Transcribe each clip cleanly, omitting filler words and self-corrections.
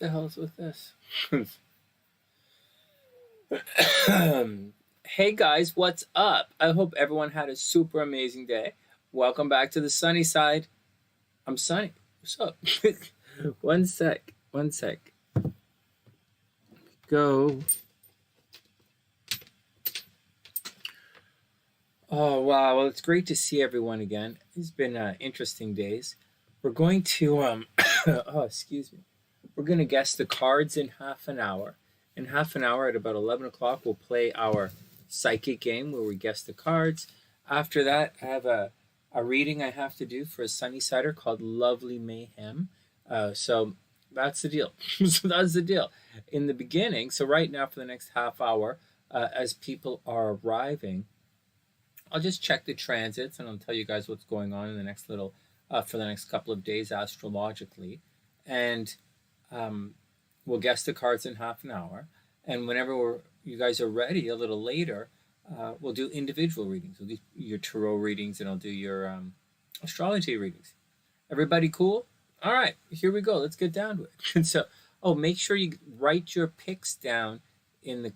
the hell's with this? Hey guys, what's up? I hope everyone had a super amazing day. Welcome back to the sunny side. I'm Sunny. What's up? One sec. Go. Oh wow, well it's great to see everyone again. It's been interesting days. We're going to oh excuse me. We're going to guess the cards in half an hour. In half an hour at about 11 o'clock, we'll play our psychic game where we guess the cards. After that, I have a reading I have to do for a SunnySider called Lovely Mayhem. So that's the deal. In the beginning, so right now for the next half hour, as people are arriving, I'll just check the transits and I'll tell you guys what's going on in the next little, for the next couple of days astrologically. And we'll guess the cards in half an hour. And whenever you guys are ready, a little later, we'll do individual readings. We'll do your tarot readings and I'll do your astrology readings. Everybody cool? All right, here we go. Let's get down to it. And so, make sure you write your picks down in the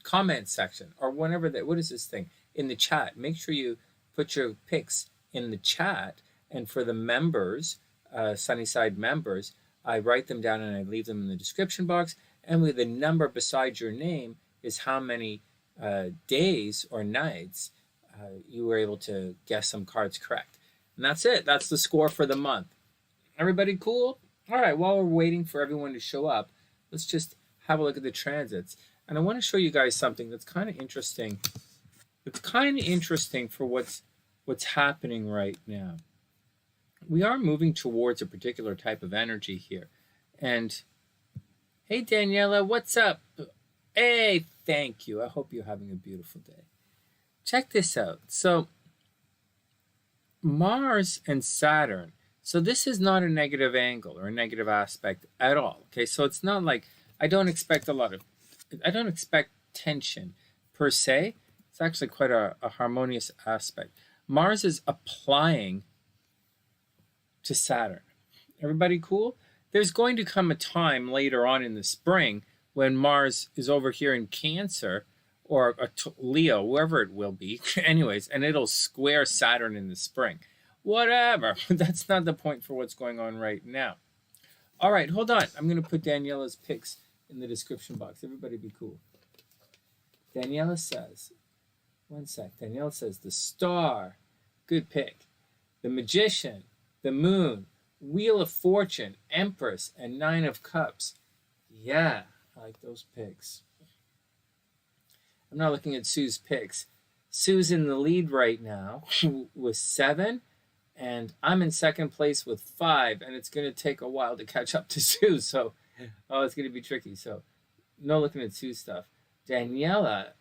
comment section or whenever what is this thing? In the chat. Make sure you put your picks in the chat. And for the members, SunnySide members, I write them down and I leave them in the description box. And with the number beside your name is how many days or nights you were able to guess some cards correct. And that's it. That's the score for the month. Everybody cool? All right, while we're waiting for everyone to show up, let's just have a look at the transits. And I want to show you guys something that's kind of interesting. It's kind of interesting for what's happening right now. We are moving towards a particular type of energy here. And hey, Daniela, what's up? Hey, thank you. I hope you're having a beautiful day. Check this out. So Mars and Saturn. So this is not a negative angle or a negative aspect at all. Okay, so it's not like I don't expect tension per se. It's actually quite a harmonious aspect. Mars is applying to Saturn. Everybody cool? There's going to come a time later on in the spring when Mars is over here in Cancer or Leo, wherever it will be. Anyways, and it'll square Saturn in the spring. Whatever. That's not the point for what's going on right now. All right, hold on. I'm going to put Daniela's picks in the description box. Everybody be cool. Daniela says, one sec. Daniela says, the Star. Good pick. The Magician. The Moon. Wheel of Fortune. Empress. And Nine of Cups. Yeah, I like those picks. I'm not looking at Sue's picks. Sue's in the lead right now with 7. And I'm in second place with 5. And it's going to take a while to catch up to Sue. So, it's going to be tricky. So, no looking at Sue's stuff. Daniela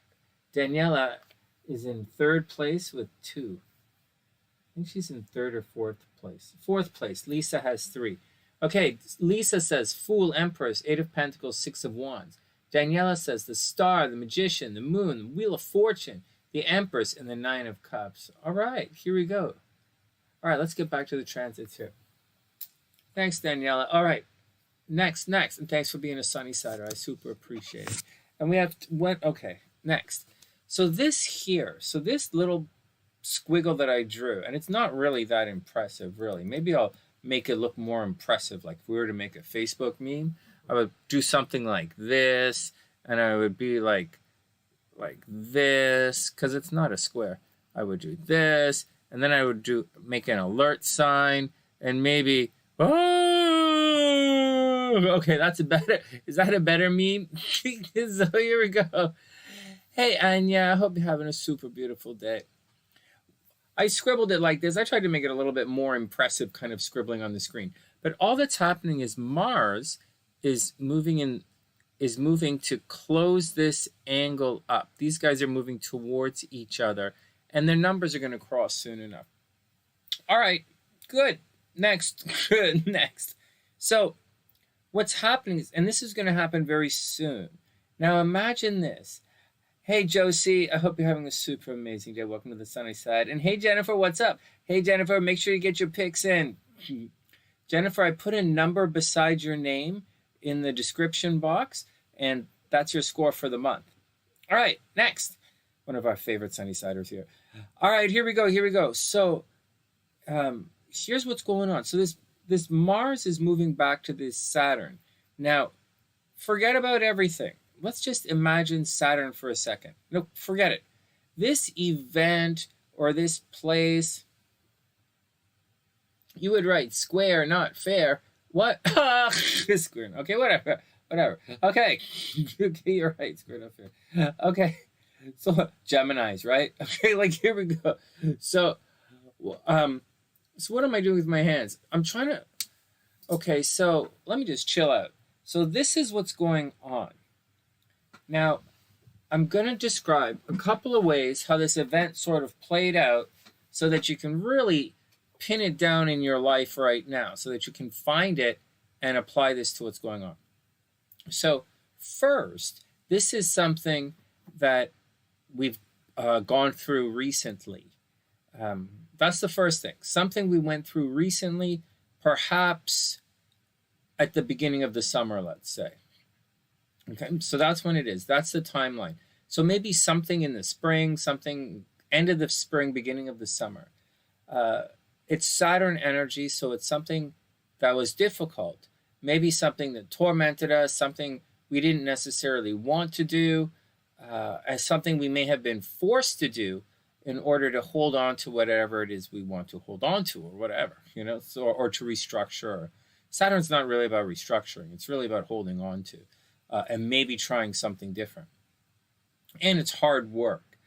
is in third place with 2. I think she's in third or fourth place. Fourth place. Lisa has 3. Okay, Lisa says Fool, Empress, 8 of Pentacles, 6 of Wands. Daniela says the Star, the Magician, the Moon, the Wheel of Fortune, the Empress, and the 9 of Cups. All right, here we go. All right, let's get back to the transits here. Thanks, Daniela. All right, next. And thanks for being a SunnySider. I super appreciate it. And we have, next. So this little squiggle that I drew, and it's not really that impressive, really. Maybe I'll make it look more impressive. Like if we were to make a Facebook meme, I would do something like this, and I would be like this, because it's not a square. I would do this, and then I would make an alert sign, and maybe, okay, is that a better meme? So here we go. Hey, Anya, I hope you're having a super beautiful day. I scribbled it like this. I tried to make it a little bit more impressive kind of scribbling on the screen. But all that's happening is Mars is moving to close this angle up. These guys are moving towards each other, and their numbers are going to cross soon enough. All right, good. Next. So what's happening is, and this is going to happen very soon. Now imagine this. Hey, Josie, I hope you're having a super amazing day. Welcome to the sunny side. And hey, Jennifer, what's up? Hey, Jennifer, make sure you get your picks in. Jennifer, I put a number beside your name in the description box, and that's your score for the month. All right, next. One of our favorite SunnySiders here. All right, here we go. So here's what's going on. So this Mars is moving back to this Saturn. Now, forget about everything. Let's just imagine Saturn for a second. No, forget it. This event or this place, you would write square, not fair. What? Square. Okay, whatever. Okay. Okay, you're right. Square, not fair. Okay. So Geminis, right? Okay, like here we go. So what am I doing with my hands? I'm trying to. Okay, so let me just chill out. So this is what's going on. Now, I'm going to describe a couple of ways how this event sort of played out so that you can really pin it down in your life right now, so that you can find it and apply this to what's going on. So first, this is something that we've gone through recently. That's the first thing. Something we went through recently, perhaps at the beginning of the summer, let's say. Okay, so that's when it is. That's the timeline. So maybe something in the spring, something end of the spring, beginning of the summer. It's Saturn energy, so it's something that was difficult. Maybe something that tormented us, something we didn't necessarily want to do, as something we may have been forced to do in order to hold on to whatever it is we want to hold on to, or whatever, you know, so, or to restructure. Saturn's not really about restructuring. It's really about holding on to. And maybe trying something different. And it's hard work.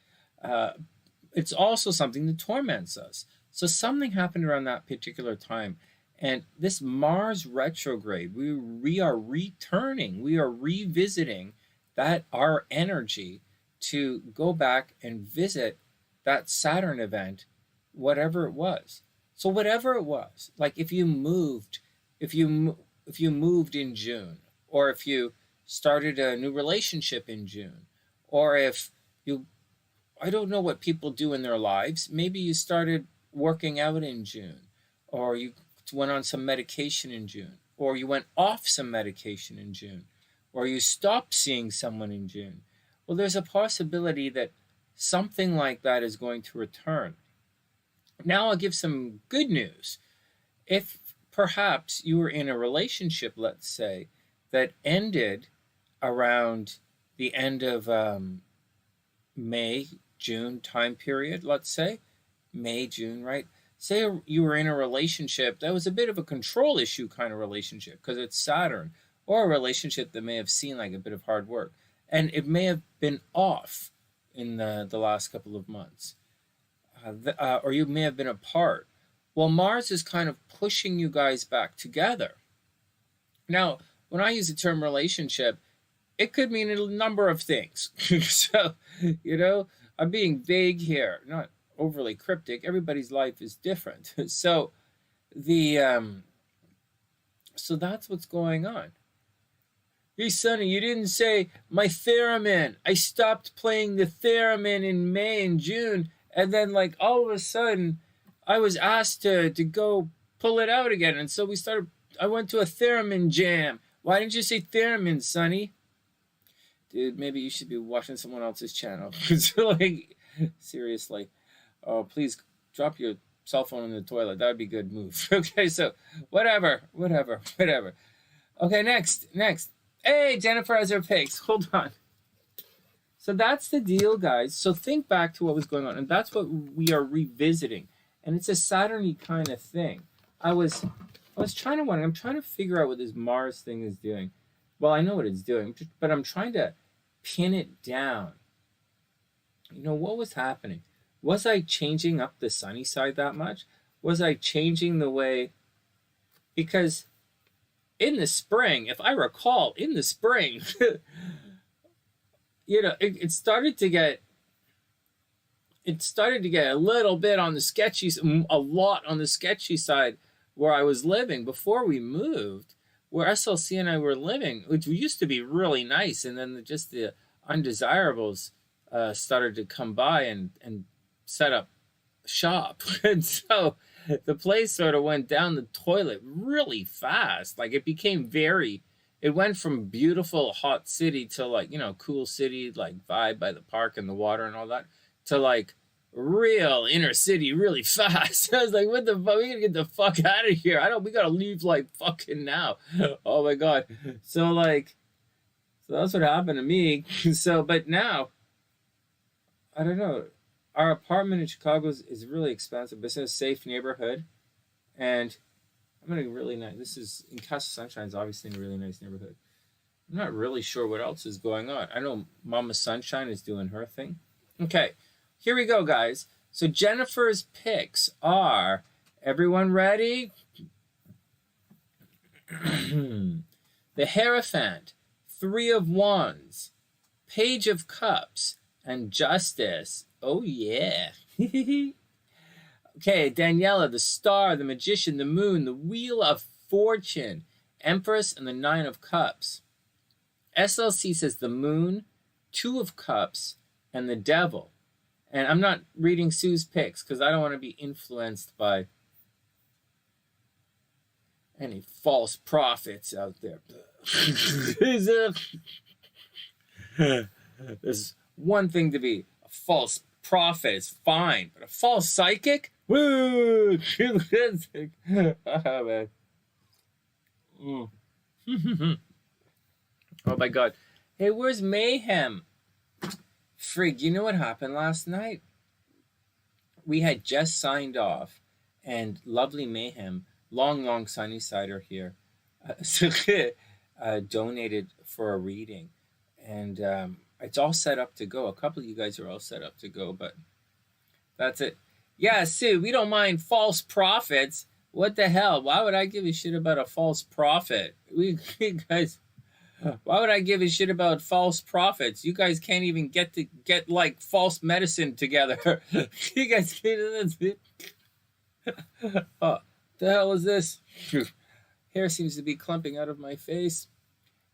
It's also something that torments us. So something happened around that particular time. And this Mars retrograde, we are returning, we are revisiting that our energy to go back and visit that Saturn event, whatever it was. So whatever it was, like if you moved in June, or if you started a new relationship in June, or if you, I don't know what people do in their lives, maybe you started working out in June, or you went on some medication in June, or you went off some medication in June, or you stopped seeing someone in June. Well, there's a possibility that something like that is going to return. Now I'll give some good news. If perhaps you were in a relationship, let's say, that ended around the end of May, June time period, let's say, May, June, right? Say you were in a relationship that was a bit of a control issue kind of relationship because it's Saturn, or a relationship that may have seemed like a bit of hard work. And it may have been off in the last couple of months. Or you may have been apart. Well, Mars is kind of pushing you guys back together. Now, when I use the term relationship, it could mean a number of things. So, you know, I'm being vague here, not overly cryptic. Everybody's life is different. So so that's what's going on. Hey, Sunny, you didn't say my theremin. I stopped playing the theremin in May and June, and then like all of a sudden I was asked to go pull it out again. And so I went to a theremin jam. Why didn't you say theremin, Sunny? Dude, maybe you should be watching someone else's channel. Like, seriously. Oh, please drop your cell phone in the toilet. That would be a good move. Okay, so whatever. Okay, next. Hey, Jennifer has her pics. Hold on. So that's the deal, guys. So think back to what was going on. And that's what we are revisiting. And it's a Saturn-y kind of thing. I was trying to I'm trying to figure out what this Mars thing is doing. Well, I know what it's doing, but I'm trying to pin it down. You know, what was happening? Was I changing up the sunny side that much? Was I changing the way? Because in the spring, if I recall, in the spring, you know, it started to get a little bit on the sketchy, a lot on the sketchy side where I was living before we moved, where SLC and I were living, which used to be really nice. And then just the undesirables started to come by and set up shop. And so the place sort of went down the toilet really fast. Like it went from beautiful hot city to like, cool city, like vibe by the park and the water and all that, to like real inner city really fast. I was like, what the fuck? We gotta get the fuck out of here. We gotta leave like fucking now. Oh my God. So that's what happened to me. But now, I don't know. Our apartment in Chicago is really expensive, but it's in a safe neighborhood. And I'm in a really nice, this is, in Casa Sunshine is obviously in a really nice neighborhood. I'm not really sure what else is going on. I know Mama Sunshine is doing her thing. Okay, here we go, guys. So Jennifer's picks are, everyone ready? The Hierophant, Three of Wands, Page of Cups, and Justice. Oh, yeah. Okay, Daniela, the Star, the Magician, the Moon, the Wheel of Fortune, Empress, and the Nine of Cups. SLC says the Moon, Two of Cups, and the Devil. And I'm not reading Sue's picks because I don't want to be influenced by any false prophets out there. There's one thing to be a false prophet, it's fine, but a false psychic? Woo! Oh, man. Oh my God. Hey, where's Mayhem? Frig, you know what happened last night? We had just signed off, and lovely Mayhem, long SunnySider here, donated for a reading. And it's all set up to go. A couple of you guys are all set up to go, but that's it. Yeah, Sue, we don't mind false prophets. What the hell? Why would I give a shit about a false prophet? Guys, why would I give a shit about false prophets? You guys can't even get like false medicine together. You guys can't. Oh, the hell is this? Hair seems to be clumping out of my face.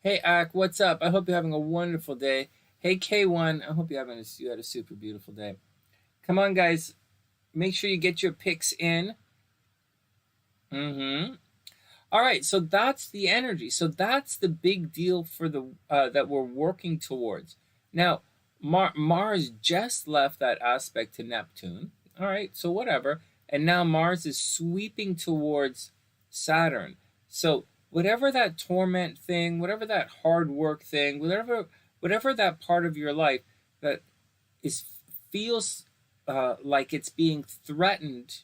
Hey, Ak, what's up? I hope you're having a wonderful day. Hey, K1, I hope you had a super beautiful day. Come on, guys. Make sure you get your picks in. All right, so that's the energy. So that's the big deal for the that we're working towards. Now, Mars just left that aspect to Neptune. All right, so whatever. And now Mars is sweeping towards Saturn. So whatever that torment thing, whatever that hard work thing, whatever that part of your life that feels like it's being threatened,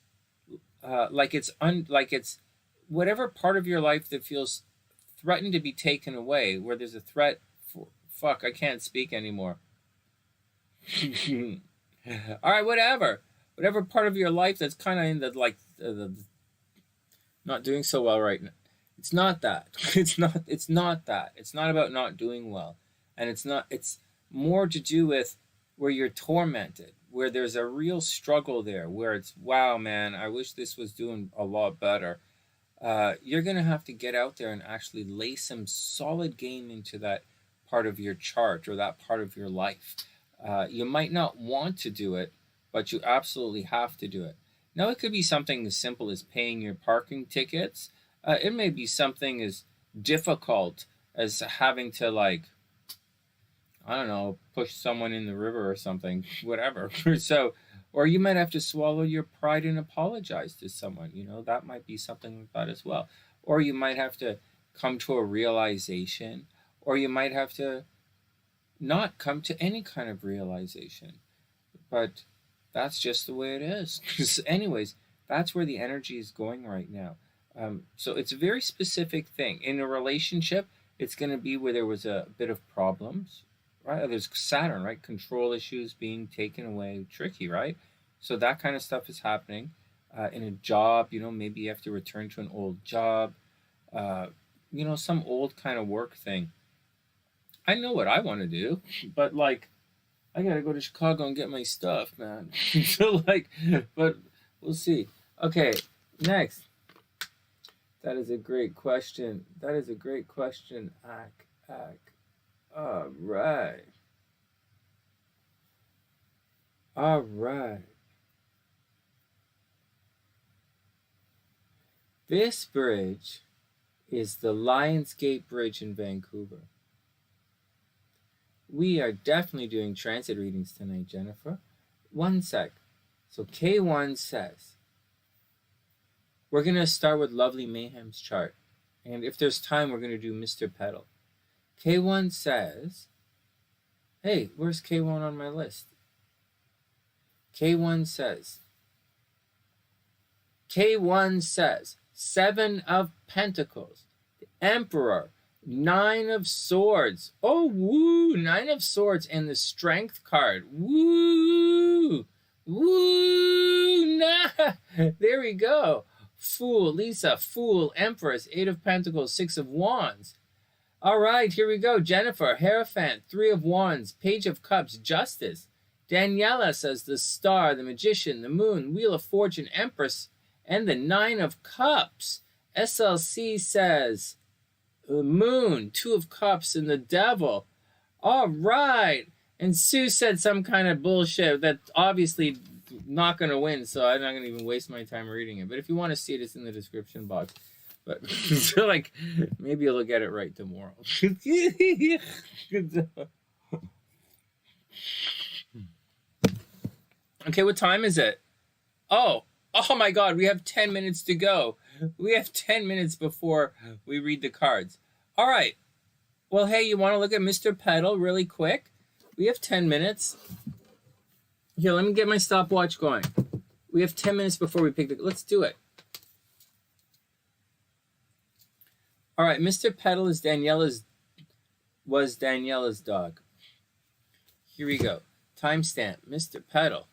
like it's whatever part of your life that feels threatened to be taken away, where there's a threat for, fuck, I can't speak anymore. All right, whatever part of your life that's kind of in the not doing so well right now. It's not that. It's not that. It's not about not doing well. And it's more to do with where you're tormented, where there's a real struggle there, where it's, wow, man, I wish this was doing a lot better. You're going to have to get out there and actually lay some solid game into that part of your chart or that part of your life. You might not want to do it, but you absolutely have to do it. Now, it could be something as simple as paying your parking tickets. It may be something as difficult as having to, like, I don't know, push someone in the river or something, whatever. So, or you might have to swallow your pride and apologize to someone. You know, that might be something like that as well. Or you might have to come to a realization, or you might have to not come to any kind of realization. But that's just the way it is. Anyways, that's where the energy is going right now. So it's a very specific thing. In a relationship, it's going to be where there was a bit of problems, right? There's Saturn, right? Control issues being taken away, tricky, right? So that kind of stuff is happening. In a job, you know, maybe you have to return to an old job, you know, some old kind of work thing. I know what I want to do, but like, I got to go to Chicago and get my stuff, man. So like, but we'll see. Okay, next. That is a great question. Ak. All right. This bridge is the Lionsgate Bridge in Vancouver. We are definitely doing transit readings tonight, Jennifer. One sec. So K1 says, we're going to start with lovely Mayhem's chart. And if there's time, we're going to do MrPetal. K1 says, hey, where's K1 on my list? K1 says, Seven of Pentacles, the Emperor, Nine of Swords. Oh, woo, Nine of Swords and the Strength card. Woo, woo, nah. There we go. Fool, Lisa, Fool, Empress, Eight of Pentacles, Six of Wands. All right, here we go. Jennifer, Hierophant, Three of Wands, Page of Cups, Justice. Daniela says the Star, the Magician, the Moon, Wheel of Fortune, Empress, and the Nine of Cups. SLC says the Moon, Two of Cups, and the Devil. All right. And Sue said some kind of bullshit that's obviously not going to win, so I'm not going to even waste my time reading it. But if you want to see it, it's in the description box. But so like, maybe you'll get it right tomorrow. Okay, what time is it? Oh my God, we have 10 minutes to go. We have 10 minutes before we read the cards. All right. Well, hey, you want to look at MrPetal really quick? We have 10 minutes. Here, let me get my stopwatch going. We have 10 minutes before we pick the... Let's do it. All right, MrPetal is Daniela's dog. Here we go. Timestamp, MrPetal.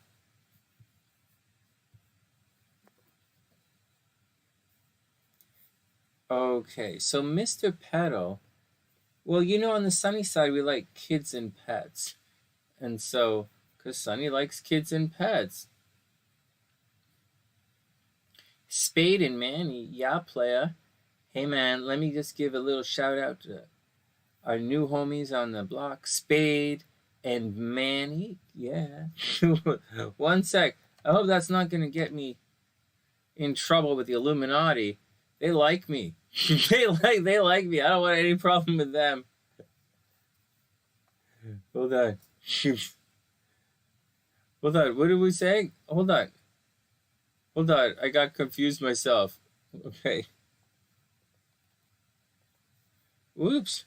Okay, so MrPetal, well, you know, on the sunny side, we like kids and pets. And so, because Sunny likes kids and pets. Spade and Manny, yeah, playa. Hey, man, let me just give a little shout out to our new homies on the block, Spade and Manny. Yeah. One sec. I hope that's not going to get me in trouble with the Illuminati. They like me. They like me. I don't want any problem with them. Hold on. Hold on. What are we saying? Hold on. I got confused myself. Okay. Whoops.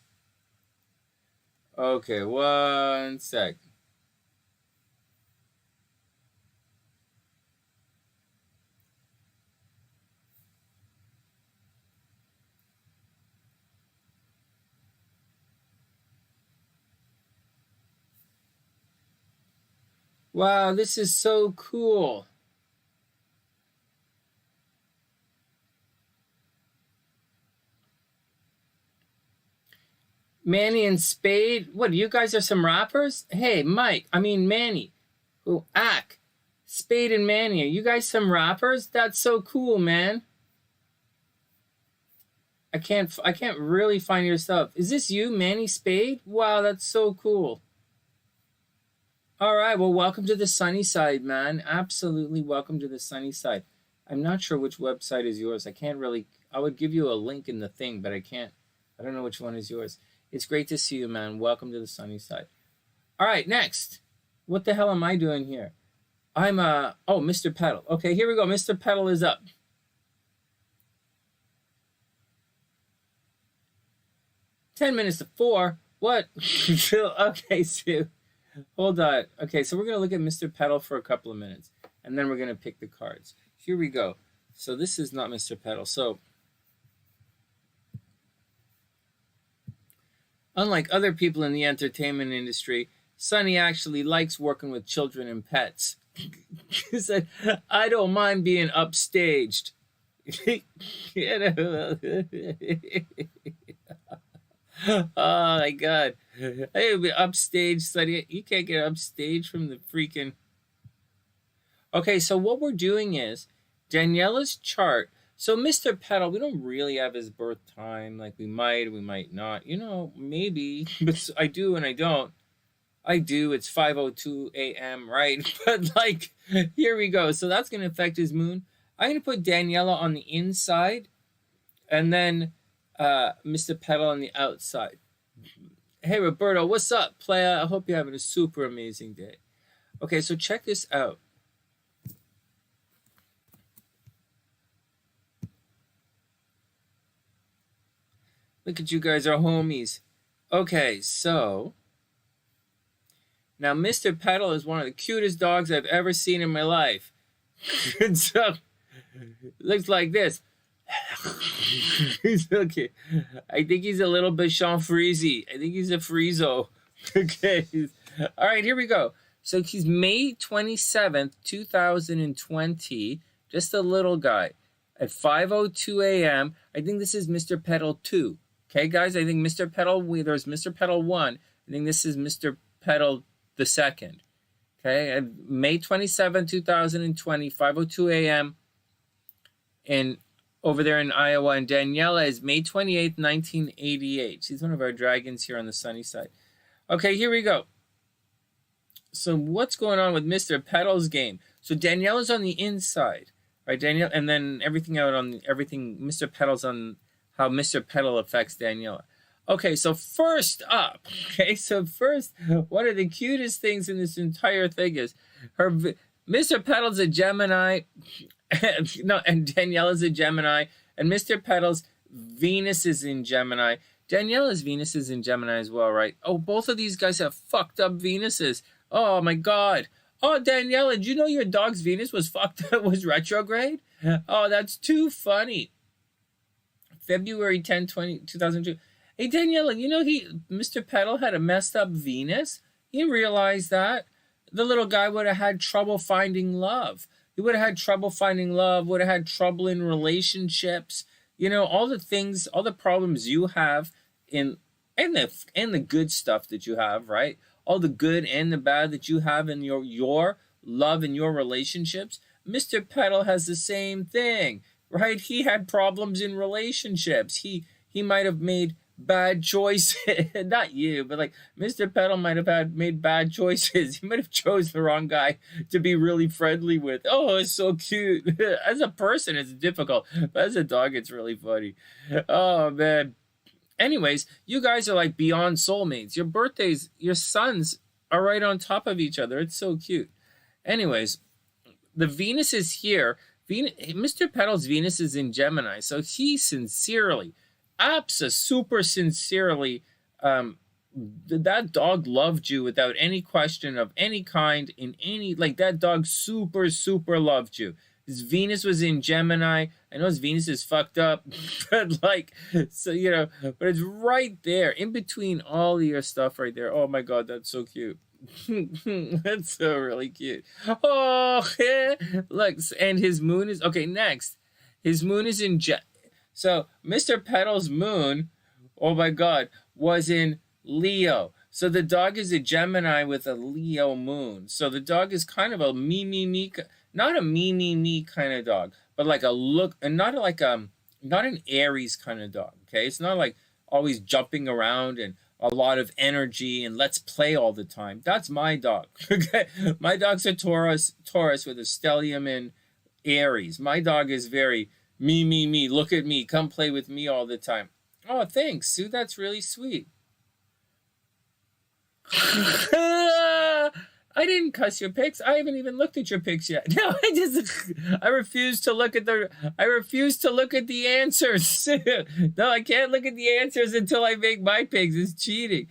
Okay, one sec. Wow, this is so cool. Manny and Spade. What, you guys are some rappers? Hey, Manny. Oh, Spade and Manny. Are you guys some rappers? That's so cool, man. I can't really find your stuff. Is this you, Manny Spade? Wow, that's so cool. All right, well, welcome to the SunnySide, man. Absolutely welcome to the SunnySide. I'm not sure which website is yours. I would give you a link in the thing, but I don't know which one is yours. It's great to see you, man. Welcome to the SunnySide. All right, next. What the hell am I doing here? I'm, MrPetal. Okay, here we go. MrPetal is up. Ten minutes to 4. What? Okay, Sue. Hold on. Okay, so we're going to look at MrPetal for a couple of minutes, and then we're going to pick the cards. Here we go. So this is not MrPetal. So, unlike other people in the entertainment industry, Sunny actually likes working with children and pets. He said, I don't mind being upstaged. Oh my God. Hey, be upstage, Sunny. You can't get upstage from the freaking... Okay, so what we're doing is Daniela's chart. So MrPetal, we don't really have his birth time. Like we might not. You know, maybe. But I do and I don't. I do. It's 5:02 a.m., right? But like, here we go. So that's going to affect his moon. I'm going to put Daniela on the inside and then MrPetal on the outside. Hey, Roberto, what's up, playa? I hope you're having a super amazing day. Okay, so check this out. Look at you guys, our homies. Okay, so now MrPetal is one of the cutest dogs I've ever seen in my life. And so looks like this. He's okay. I think he's a little bit Freezy. I think he's a Friezo. Okay. All right, here we go. So he's May 27th, 2020. Just a little guy. At 5:02 a.m. I think this is MrPetal 2. Okay, guys? I think MrPetal, there's MrPetal 1. I think this is MrPetal the second. Okay? May 27th, 2020, 5:02 a.m. And over there in Iowa, and Daniela is May 28th, 1988. She's one of our dragons here on the sunny side. Okay, here we go. So what's going on with MrPetal's game? So Daniela's on the inside, right? Danielle, and then everything out on everything. MrPetal's on how MrPetal affects Daniela. Okay, so first up, one of the cutest things in this entire thing is MrPetal's a Gemini. No, and Daniela's a Gemini, and MrPetal's Venus is in Gemini. Daniela's Venus is in Gemini as well, right? Oh, both of these guys have fucked up Venuses. Oh my God. Oh, Daniela, did you know your dog's Venus was fucked up, was retrograde? Oh, that's too funny. February 10, 2002. Hey, Daniela, you know MrPetal had a messed up Venus? You realize that? The little guy would have had trouble finding love. He would have had trouble finding love, would have had trouble in relationships. You know, all the things, all the problems you have and the good stuff that you have, right? All the good and the bad that you have in your love and your relationships. MrPetal has the same thing, right? He had problems in relationships. He might have made bad choices. Not you, but like MrPetal might have made bad choices. He might have chose the wrong guy to be really friendly with. Oh, it's so cute. As a person, it's difficult, but as a dog, it's really funny. Oh man. Anyways, you guys are like beyond soulmates. Your birthdays, your suns are right on top of each other. It's so cute. Anyways, the Venus is here. MrPetal's Venus is in Gemini, so he sincerely, super sincerely, that dog loved you without any question of any kind, that dog super loved you. His Venus was in Gemini. I know his Venus is fucked up, but but it's right there in between all of your stuff right there. Oh my God, that's so cute. That's so really cute. Oh, yeah. Look, and his moon is, okay, next. His moon is in so MrPetal's moon, oh my God, was in Leo. So the dog is a Gemini with a Leo moon. So the dog is kind of a me, not a me kind of dog, but like a look, and not an Aries kind of dog, okay? It's not like always jumping around and a lot of energy and let's play all the time. That's my dog, okay? My dog's a Taurus with a stellium in Aries. My dog is very me, look at me, come play with me all the time. Oh, thanks, Sue, that's really sweet. I didn't cuss your pics. I haven't even looked at your pics yet. No, I refuse to look at the answers. No, I can't look at the answers until I make my pics. It's cheating.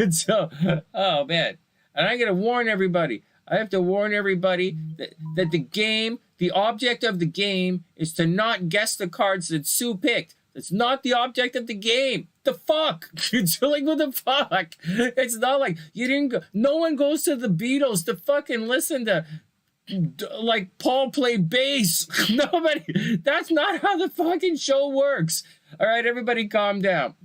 So, oh man. And I gotta warn everybody. I have to warn everybody that the object of the game is to not guess the cards that Sue picked. That's not the object of the game. The fuck? It's like, what the fuck? It's not like you didn't go. No one goes to the Beatles to fucking listen to like Paul play bass. Nobody. That's not how the fucking show works. All right, everybody calm down.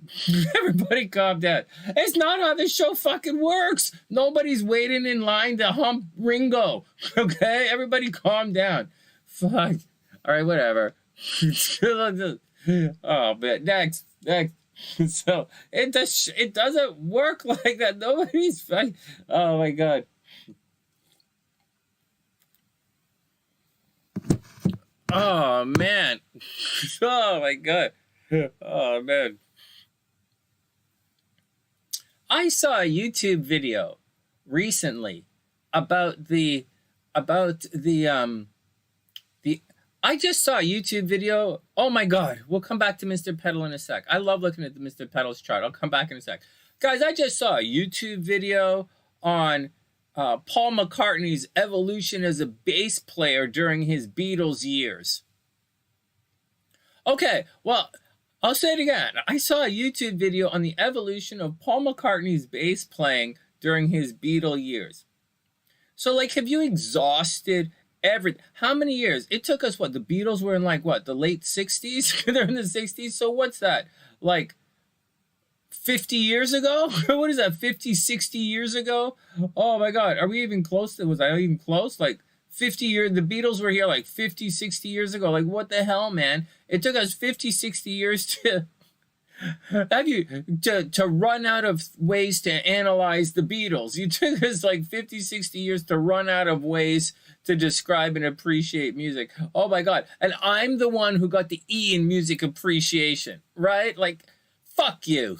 Everybody calm down. It's not how the show fucking works. Nobody's waiting in line to hump Ringo. Okay, everybody calm down. Fuck. All right, whatever. Oh, but next. So it doesn't work like that. Nobody's fine. Oh my God. Oh man. Oh my God. Oh man. I saw a YouTube video recently about the I just saw a YouTube video. Oh my god. We'll come back to MrPetal in a sec. I love looking at the MrPetal's chart. I'll come back in a sec. Guys, I just saw a YouTube video on Paul McCartney's evolution as a bass player during his Beatles years. Okay, well, I'll say it again. I saw a YouTube video on the evolution of Paul McCartney's bass playing during his Beatle years. So, like, have you exhausted everything? How many years? It took us, what, the Beatles were in, like, what, the late 60s? They're in the 60s? So what's that? Like, 50 years ago? What is that, 50, 60 years ago? Oh, my God. Are we even close? Was I even close? Like, 50 years, the Beatles were here like 50, 60 years ago. Like, what the hell, man? It took us 50, 60 years to run out of ways to analyze the Beatles. You took us like 50, 60 years to run out of ways to describe and appreciate music. Oh my God. And I'm the one who got the E in music appreciation, right? Like, fuck you.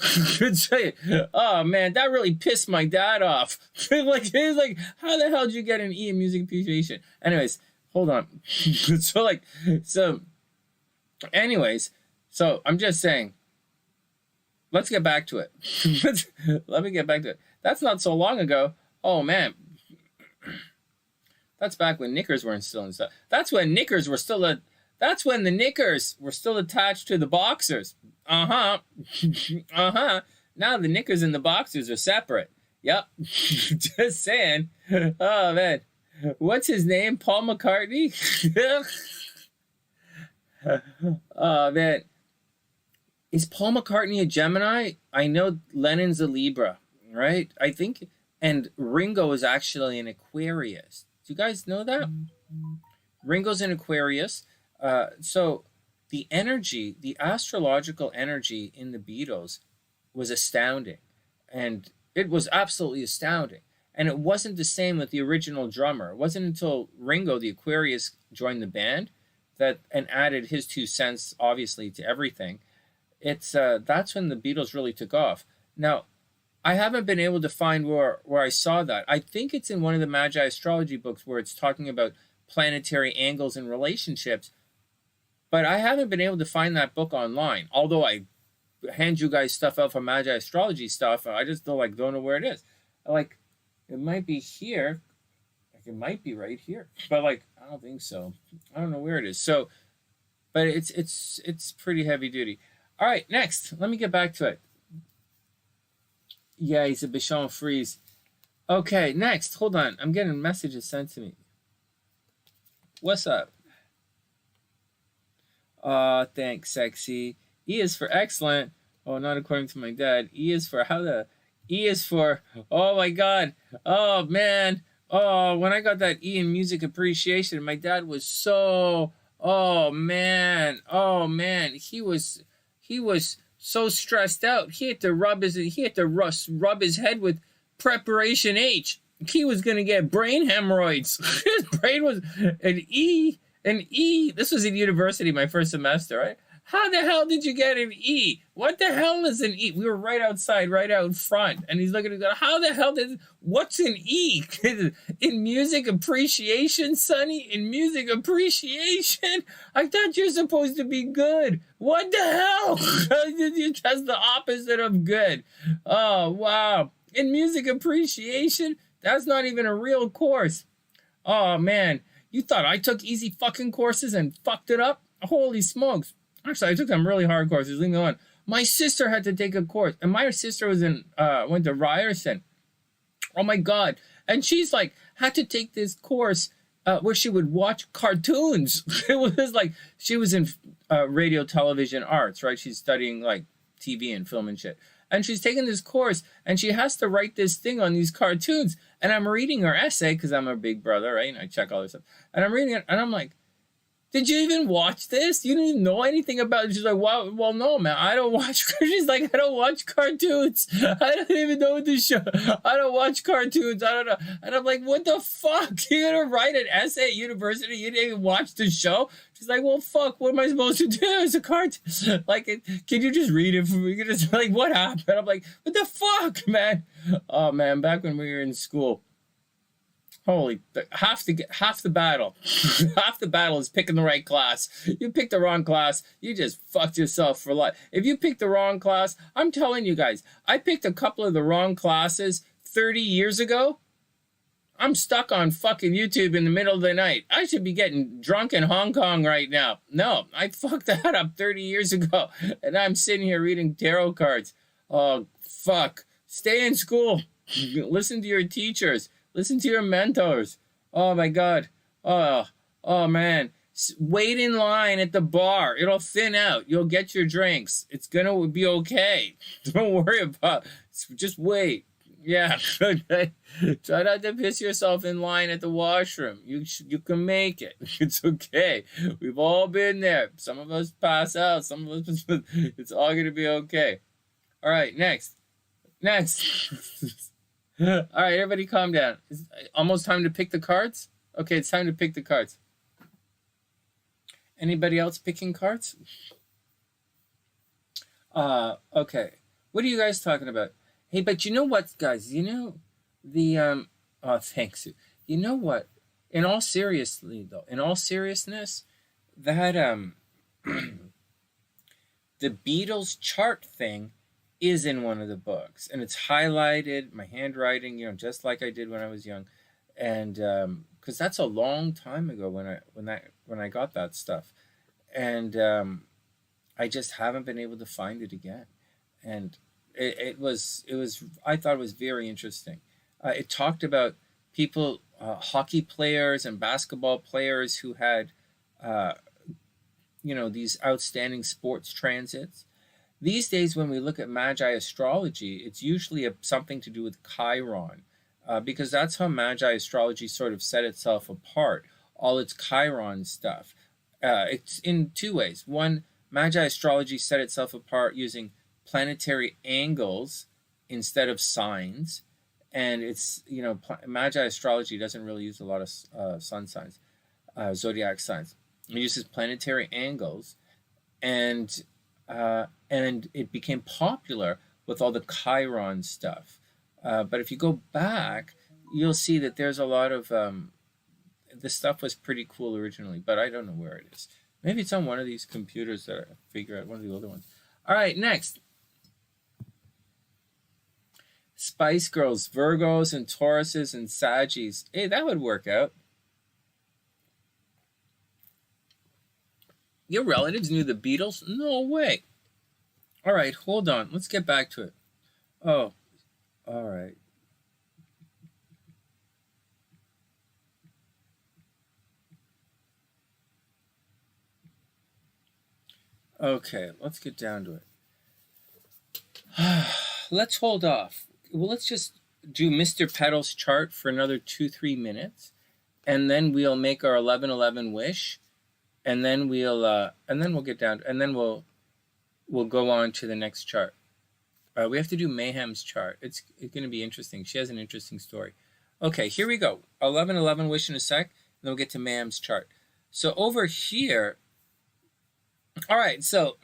Oh man, that really pissed my dad off. Like, he was like, how the hell did you get an E in music appreciation? Anyways, hold on. Anyways, I'm just saying, let's get back to it. Let me get back to it. That's not so long ago. Oh man. That's back when knickers weren't still in stuff. That's when knickers were still that's when the knickers were still attached to the boxers. Uh-huh. Uh-huh. Now the knickers and the boxers are separate. Yep. Just saying. Oh man. What's his name? Paul McCartney? Oh man. Is Paul McCartney a Gemini? I know Lennon's a Libra, right? I think, and Ringo is actually an Aquarius. Do you guys know that? Ringo's an Aquarius. So the energy, the astrological energy in the Beatles was astounding. And it was absolutely astounding. And it wasn't the same with the original drummer. It wasn't until Ringo, the Aquarius, joined the band and added his 2 cents, obviously, to everything. That's when the Beatles really took off. Now, I haven't been able to find where I saw that. I think it's in one of the Magi astrology books where it's talking about planetary angles and relationships, but I haven't been able to find that book online. Although I hand you guys stuff out for Magi astrology stuff, I just don't know where it is. Like, it might be here. Like, it might be right here, but like, I don't think so. I don't know where it is. So, but it's pretty heavy duty. All right, next. Let me get back to it. Yeah, he's a Bichon Frise. Okay, next. Hold on. I'm getting messages sent to me. What's up? Thanks, sexy. E is for excellent. Oh, not according to my dad. E is for oh my God. Oh, man. Oh, when I got that E in music appreciation, my dad was so, oh, man. He was so stressed out. He had to rub his head with preparation H. He was gonna get brain hemorrhoids. His brain was an E. This was in university, my first semester, right? How the hell did you get an E? What the hell is an E? We were right outside, right out front, and he's looking at me, how the hell what's an E? In music appreciation, Sonny? In music appreciation? I thought you're supposed to be good. What the hell? That's the opposite of good. Oh, wow. In music appreciation? That's not even a real course. Oh, man. You thought I took easy fucking courses and fucked it up? Holy smokes. Actually, I took some really hard courses. Leave me alone. My sister had to take a course, and my sister was went to Ryerson. Oh my God! And she's like had to take this course where she would watch cartoons. It was like she was in radio, television arts, right? She's studying like TV and film and shit, and she's taking this course, and she has to write this thing on these cartoons. And I'm reading her essay because I'm her big brother, right? And I check all this stuff, and I'm reading it, and I'm like, Did you even watch this? You didn't even know anything about it. She's like, well, no, man, I don't watch. She's like, I don't watch cartoons. I don't even know the show. I don't watch cartoons. I don't know. And I'm like, what the fuck? You're going to write an essay at university? You didn't even watch the show? She's like, well, fuck, what am I supposed to do? It's a cartoon. Like, can you just read it for me? You're just like, what happened? I'm like, what the fuck, man? Oh, man, back when we were in school. Holy, half the battle, half the battle is picking the right class. You pick the wrong class, you just fucked yourself for life. If you pick the wrong class, I'm telling you guys, I picked a couple of the wrong classes 30 years ago. I'm stuck on fucking YouTube in the middle of the night. I should be getting drunk in Hong Kong right now. No, I fucked that up 30 years ago, and I'm sitting here reading tarot cards. Oh, fuck. Stay in school. Listen to your teachers. Listen to your mentors. Oh, my God. Oh, man. Wait in line at the bar. It'll thin out. You'll get your drinks. It's going to be okay. Don't worry about it. Just wait. Yeah. Try not to piss yourself in line at the washroom. You can make it. It's okay. We've all been there. Some of us pass out. Some of us, it's all going to be okay. All right, next. All right, everybody calm down. It's almost time to pick the cards? Okay, it's time to pick the cards. Anybody else picking cards? Okay. What are you guys talking about? Hey, but you know what, guys? You know, the, thanks. You know what? In all seriousness, that, the Beatles chart thing is in one of the books, and it's highlighted, my handwriting, you know, just like I did when I was young, and because that's a long time ago when I got that stuff, and I just haven't been able to find it again, and it was I thought it was very interesting. It talked about people, hockey players and basketball players who had, you know, these outstanding sports transits. These days, when we look at Magi astrology, it's usually something to do with Chiron, because that's how Magi astrology sort of set itself apart, all its Chiron stuff. It's in two ways. One, Magi astrology set itself apart using planetary angles instead of signs, and it's, you know, Magi astrology doesn't really use a lot of sun signs, zodiac signs. It uses planetary angles, and it became popular with all the Chiron stuff. But if you go back, you'll see that there's a lot of, the stuff was pretty cool originally, but I don't know where it is. Maybe it's on one of these computers that I figure out, one of the older ones. All right, next. Spice Girls, Virgos and Tauruses and Saggies. Hey, that would work out. Your relatives knew the Beatles? No way. All right, hold on. Let's get back to it. Oh, all right. Okay, let's get down to it. Let's hold off. Well, let's just do MrPetal's chart for another 2-3 minutes, and then we'll make our 11-11 wish, and then we'll get down, and then we'll go on to the next chart. We have to do Mayhem's chart. It's going to be interesting. She has an interesting story. Okay, here we go. 11-11 wish in a sec, and then we'll get to Mayhem's chart. So over here, all right, so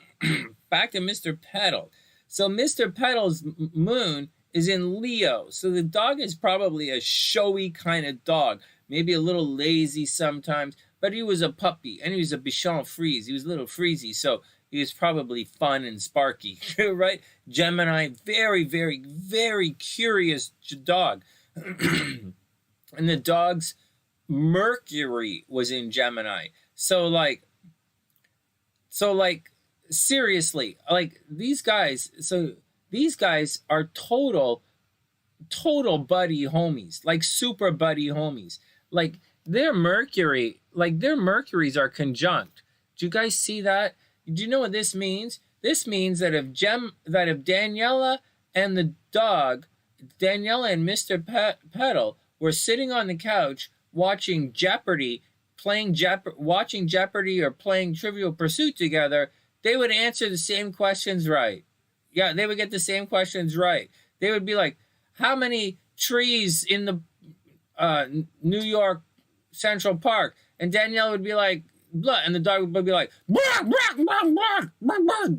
back to MrPetal. So MrPetal's moon is in Leo. So the dog is probably a showy kind of dog, maybe a little lazy sometimes, but he was a puppy, and he was a Bichon Frise. He was a little freezy, so he was probably fun and sparky, right? Gemini, very, very, very curious dog. And the dog's Mercury was in Gemini. So seriously, like these guys are total buddy homies, like super buddy homies. Like their Mercuries are conjunct. Do you guys see that? Do you know what this means? This means that if Daniela and the dog, Daniela and MrPetal were sitting on the couch watching Jeopardy watching Jeopardy or playing Trivial Pursuit together, they would answer the same questions right. Yeah, they would get the same questions right. They would be like, how many trees in the New York Central Park? And Danielle would be like, blah, and the dog would be like, bark, bark, bark, bark, bark, bark.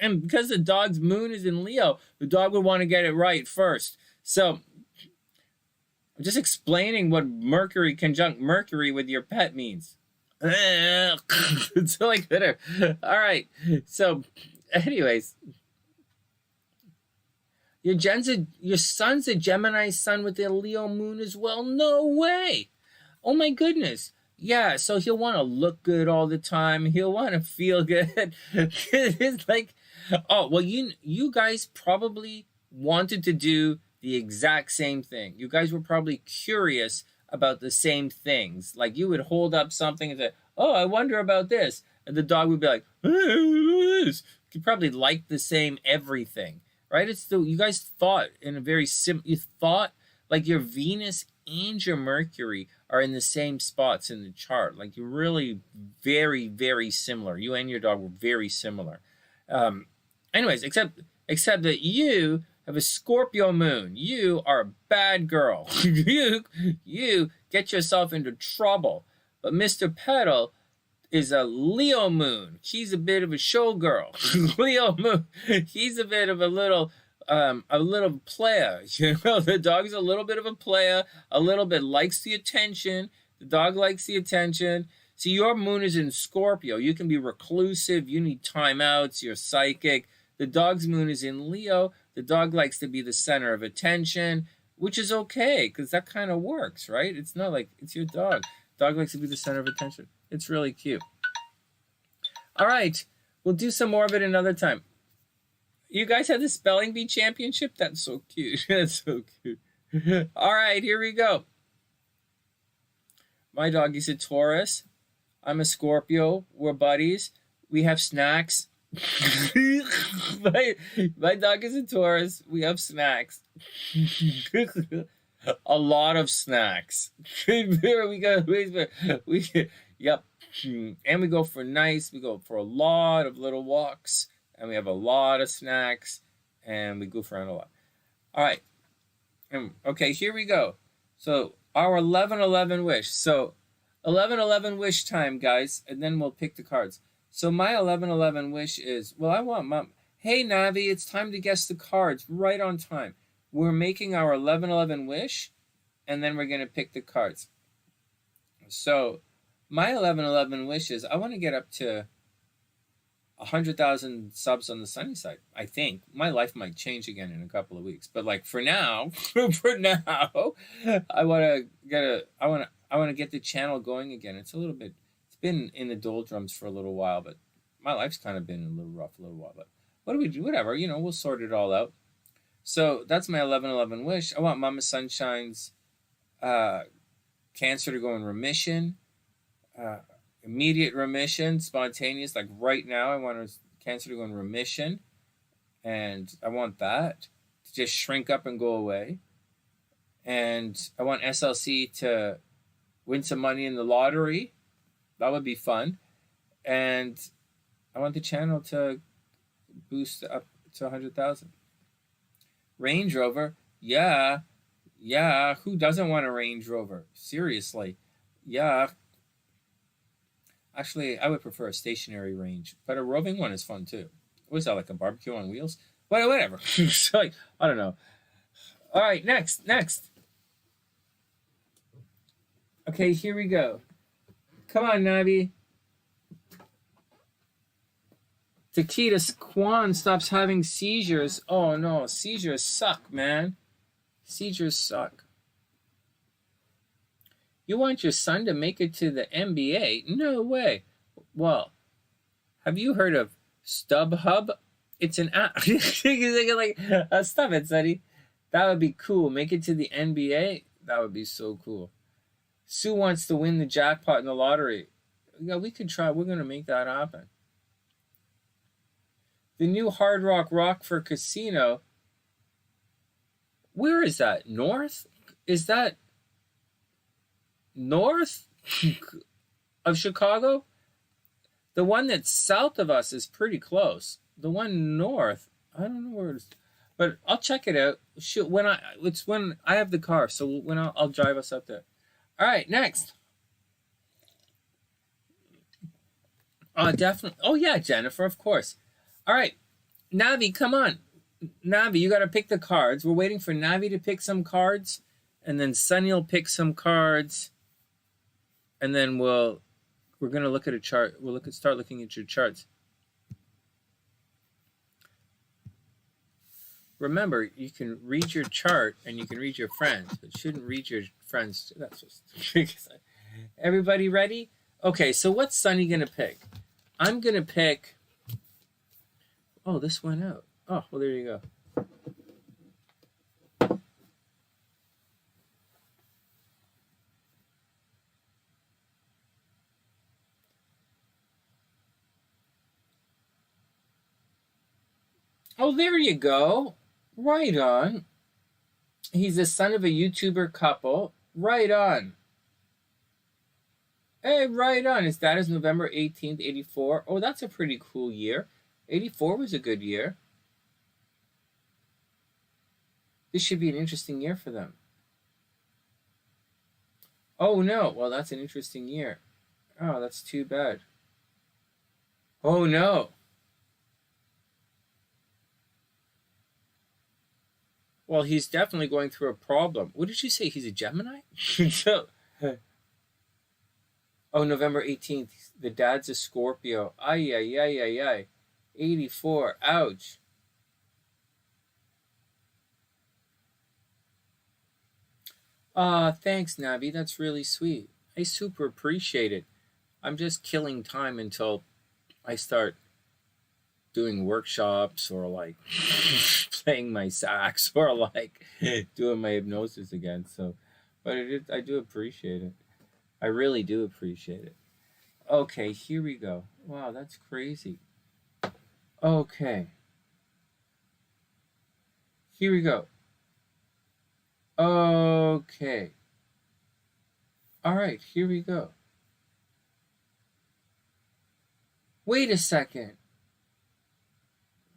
And because the dog's moon is in Leo, the dog would want to get it right first. So I'm just explaining what Mercury conjunct Mercury with your pet means. It's like bitter. All right. So, anyways, your son's a Gemini sun with a Leo moon as well. No way. Oh my goodness. Yeah. So he'll want to look good all the time. He'll want to feel good. It's like, oh well, you guys probably wanted to do the exact same thing. You guys were probably curious about the same things. Like you would hold up something and say, oh, I wonder about this. And the dog would be like, you probably like the same everything, right? It's still, you guys thought in a very you thought like your Venus and your Mercury are in the same spots in the chart. Like you're really very, very similar. You and your dog were very similar. Anyways, except that you have a Scorpio moon. You are a bad girl. you get yourself into trouble. But MrPetal is a Leo moon. She's a bit of a showgirl. Leo moon. He's a bit of a little player. You know, the dog's a little bit of a player. A little bit likes the attention. The dog likes the attention. See, your moon is in Scorpio. You can be reclusive. You need timeouts. You're psychic. The dog's moon is in Leo. The dog likes to be the center of attention, which is okay because that kind of works, right? It's not like it's your dog. Dog likes to be the center of attention. It's really cute. All right. We'll do some more of it another time. You guys had the spelling bee championship? That's so cute. That's so cute. All right, here we go. My dog is a Taurus. I'm a Scorpio. We're buddies. We have snacks. my dog is a Taurus. We have snacks. A lot of snacks. There we go. Yep. And we go for a lot of little walks. And we have a lot of snacks. And we goof around a lot. All right. Okay, here we go. So our 11-11 wish. So 11-11 wish time, guys. And then we'll pick the cards. So my 11-11 wish is, well, I want Mom. Hey, Navi, it's time to guess the cards right on time. We're making our 11-11 wish, and then we're going to pick the cards. So my 11-11 wish is I want to get up to 100,000 subs on the SunnySide. I think my life might change again in a couple of weeks, but like for now, I want to get the channel going again. It's been in the doldrums for a little while, but my life's kind of been a little rough a little while. But what do we do? Whatever, we'll sort it all out. So that's my 11-11 wish. I want Mama Sunshine's cancer to go in remission, immediate remission, spontaneous. Like right now, I want cancer to go in remission, and I want that to just shrink up and go away. And I want SLC to win some money in the lottery. That would be fun. And I want the channel to boost up to 100,000. Range Rover. Yeah. Who doesn't want a Range Rover? Seriously. Yeah. Actually, I would prefer a stationary range, but a roving one is fun too. What is that, like a barbecue on wheels? Whatever. So, I don't know. All right, next. Okay, here we go. Come on, Navi. Taquita Kwan stops having seizures. Oh, no. Seizures suck, man. Seizures suck. You want your son to make it to the NBA? No way. Well, have you heard of StubHub? It's an app. Stop it, Sonny. That would be cool. Make it to the NBA? That would be so cool. Sue wants to win the jackpot in the lottery. Yeah, we could try. We're going to make that happen. The new Hard Rock Rockford Casino. Where is that? North? Is that north? of Chicago. The one that's south of us is pretty close. The one north, I don't know where it is, but I'll check it out. Shoot, when I have the car, so when I'll drive us up there. All right, next. Definitely. Oh yeah, Jennifer, of course. All right, Navi, come on. Navi, you got to pick the cards. We're waiting for Navi to pick some cards, and then Sunny will pick some cards, and then we're gonna look at a chart. Start looking at your charts. Remember, you can read your chart and you can read your friends, but shouldn't read your friends. That's just everybody ready? Okay, so what's Sunny gonna pick? I'm gonna pick. Oh, this went out. Oh, well, there you go. Oh, there you go. Right on. He's the son of a YouTuber couple. Right on. Hey, right on. His dad is November 18th, 84. Oh, that's a pretty cool year. 84 was a good year. This should be an interesting year for them. Oh, no. Well, that's an interesting year. Oh, that's too bad. Oh, no. Well, he's definitely going through a problem. What did you say? He's a Gemini? So, oh, November 18th. The dad's a Scorpio. Ay, ay, ay, ay, ay. 84. Ouch. Thanks, Navi. That's really sweet. I super appreciate it. I'm just killing time until I start doing workshops or like playing my sax or like doing my hypnosis again. So, but I do appreciate it. I really do appreciate it. Okay, here we go. Wow, that's crazy. Okay. Here we go. Okay. All right, here we go. Wait a second.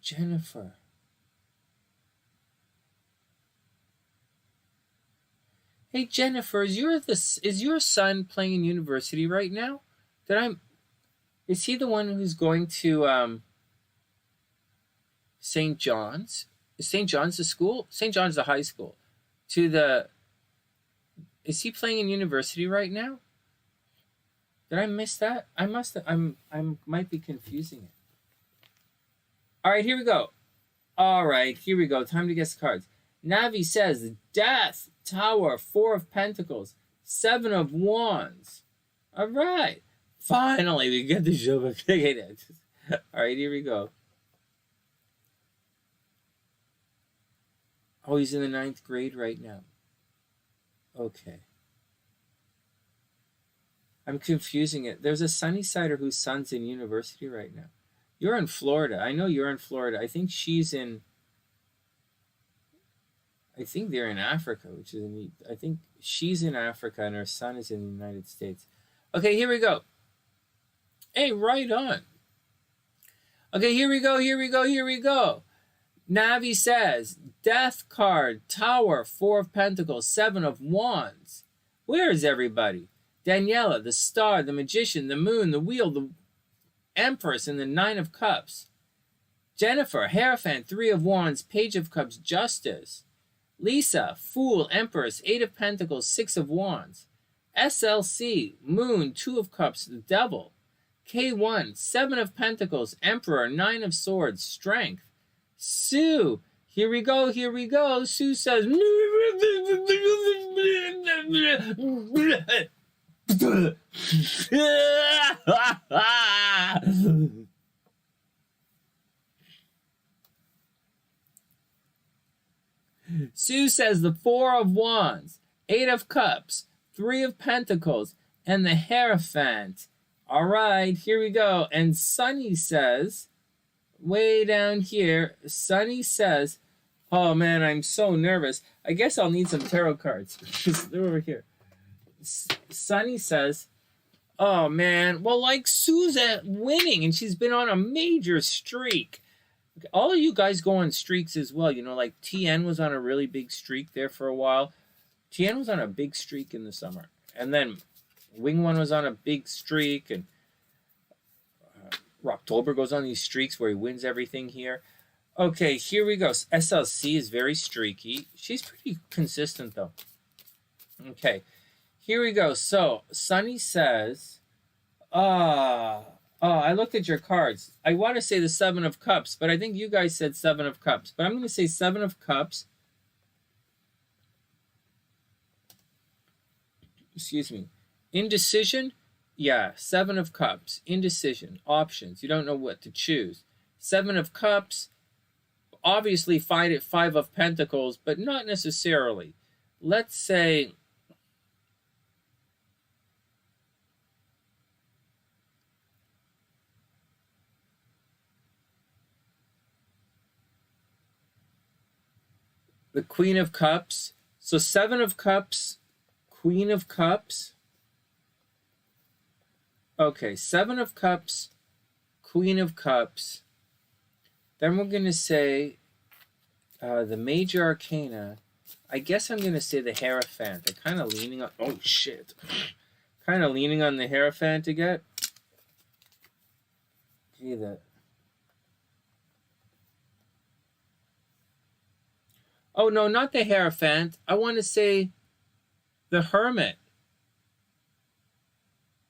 Jennifer. Hey Jennifer, is your son playing in university right now? Is he the one who's going to St. John's? Is St. John's the school? St. John's the high school. Is he playing in university right now? Did I miss that? I might be confusing it. All right, here we go. All right, here we go. Time to guess the cards. Navi says Death, Tower, 4 of Pentacles, 7 of Wands. All right. Finally, we get the show of it. All right, here we go. Oh, he's in the 9th grade right now. Okay. I'm confusing it. There's a SunnySider whose son's in university right now. You're in Florida. I know you're in Florida. I think they're in Africa, which is neat. I think she's in Africa and her son is in the United States. Okay, here we go. Hey, right on. Okay, here we go. Navi says, Death card, Tower, 4 of Pentacles, 7 of Wands. Where is everybody? Daniela, the Star, the Magician, the Moon, the Wheel, the Empress, and the 9 of Cups. Jennifer, Hierophant, 3 of Wands, Page of Cups, Justice. Lisa, Fool, Empress, 8 of Pentacles, 6 of Wands. SLC, Moon, 2 of Cups, the Devil. K1, 7 of Pentacles, Emperor, 9 of Swords, Strength. Sue, here we go. Sue says, Sue says the 4 of Wands, 8 of Cups, 3 of Pentacles, and the Hierophant. All right, here we go. And Sunny says, way down here, Sunny says, oh man, I'm so nervous. I guess I'll need some tarot cards. They're over here. Sunny says, Oh, man. Well, like Susan winning, and she's been on a major streak. All of you guys go on streaks as well. You know, like TN was on a really big streak there for a while. TN was on a big streak in the summer. And then Wing One was on a big streak, and Rocktober goes on these streaks where he wins everything here. Okay, here we go. SLC is very streaky. She's pretty consistent, though. Okay, here we go. So, Sunny says, I looked at your cards. I want to say the Seven of Cups, but I think you guys said Seven of Cups. But I'm going to say Seven of Cups. Excuse me. Indecision? Yeah, Seven of Cups. Indecision. Options. You don't know what to choose. Seven of Cups. Obviously, Five of Pentacles, but not necessarily. Let's say... the Queen of Cups. So Seven of Cups, Queen of Cups. Okay, Seven of Cups, Queen of Cups. Then we're going to say the Major Arcana. I guess I'm going to say the Hierophant. I'm kind of leaning on... Oh, shit. Kind of leaning on the Hierophant again. Gee, that... Oh, no, not the Hierophant. I want to say the Hermit.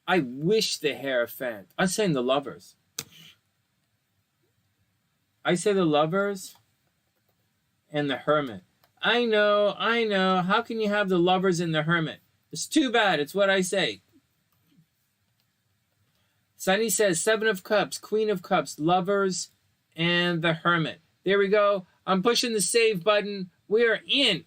I wish the Hierophant. I'm saying the Lovers. I say the Lovers and the Hermit. I know. How can you have the Lovers and the Hermit? It's too bad. It's what I say. Sunny says Seven of Cups, Queen of Cups, Lovers, and the Hermit. There we go. I'm pushing the save button. We are in.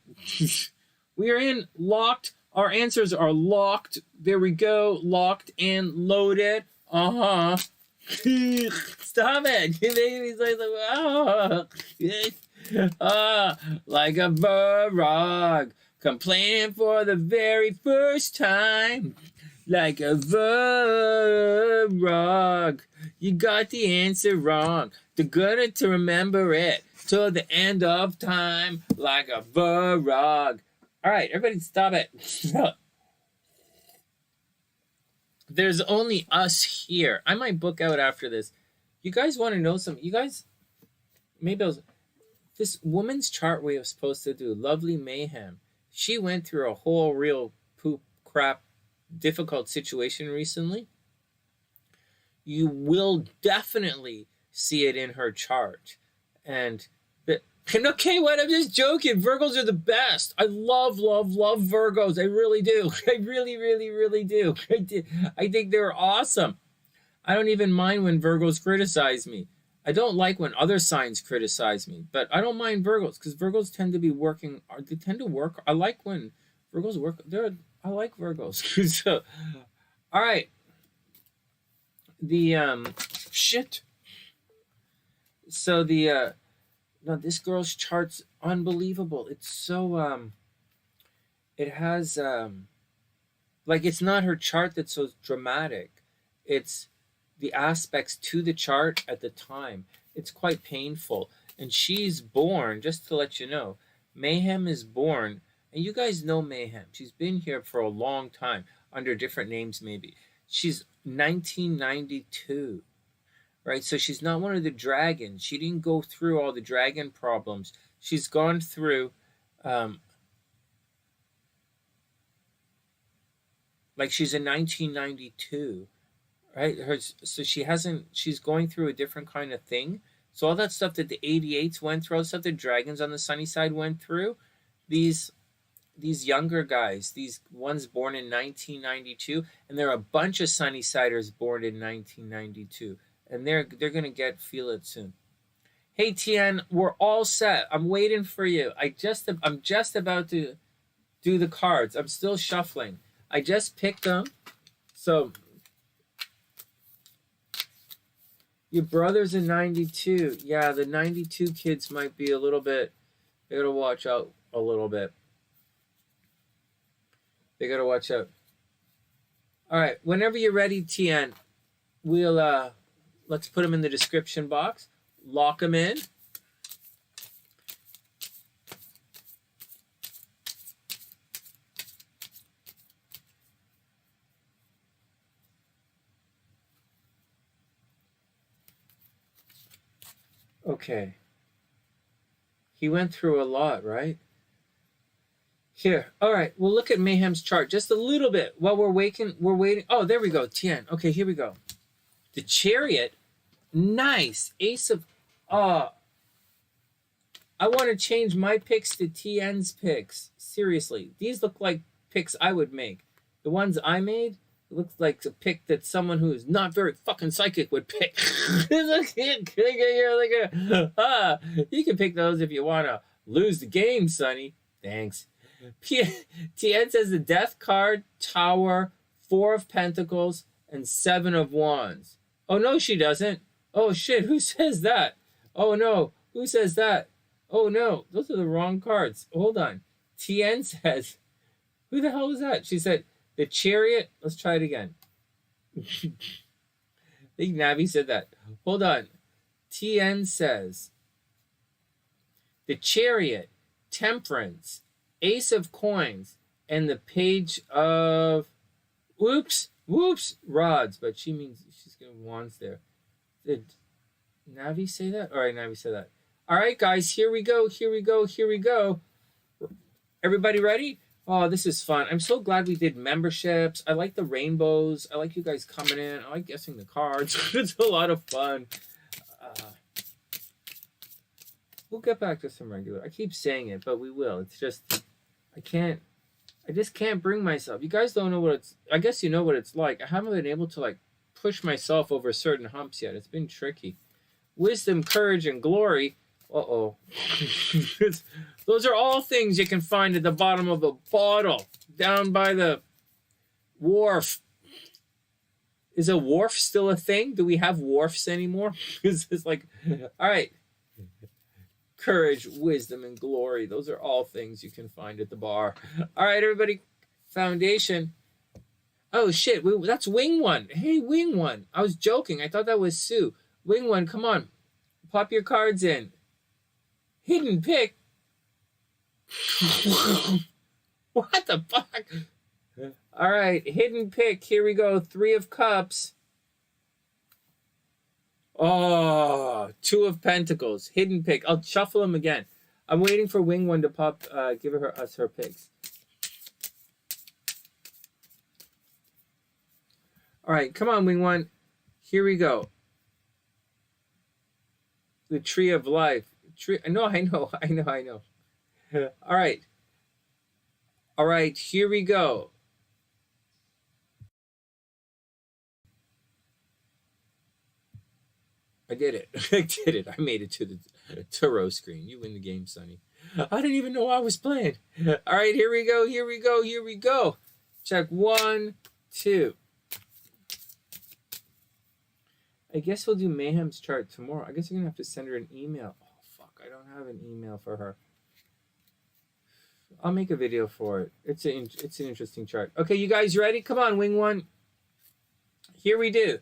We are in. Locked. Our answers are locked. There we go. Locked and loaded. Uh-huh. Stop it. Baby's like a frog complaining for the very first time. Like a frog. You got the answer wrong. They're good to remember it till the end of time. Like a frog. All right, everybody stop it. There's only us here. I might book out after this. You guys want to know something? You guys, maybe this woman's chart we were supposed to do, Lovely Mayhem, she went through a whole real poop, crap, difficult situation recently. You will definitely see it in her chart. And okay, what? I'm just joking. Virgos are the best. I love Virgos. I really do. I really do. I think they're awesome. I don't even mind when Virgos criticize me. I don't like when other signs criticize me, but I don't mind Virgos because Virgos tend to be working. They tend to work. I like when Virgos work. I like Virgos. So, all right. The shit. So the no, this girl's chart's unbelievable. It's so it has like it's not her chart that's so dramatic. It's the aspects to the chart at the time. It's quite painful. And she's born, just to let you know, Mayhem is born, and you guys know Mayhem. She's been here for a long time, under different names maybe. She's 1992, right? So she's not one of the dragons. She didn't go through all the dragon problems. She's gone through, like she's in 1992. Right, so she's going through a different kind of thing. So all that stuff that the 88s went through, all the stuff that dragons on the sunny side went through, these younger guys, these ones born in 1992, and there are a bunch of SunnySiders born in 1992, and they're gonna feel it soon. Hey Tian, we're all set. I'm waiting for you. I'm just about to do the cards. I'm still shuffling. I just picked them, so. Your brother's in 92. Yeah, the 92 kids might be a little bit... They gotta watch out a little bit. They gotta watch out. All right, whenever you're ready, Tien, we'll let's put them in the description box. Lock them in. Okay. He went through a lot, right? Here. All right. We'll look at Mayhem's chart just a little bit while we're waiting. Oh, there we go. Tien. Okay, here we go. The Chariot. Nice. Ace of... I want to change my picks to Tien's picks. Seriously. These look like picks I would make. The ones I made, it looks like a pick that someone who is not very fucking psychic would pick. You can pick those if you want to lose the game, Sunny. Thanks. Tien says the Death card, Tower, 4 of Pentacles, and 7 of Wands. Oh, no, she doesn't. Oh, shit. Who says that? Oh, no. Who says that? Oh, no. Those are the wrong cards. Hold on. Tien says, who the hell was that? She said, the Chariot. Let's try it again. I think Navi said that. Hold on. Tien says, the Chariot, Temperance, Ace of Coins, and the Page of whoops, rods. But she means she's getting wands there. Did Navi say that? All right, Navi said that. All right, guys, here we go. Everybody ready? Oh, this is fun. I'm so glad we did memberships. I like the rainbows. I like you guys coming in. I like guessing the cards. It's a lot of fun. We'll get back to some regular. I keep saying it, but we will. It's just, I just can't bring myself. You guys don't know what it's, I guess you know what it's like. I haven't been able to like push myself over certain humps yet. It's been tricky. Wisdom, courage, and glory. Uh-oh. Those are all things you can find at the bottom of a bottle down by the wharf. Is a wharf still a thing? Do we have wharfs anymore? It's like, all right. Courage, wisdom, and glory. Those are all things you can find at the bar. All right, everybody. Foundation. Oh, shit. That's Wing One. Hey, Wing One. I was joking. I thought that was Sue. Wing One, come on. Pop your cards in. Hidden pick. What the fuck? All right, hidden pick. Here we go. 3 of Cups. Oh, 2 of Pentacles. Hidden pick. I'll shuffle them again. I'm waiting for Wing One to pop. Give us her picks. All right, come on, Wing One. Here we go. The Tree of Life. No, I know. All right, here we go. I did it. I made it to the tarot screen. You win the game, Sunny. I didn't even know I was playing. All right, here we go. Check 1, 2. I guess we'll do Mayhem's chart tomorrow. I guess you're going to have to send her an email. Oh, fuck. I don't have an email for her. I'll make a video for it. It's an interesting chart. Okay, you guys ready? Come on, Wing One. Here we do.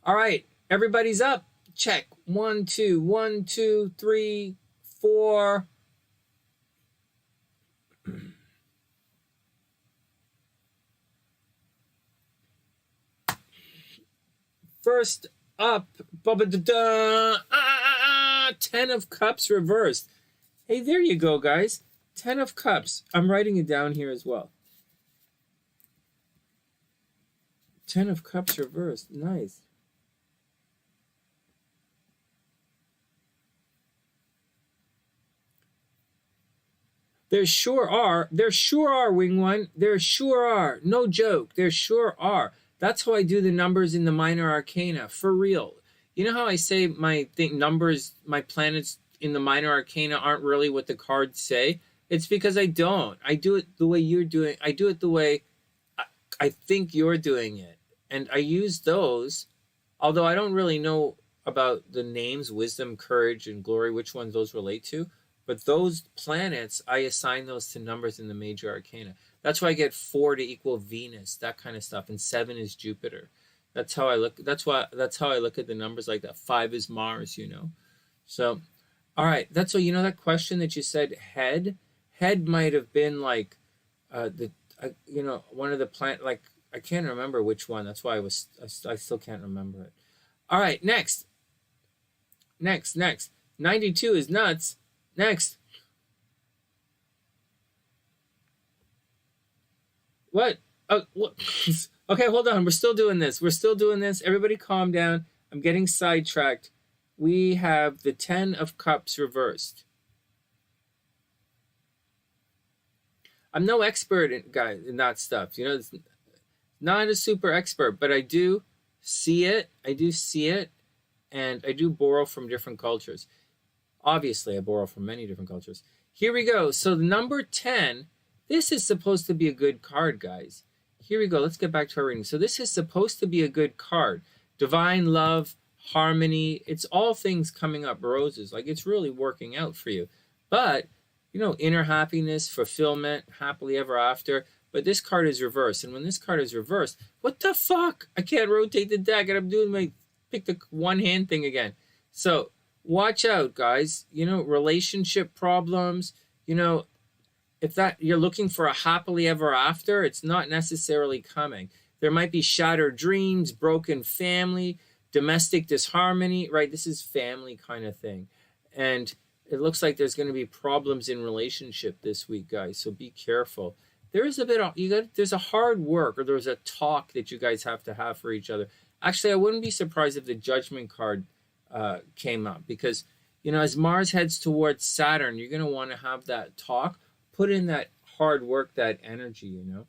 All right. Everybody's up. Check. 1, 2, 1, 2, 3, 4. First up, 10 of Cups reversed. Hey, there you go, guys. 10 of Cups. I'm writing it down here as well. 10 of Cups reversed. Nice. There sure are, Wing One. There sure are. No joke. There sure are. That's how I do the numbers in the minor arcana, for real. You know how I say my numbers, my planets in the minor arcana aren't really what the cards say? It's because I don't. I do it the way you're doing. I do it the way I think you're doing it. And I use those, although I don't really know about the names, wisdom, courage, and glory, which ones those relate to. But those planets, I assign those to numbers in the major arcana. That's why I get 4 to equal Venus, that kind of stuff, and 7 is Jupiter. That's how I look. That's how I look at the numbers like that. 5 is Mars, you know. So, all right. That's what, you know, that question that you said, head might have been like you know, one of the plant, like, I can't remember which one. That's why I still can't remember it. All right, next. 92 is nuts. Next. What? What? Okay, hold on. We're still doing this. Everybody calm down. I'm getting sidetracked. We have the 10 of Cups reversed. I'm no expert in that stuff. You know, it's not a super expert, but I do see it. And I do borrow from different cultures. Obviously, I borrow from many different cultures. Here we go. So the number 10, this is supposed to be a good card, guys. Here we go. Let's get back to our reading. So this is supposed to be a good card. Divine love, harmony. It's all things coming up roses. Like, it's really working out for you. But, you know, inner happiness, fulfillment, happily ever after. But this card is reversed. And when this card is reversed, what the fuck? I can't rotate the deck. And I'm doing my pick the one hand thing again. So watch out, guys. You know, relationship problems. You know, if that you're looking for a happily ever after, it's not necessarily coming. There might be shattered dreams, broken family, domestic disharmony, right? This is family kind of thing. And it looks like there's going to be problems in relationship this week, guys. So be careful. There is a bit of, there's a hard work, or there's a talk that you guys have to have for each other. Actually, I wouldn't be surprised if the Judgment card came up, because, you know, as Mars heads towards Saturn, you're going to want to have that talk, put in that hard work, that energy, you know.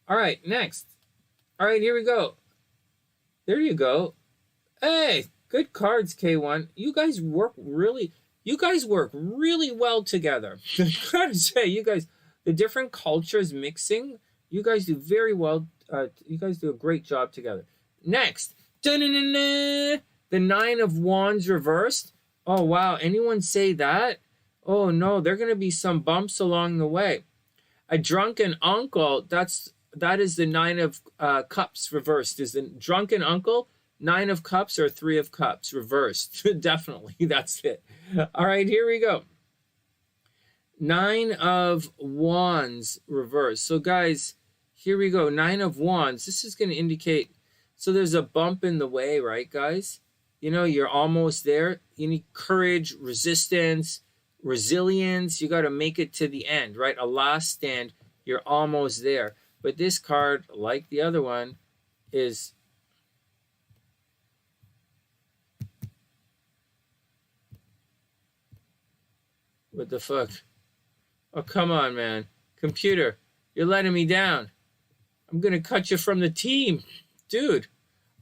All right, next. All right, here we go. There you go. Hey, good cards, K1. You guys work really well together. I gotta say, you guys, the different cultures mixing, you guys do very well. You guys do a great job together. Next, the 9 of Wands reversed. Oh, wow. Anyone say that? Oh, no, there are going to be some bumps along the way. A drunken uncle, that is the 9 of Cups reversed. Is the drunken uncle 9 of Cups or 3 of Cups reversed? Definitely, that's it. All right, here we go. 9 of Wands reversed. So, guys, here we go. 9 of Wands. This is going to indicate, so there's a bump in the way, right, guys? You know, you're almost there. You need courage, resistance, resilience. You got to make it to the end, right? A last stand. You're almost there. But this card, like the other one, is what the fuck? Oh, come on, man. Computer, you're letting me down. I'm going to cut you from the team. Dude.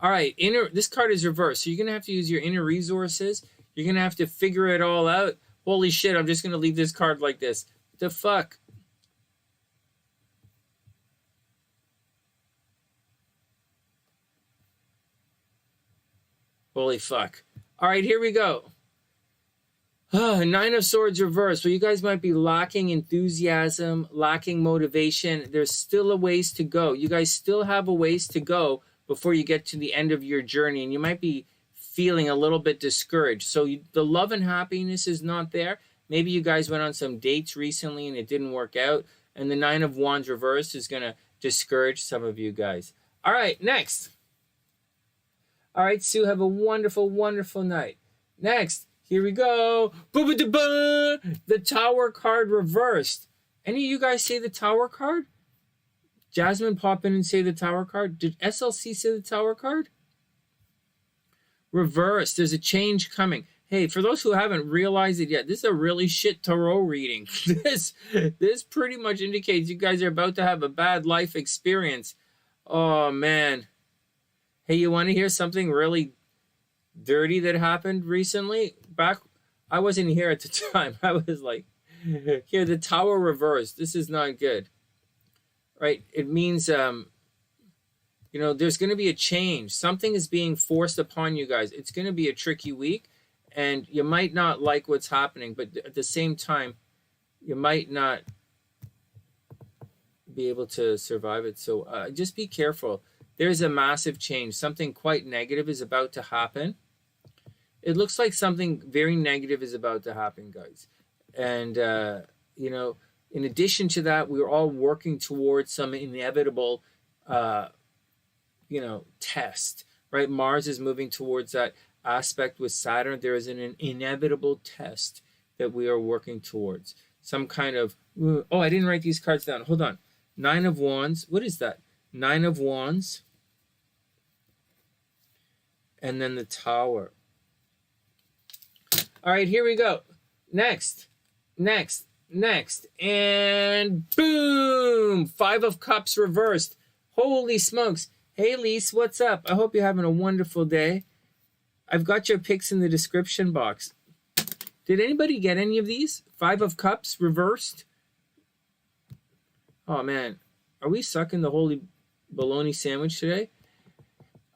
All right, this card is reversed. So you're going to have to use your inner resources. You're going to have to figure it all out. Holy shit, I'm just going to leave this card like this. What the fuck? Holy fuck. All right, here we go. 9 of Swords reversed. Well, you guys might be lacking enthusiasm, lacking motivation. There's still a ways to go. You guys still have a ways to go before you get to the end of your journey, and you might be feeling a little bit discouraged. So the love and happiness is not there. Maybe you guys went on some dates recently and it didn't work out, and the 9 of Wands reversed is going to discourage some of you guys. All right, next. All right, Sue, have a wonderful, wonderful night. Next, here we go. The Tower card reversed. Any of you guys say the Tower card? Jasmine, pop in and say the Tower card. Did SLC say the Tower card? Reverse. There's a change coming. Hey, for those who haven't realized it yet, this is a really shit tarot reading. This pretty much indicates you guys are about to have a bad life experience. Oh, man. Hey, you want to hear something really dirty that happened recently? I wasn't here at the time. I was like, here, the Tower reversed. This is not good. Right? It means, you know, there's going to be a change. Something is being forced upon you guys. It's going to be a tricky week, and you might not like what's happening, but at the same time, you might not be able to survive it. So just be careful. There's a massive change. Something quite negative is about to happen. It looks like something very negative is about to happen, guys. And, you know, in addition to that, we're all working towards some inevitable, you know, test, right? Mars is moving towards that aspect with Saturn. There is an inevitable test that we are working towards. Some kind of, oh, I didn't write these cards down. Hold on. 9 of Wands. What is that? 9 of Wands. And then the Tower. All right, here we go. Next. And boom! 5 of Cups reversed. Holy smokes. Hey, Lise, what's up? I hope you're having a wonderful day. I've got your pics in the description box. Did anybody get any of these? 5 of Cups reversed. Oh, man. Are we sucking the holy bologna sandwich today?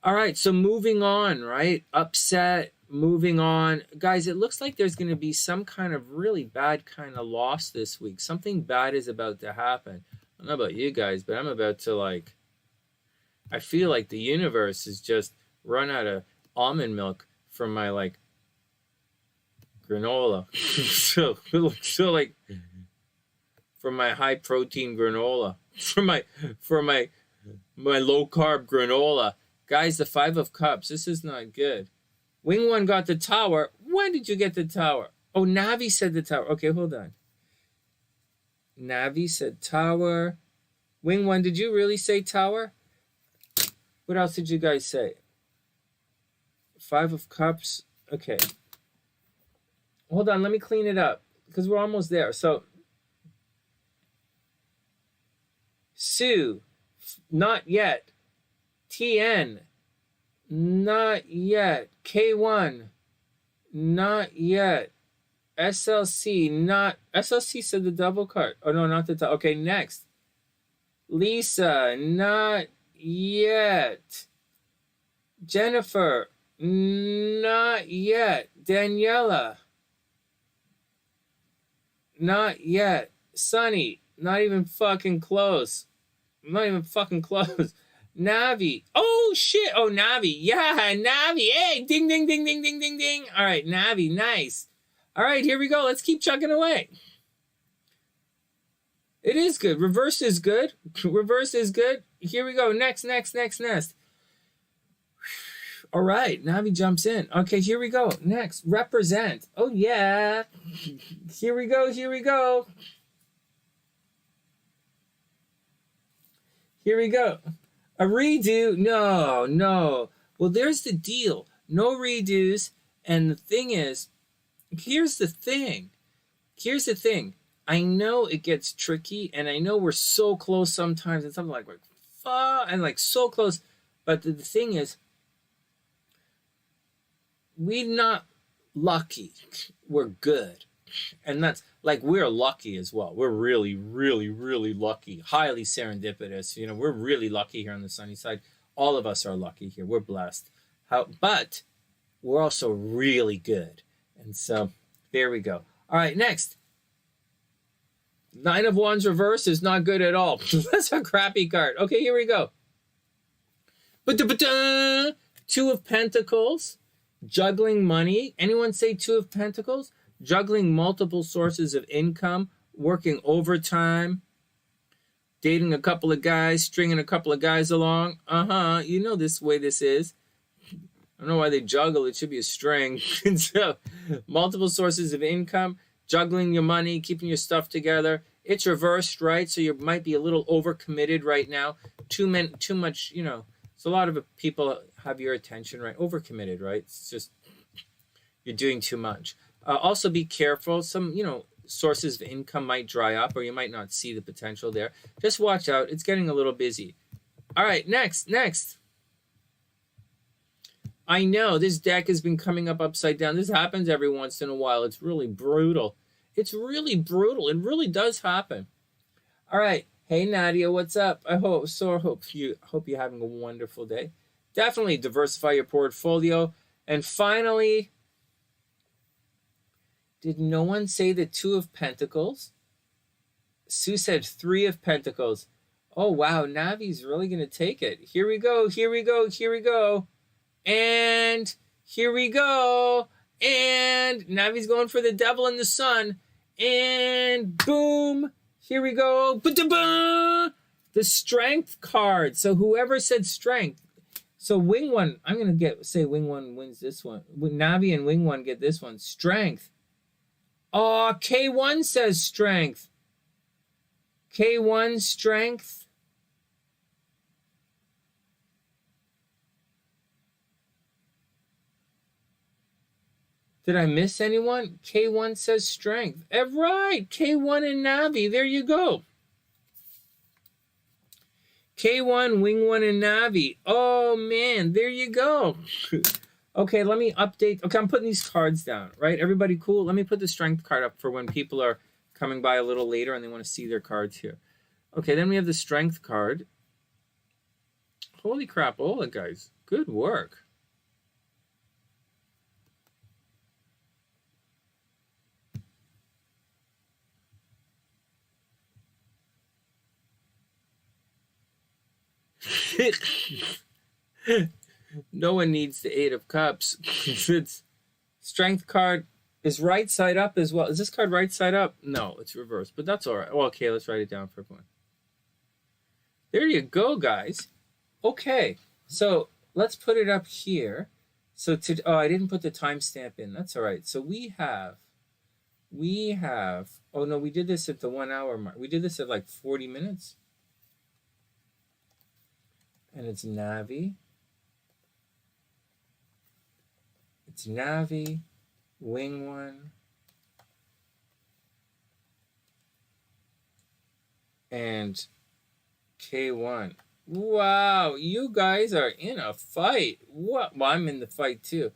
All right, so moving on, right? Upset, moving on. Guys, it looks like there's going to be some kind of really bad kind of loss this week. Something bad is about to happen. I don't know about you guys, but I'm about to, like, I feel like the universe has just run out of almond milk from my, like, granola. so like, from my high protein granola, for my low carb granola. Guys, the 5 of Cups, this is not good. Wing 1 got the Tower. When did you get the Tower? Oh, Navi said the Tower. Okay, hold on. Navi said Tower. Wing 1, did you really say Tower? What else did you guys say? 5 of Cups. Okay. Hold on, let me clean it up because we're almost there. So, Sue, not yet. TN, not yet. K1, not yet. SLC, not. SLC said the double card. Oh, no, not the double. Okay, next. Lisa, not yet. Jennifer, not yet. Daniela, not yet. Sunny, not even fucking close. Not even fucking close. Navi. Oh, shit. Oh, Navi. Yeah, Navi. Hey, ding, ding, ding, ding, ding, ding, ding. All right, Navi. Nice. All right, here we go. Let's keep chugging away. It is good. Reverse is good. Reverse is good. Here we go. Next. All right, Navi jumps in. Okay, here we go. Next, represent. Oh, yeah. Here we go. Here we go. A redo? No. Well, there's the deal. No redos. And the thing is, here's the thing. I know it gets tricky, and I know we're so close sometimes, and something like, fuck, and like so close. But the thing is, we're not lucky. We're good. And that's like, we're lucky as well. We're really, really, really lucky. Highly serendipitous. You know, we're really lucky here on the sunny side. All of us are lucky here. We're blessed. But we're also really good. And so there we go. All right, next. 9 of Wands reverse is not good at all. That's a crappy card. Okay, here we go. 2 of Pentacles. Juggling money. Anyone say 2 of Pentacles? Juggling multiple sources of income, working overtime, dating a couple of guys, stringing a couple of guys along. You know this way this is. I don't know why they juggle. It should be a string. So, multiple sources of income, juggling your money, keeping your stuff together. It's reversed, right? So you might be a little overcommitted right now. Too much, you know. So a lot of people have your attention, right? Overcommitted, right? It's just, you're doing too much. Also be careful. Some, you know, sources of income might dry up, or you might not see the potential there. Just watch out. It's getting a little busy. All right, next. I know this deck has been coming up upside down. This happens every once in a while. It's really brutal. It really does happen. All right. Hey, Nadia, what's up? I hope you're having a wonderful day. Definitely diversify your portfolio. And finally, did no one say the 2 of Pentacles? Sue said 3 of Pentacles. Oh, wow. Navi's really going to take it. Here we go. Here we go. Here we go. And here we go. And Navi's going for the devil and the sun. And boom. Here we go. The strength card. So whoever said strength. So wing one, I'm going to say wing one wins this one. Navi and wing one get this one. Strength. Oh, K1 says strength. K1 strength. Did I miss anyone? K1 says strength. Right. K1 and Navi. There you go. K1, Wing 1, and Navi. Oh, man. There you go. Okay, let me update. Okay, I'm putting these cards down, right? Everybody cool? Let me put the strength card up for when people are coming by a little later and they want to see their cards here. Okay, then we have the strength card. Holy crap. Ola, guys. Good work. No one needs the Eight of Cups. It's strength card is right side up as well. Is this card right side up? No, it's reversed, but that's all right. Well, okay, let's write it down for everyone. There you go, guys. Okay, so let's put it up here. So I didn't put the timestamp in. That's all right. So we have. Oh no, we did this at the 1 hour mark. We did this at like 40 minutes. And it's Navi. It's Navi, Wing 1, and K1. Wow, you guys are in a fight. What? Well, I'm in the fight too.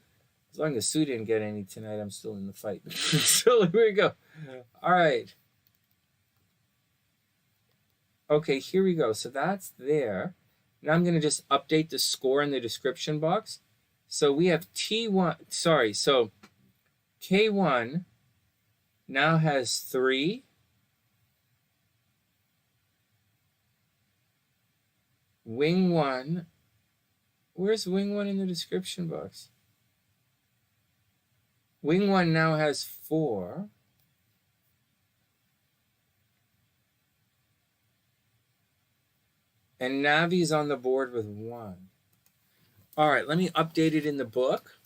As long as Sue didn't get any tonight, I'm still in the fight. So here we go. All right. Okay, here we go. So that's there. Now I'm going to just update the score in the description box. So we have T1, sorry, so K1 now has 3. Wing 1, where's Wing 1 in the description box? Wing 1 now has 4. And Navi's on the board with 1. All right, let me update it in the book.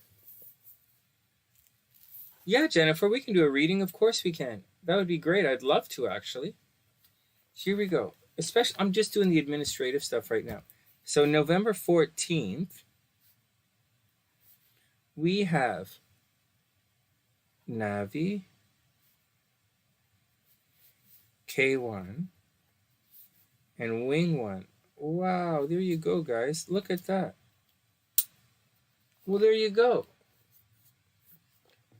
Yeah, Jennifer, we can do a reading. Of course we can. That would be great. I'd love to, actually. Here we go. Especially, I'm just doing the administrative stuff right now. So November 14th, we have Navi, K1, and Wing 1. Wow, there you go, guys. Look at that. Well, there you go.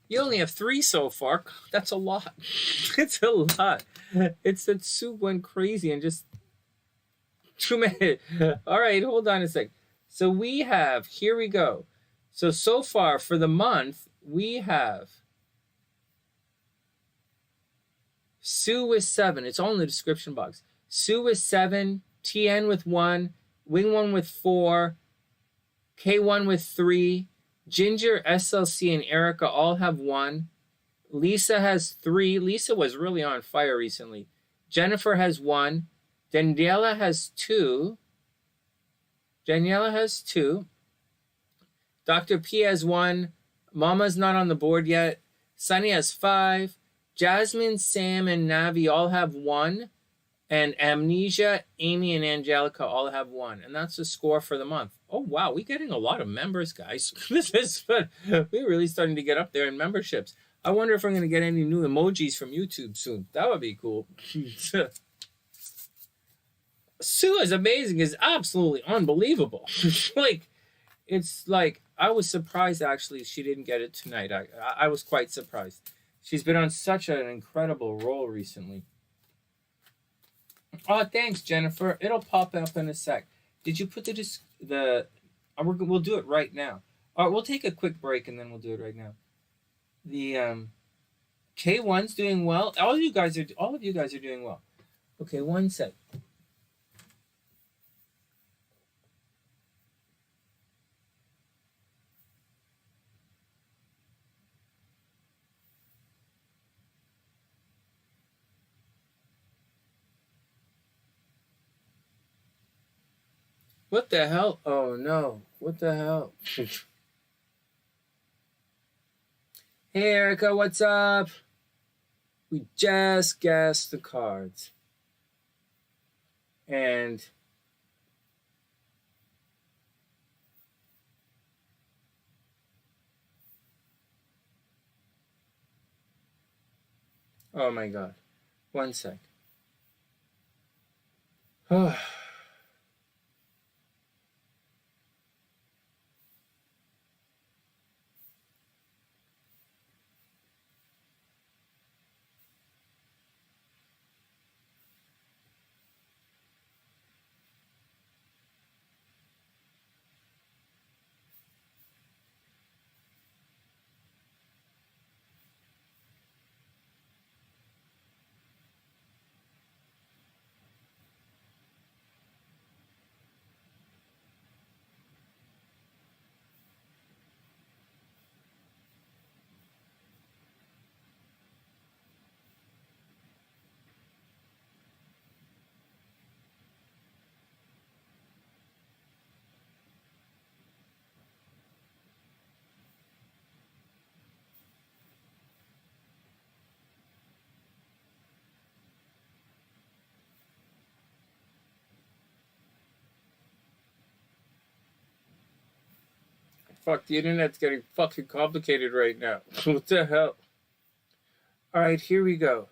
You only have 3 so far. That's a lot. It's a lot. It's that Sue went crazy and just too many. All right, hold on a sec. So we have, here we go. So far for the month, we have Sue with 7. It's all in the description box. Sue with 7. TN with 1, Wing 1 with 4, K1 with 3, Ginger, SLC, and Ericka all have 1. Lisa has 3. Lisa was really on fire recently. Jennifer has 1. Daniela has 2. Dr. P has 1. Mama's not on the board yet. Sunny has 5. Jasmine, Sam, and Navi all have 1. And Amnesia, Amy, and Angelica all have 1. And that's the score for the month. Oh, wow. We're getting a lot of members, guys. This is fun. We're really starting to get up there in memberships. I wonder if I'm going to get any new emojis from YouTube soon. That would be cool. Sue is amazing. It's absolutely unbelievable. It's like, I was surprised, actually, she didn't get it tonight. I was quite surprised. She's been on such an incredible roll recently. Oh, thanks, Jennifer. It'll pop up in a sec. Did you put we'll do it right now. All right, we'll take a quick break and then we'll do it right now. The K1's doing well. All of you guys are doing well. Okay, one sec. What the hell? Oh no. What the hell? Hey Ericka, what's up? We just guessed the cards. And oh my god. One sec. Fuck, the internet's getting fucking complicated right now. What the hell? Alright, here we go.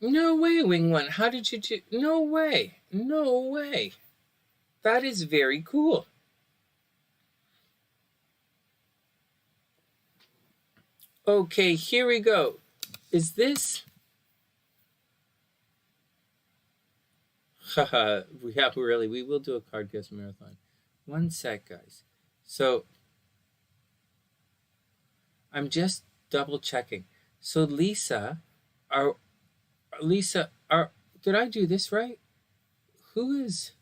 No way, Wing One. How did you do? No way. No way. That is very cool. Okay, here we go. Is this? Haha, yeah, really, we will do a card guess marathon. One sec, guys. So, I'm just double checking. So, Lisa, did I do this right? Who is?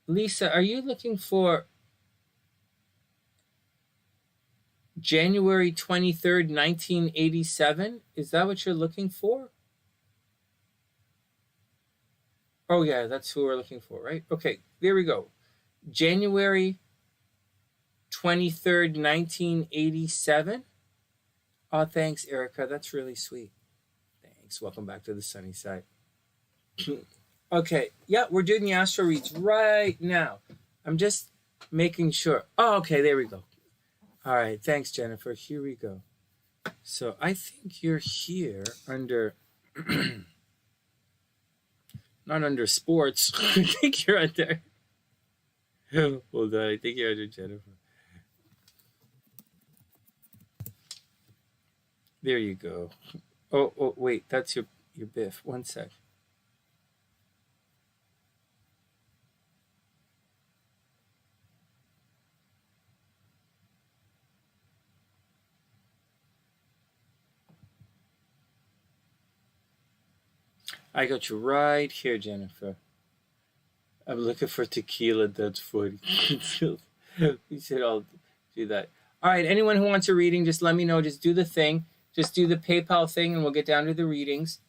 Lisa, are you looking for January 23rd, 1987? Is that what you're looking for? Oh, yeah, that's who we're looking for, right? Okay, there we go. January 23rd, 1987. Oh, thanks, Ericka. That's really sweet. Thanks. Welcome back to the sunny side. Okay, yeah, we're doing the astro reads right now. I'm just making sure. Oh, okay, there we go. All right, thanks, Jennifer. Here we go. So I think you're here under... not under sports. I think you're under... Hold on, I think you're under Jennifer. There you go. Oh, wait, that's your biff. One sec. I got you right here, Jennifer. I'm looking for tequila. That's funny. We should all do that. All right, anyone who wants a reading, just let me know. Just do the thing. Just do the PayPal thing, and we'll get down to the readings.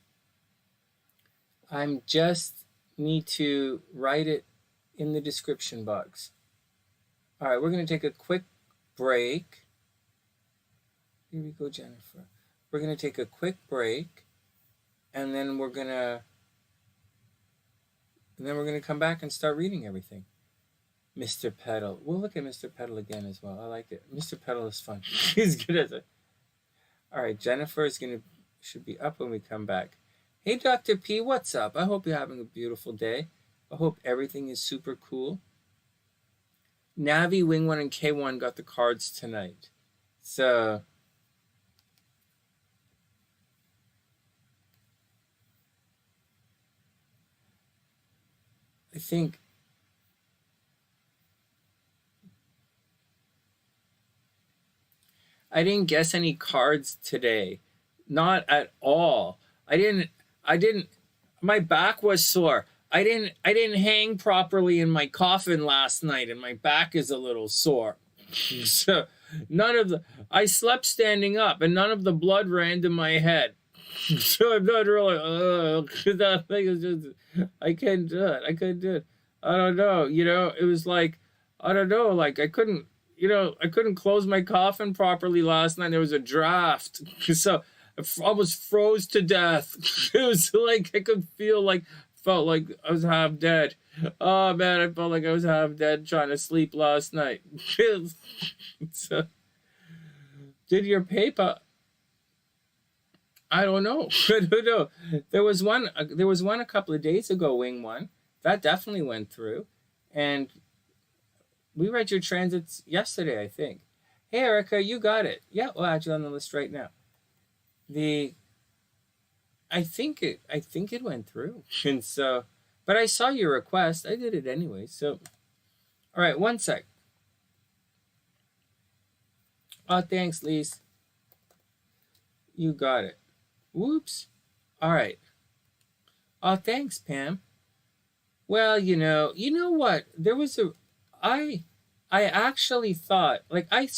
I'm just need to write it in the description box. All right, we're going to take a quick break. Here we go, Jennifer. We're going to take a quick break. And then we're gonna come back and start reading everything. MrPetal. We'll look at MrPetal again as well. I like it. MrPetal is fun. He's good at it. All right, Jennifer should be up when we come back. Hey, Dr. P, what's up? I hope you're having a beautiful day. I hope everything is super cool. Navi, Wing 1, and K1 got the cards tonight. So... I think I didn't guess any cards today. Not at all. I didn't my back was sore. I didn't hang properly in my coffin last night and my back is a little sore. So I slept standing up and none of the blood ran to my head. So I'm not really, that thing is just, I can't do it. I couldn't do it. I don't know. You know, it was like, I don't know, like I couldn't, you know, I couldn't close my coffin properly last night. There was a draft. So I almost froze to death. It was like, I could feel like, felt like I was half dead. Oh man, I felt like I was half dead trying to sleep last night. So, did your paper? I don't know. I don't know. There was one a couple of days ago, Wing One. That definitely went through. And we read your transits yesterday, I think. Hey Ericka, you got it. Yeah, we'll add you on the list right now. I think it went through. And so, but I saw your request. I did it anyway. So all right, one sec. Oh, thanks, Lise. You got it. Whoops. All right. Oh, thanks, Pam. Well, you know what? There was I actually thought, like I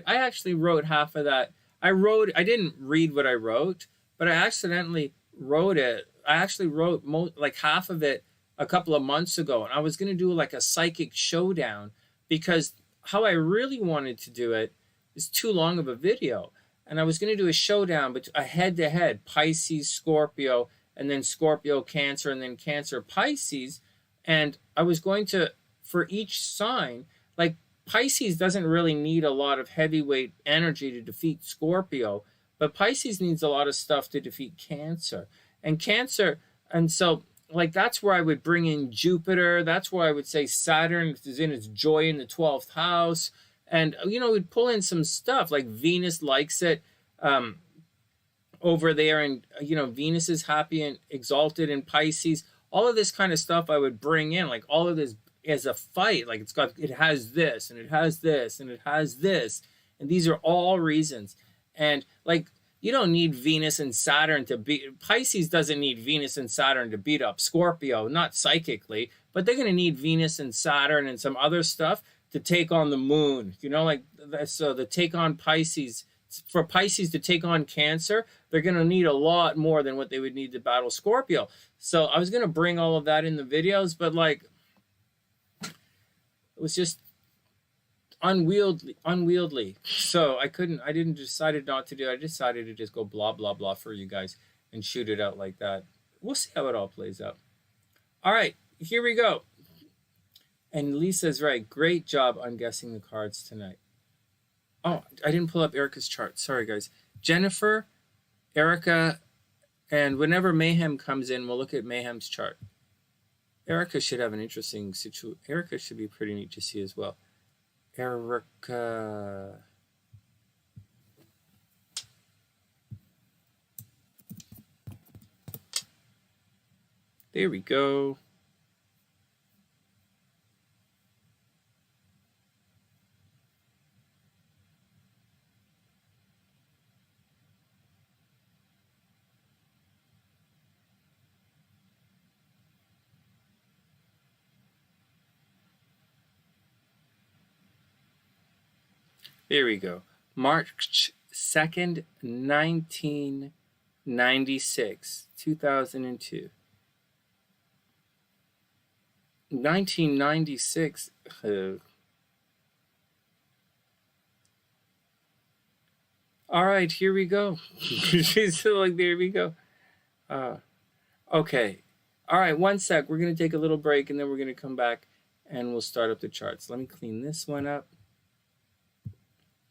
actually wrote half of that. I didn't read what I wrote, but I accidentally wrote it. I actually wrote like half of it a couple of months ago, and I was going to do like a psychic showdown because how I really wanted to do it is too long of a video. And I was going to do a showdown, but a head-to-head, Pisces, Scorpio, and then Scorpio, Cancer, and then Cancer, Pisces. And I was going to, for each sign, like Pisces doesn't really need a lot of heavyweight energy to defeat Scorpio, but Pisces needs a lot of stuff to defeat Cancer. And Cancer, and so like that's where I would bring in Jupiter. That's where I would say Saturn is in its joy in the 12th house. And, you know, we'd pull in some stuff like Venus likes it over there. And, you know, Venus is happy and exalted in Pisces. All of this kind of stuff I would bring in, like all of this as a fight. Like it has this and it has this and it has this. And these are all reasons. And like, you don't need Venus and Saturn to beat, Pisces doesn't need Venus and Saturn to beat up Scorpio, not psychically, but they're going to need Venus and Saturn and some other stuff to take on the moon, you know, like, so the take on Pisces, for Pisces to take on Cancer, they're going to need a lot more than what they would need to battle Scorpio. So I was going to bring all of that in the videos, but like, it was just unwieldy. So I decided not to do it. I decided to just go blah, blah, blah for you guys and shoot it out like that. We'll see how it all plays out. All right, here we go. And Lisa's right. Great job on guessing the cards tonight. Oh, I didn't pull up Ericka's chart. Sorry, guys. Jennifer, Ericka, and whenever Mayhem comes in, we'll look at Mayhem's chart. Ericka should have an interesting situation. Ericka should be pretty neat to see as well. Ericka. There we go. There we go. March 2nd, 1996, 2002. 1996. All right, here we go. So like, there we go. Okay. All right, one sec. We're going to take a little break, and then we're going to come back, and we'll start up the charts. Let me clean this one up.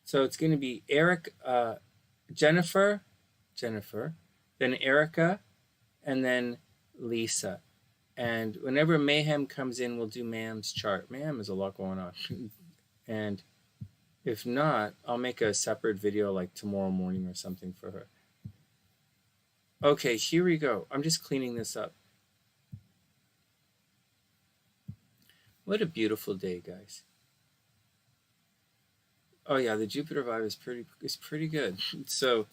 So it's going to be Jennifer, then Ericka, and then Lisa. And whenever Mayhem comes in, we'll do Mayhem's chart. Mayhem has a lot going on. And if not, I'll make a separate video like tomorrow morning or something for her. Okay, here we go. I'm just cleaning this up. What a beautiful day, guys. Oh yeah, the Jupiter vibe is pretty good. So,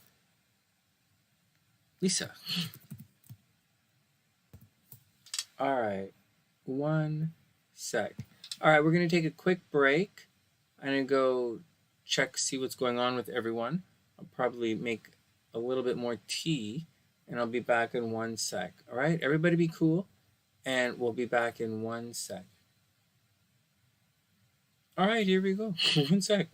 Lisa. All right, one sec. All right, we're gonna take a quick break. I'm gonna go see what's going on with everyone. I'll probably make a little bit more tea, and I'll be back in 1 sec. All right, everybody be cool, and we'll be back in 1 sec. All right, here we go. 1 sec.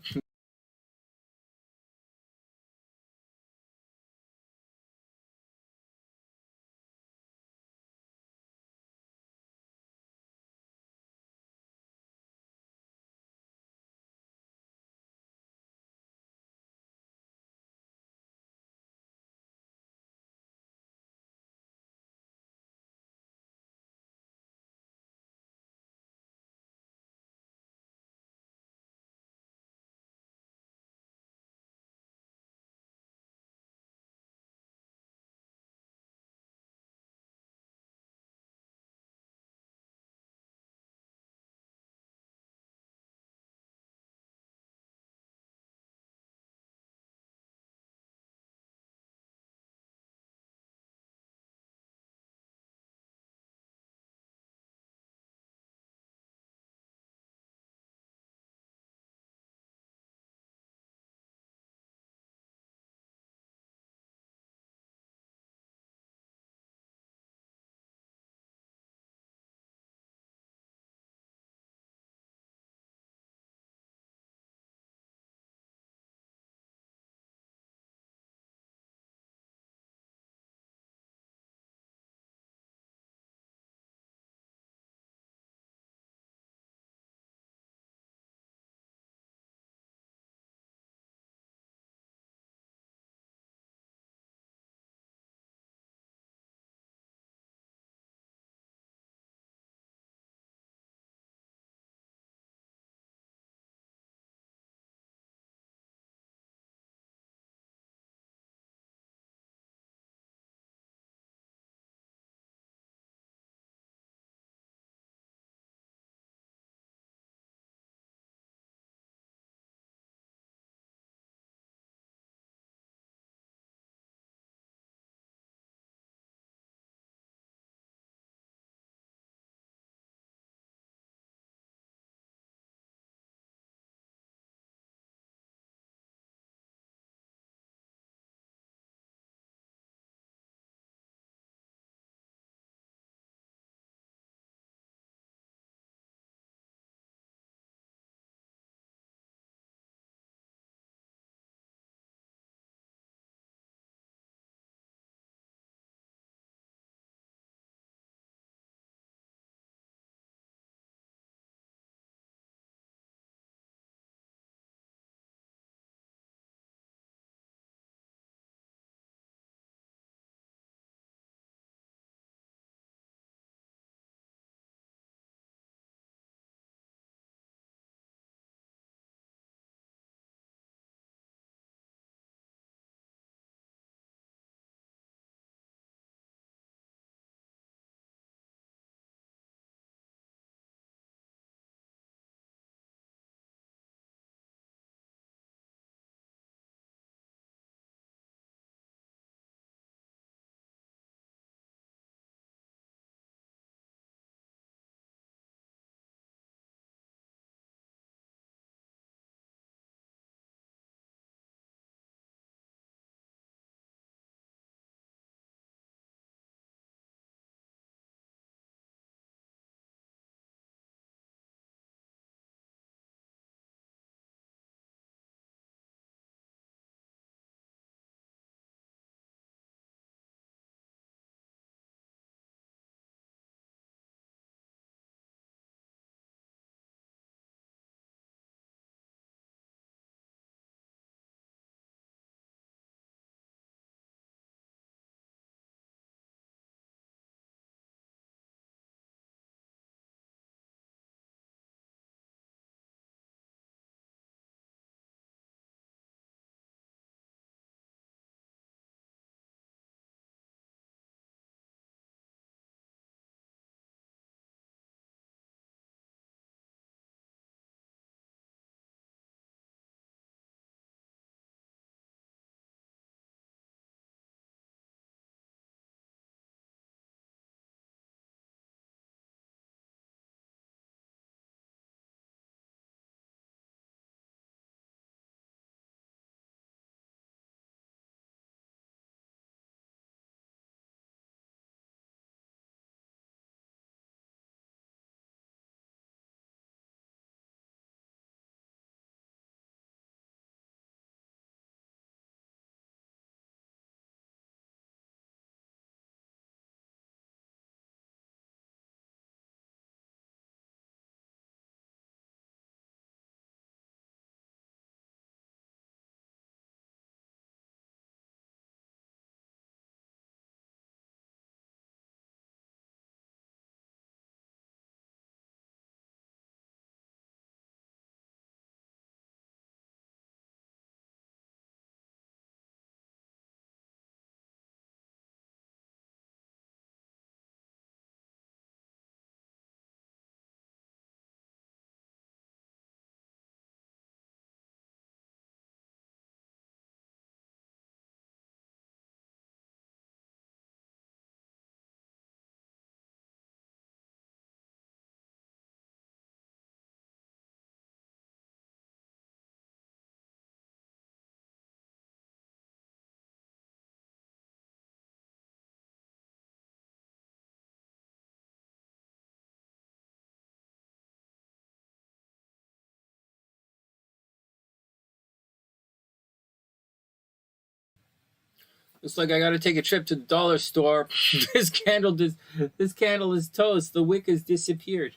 It's like I gotta take a trip to the dollar store. This candle is toast. The wick has disappeared.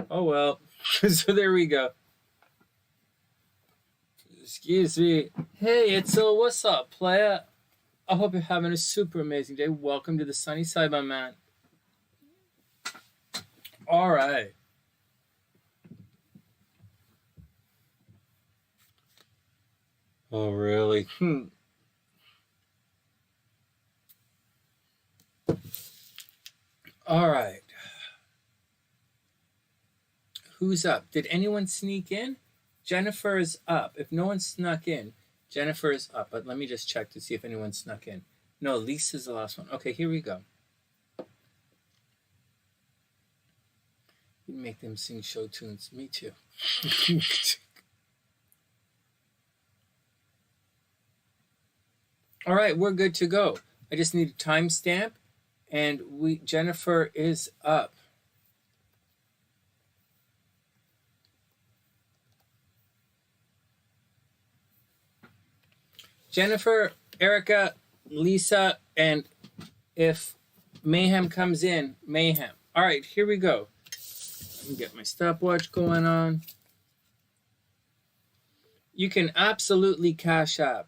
Oh well. So there we go. Excuse me. Hey, Itzel, what's up, playa? I hope you're having a super amazing day. Welcome to the sunny side, my man. All right. Oh, really? All right. Who's up? Did anyone sneak in? Jennifer is up. If no one snuck in, Jennifer is up. But let me just check to see if anyone snuck in. No, Lisa's the last one. Okay, here we go. You make them sing show tunes. Me too. All right, we're good to go. I just need a timestamp, and Jennifer is up. Jennifer, Ericka, Lisa, and if Mayhem comes in, Mayhem. All right, here we go. Let me get my stopwatch going on. You can absolutely cash app.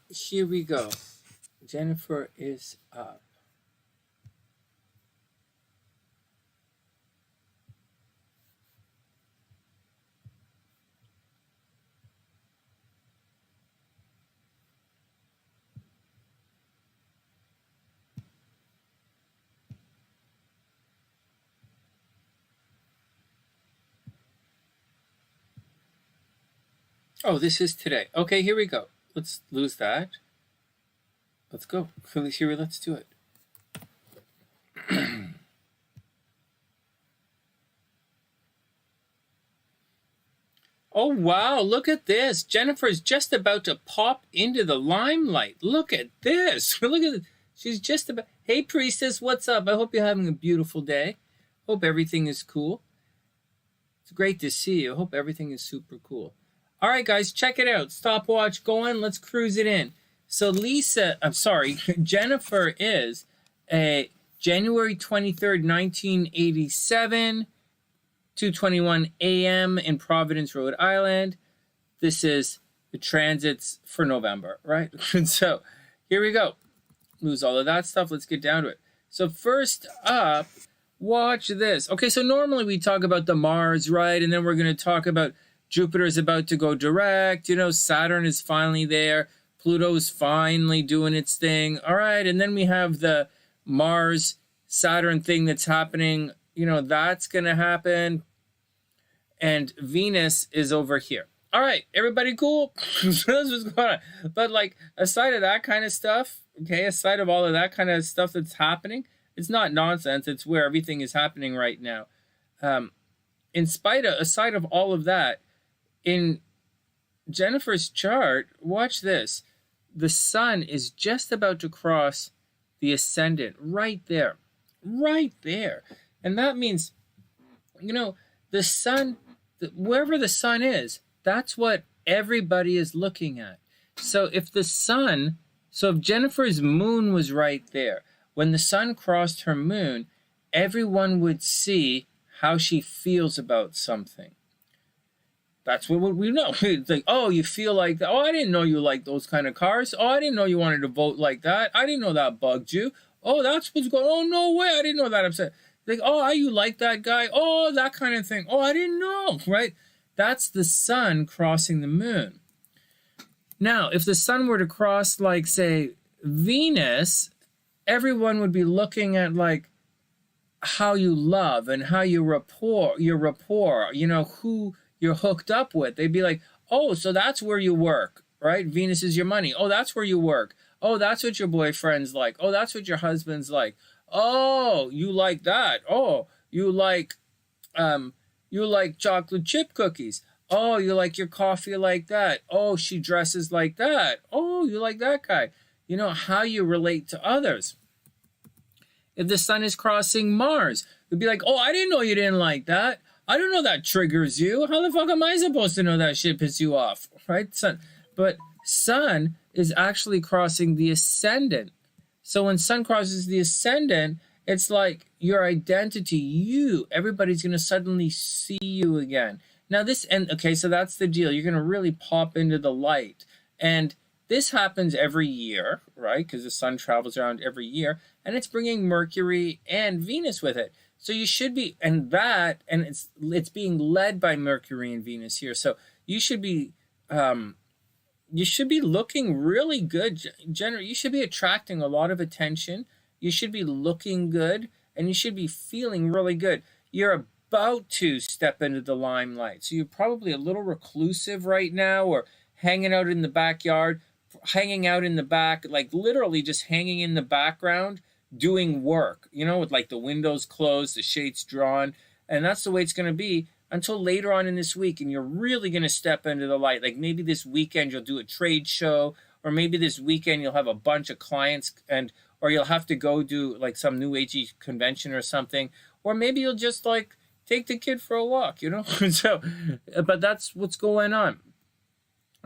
Here we go. Jennifer is up. Oh, this is today. Okay, here we go. Let's lose that. Let's go. Here, let's do it. Oh, wow. Look at this. Jennifer is just about to pop into the limelight. Look at this. Look at it. She's just about... Hey, Priestess, what's up? I hope you're having a beautiful day. Hope everything is cool. It's great to see you. Hope everything is super cool. All right, guys, check it out. Stopwatch going. Let's cruise it in. So Jennifer is a January 23rd, 1987, 2:21 a.m. in Providence, Rhode Island. This is the transits for November, right? So here we go. Lose all of that stuff. Let's get down to it. So first up, watch this. Okay, so normally we talk about the Mars, right? And then we're going to talk about Jupiter is about to go direct. You know, Saturn is finally there. Pluto is finally doing its thing. All right, and then we have the Mars-Saturn thing that's happening. You know, that's going to happen. And Venus is over here. All right, everybody cool? That's what's going on. But, like, aside of that kind of stuff, okay, aside of all of that kind of stuff that's happening, it's not nonsense. It's where everything is happening right now. Aside of all of that, in Jennifer's chart, watch this. The sun is just about to cross the ascendant right there. Right there. And that means, you know, the sun, wherever the sun is, that's what everybody is looking at. So if Jennifer's moon was right there, when the sun crossed her moon, everyone would see how she feels about something. That's what we know. It's like, oh, you feel like that. Oh, I didn't know you liked those kind of cars. Oh, I didn't know you wanted to vote like that. I didn't know that bugged you. Oh, that's what's going on. Oh, no way. I didn't know that upset. Like, oh, you like that guy. Oh, that kind of thing. Oh, I didn't know, right? That's the sun crossing the moon. Now, if the sun were to cross, like, say, Venus, everyone would be looking at, like, how you love and how your rapport, you know, who you're hooked up with. They'd be like, oh, so that's where you work, right? Venus is your money. Oh, that's where you work. Oh, that's what your boyfriend's like. Oh, that's what your husband's like. Oh, you like that. Oh, you like chocolate chip cookies. Oh, you like your coffee like that. Oh, she dresses like that. Oh, you like that guy. You know, how you relate to others. If the sun is crossing Mars, it'd be like, oh, I didn't know you didn't like that. I don't know that triggers you. How the fuck am I supposed to know that shit pisses you off? right? Sun. But Sun is actually crossing the ascendant. So when Sun crosses the ascendant, it's like your identity, everybody's going to suddenly see you again. Now okay, so that's the deal. You're going to really pop into the light. And this happens every year, right? Because the Sun travels around every year, and it's bringing Mercury and Venus with it. So you should be, and it's being led by Mercury and Venus here. So you should be looking really good. You should be attracting a lot of attention. You should be looking good, and you should be feeling really good. You're about to step into the limelight. So you're probably a little reclusive right now, or hanging out in the backyard, hanging out in the back, like literally just hanging in the background, doing work, with like the windows closed, the shades drawn. And that's the way it's going to be until later on in this week. And you're really going to step into the light. Like maybe this weekend you'll do a trade show, or maybe this weekend you'll have a bunch of clients, or you'll have to go do like some new agey convention or something. Or maybe you'll just like take the kid for a walk, So, but that's what's going on.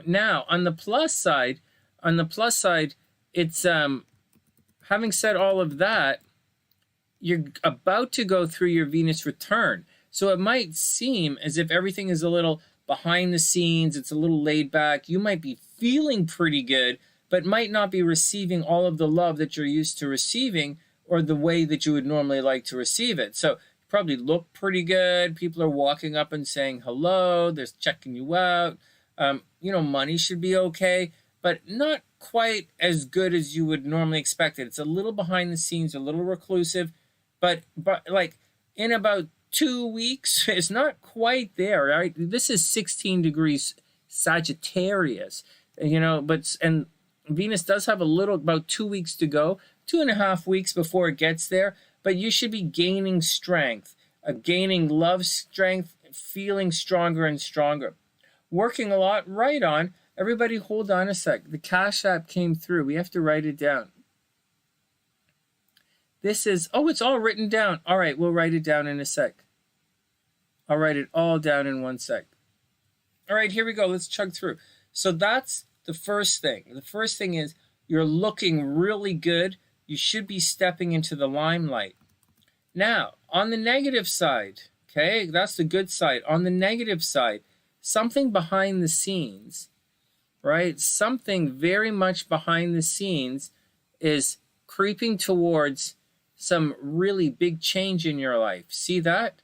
Now, on the plus side, it's having said all of that, you're about to go through your Venus return. So it might seem as if everything is a little behind the scenes, it's a little laid back. You might be feeling pretty good, but might not be receiving all of the love that you're used to receiving, or the way that you would normally like to receive it. So you probably look pretty good. People are walking up and saying hello. They're checking you out. Money should be okay, but not quite as good as you would normally expect it. It's a little behind the scenes, a little reclusive, but like in about 2 weeks, it's not quite there, right? This is 16 degrees Sagittarius, and Venus does have about 2 weeks to go, 2.5 weeks before it gets there, but you should be gaining strength, gaining love strength, feeling stronger and stronger. Working a lot, right on. Everybody hold on a sec. The Cash App came through. We have to write it down. This is, it's all written down. All right, we'll write it down in a sec. I'll write it all down in 1 sec. All right, here we go. Let's chug through. So that's the first thing. The first thing is you're looking really good. You should be stepping into the limelight. Now, on the negative side, okay, that's the good side. On the negative side, something behind the scenes, right? Something very much behind the scenes is creeping towards some really big change in your life. See that?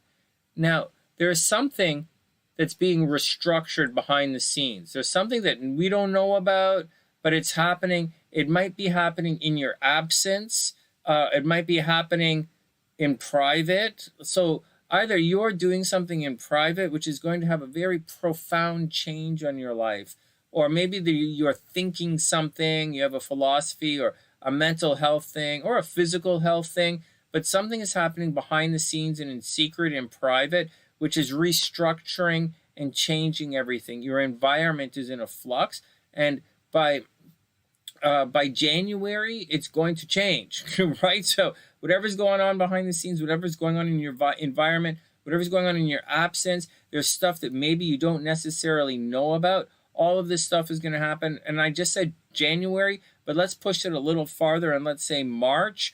Now, there is something that's being restructured behind the scenes. There's something that we don't know about, but it's happening. It might be happening in your absence. It might be happening in private. So either you're doing something in private, which is going to have a very profound change on your life, or maybe you're thinking something, you have a philosophy or a mental health thing or a physical health thing, but something is happening behind the scenes and in secret and private, which is restructuring and changing everything. Your environment is in a flux, and by January, it's going to change, right? So whatever's going on behind the scenes, whatever's going on in your environment, whatever's going on in your absence, there's stuff that maybe you don't necessarily know about. All of this stuff is going to happen. And I just said January, but let's push it a little farther and let's say March.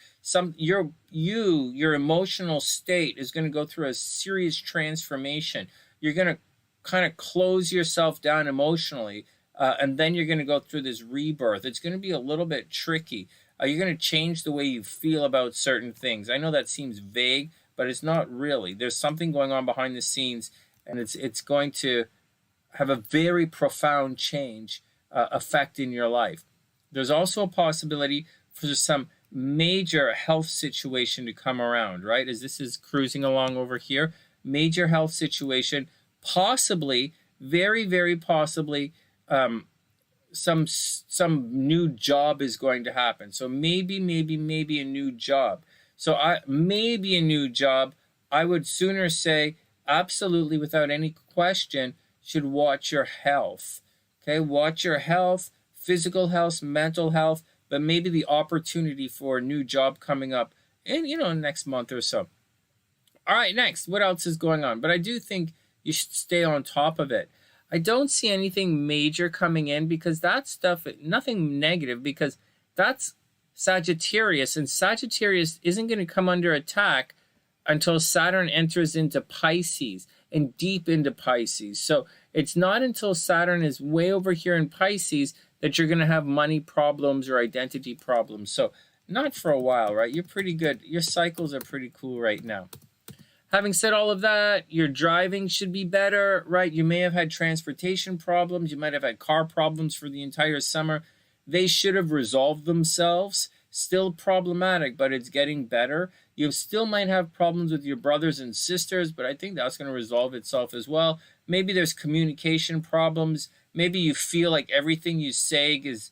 Your emotional state is going to go through a serious transformation. You're going to kind of close yourself down emotionally. And then you're going to go through this rebirth. It's going to be a little bit tricky. You're going to change the way you feel about certain things. I know that seems vague, but it's not really. There's something going on behind the scenes, and it's going to have a very profound change effect in your life. There's also a possibility for some major health situation to come around, right? As this is cruising along over here, major health situation, possibly, very, very possibly, some new job is going to happen. So maybe a new job. So maybe a new job. I would sooner say absolutely, without any question, should watch your health. Okay, watch your health, physical health, mental health, but maybe the opportunity for a new job coming up in next month or so. All right, next, what else is going on? But I do think you should stay on top of it. I don't see anything major coming in because that stuff, nothing negative, because that's Sagittarius, and Sagittarius isn't going to come under attack until Saturn enters into Pisces and deep into Pisces. So it's not until Saturn is way over here in Pisces that you're going to have money problems or identity problems. So not for a while, right? You're pretty good. Your cycles are pretty cool right now. Having said all of that, your driving should be better, right? You may have had transportation problems. You might have had car problems for the entire summer. They should have resolved themselves. Still problematic, but it's getting better. You still might have problems with your brothers and sisters, but I think that's going to resolve itself as well. Maybe there's communication problems. Maybe you feel like everything you say is,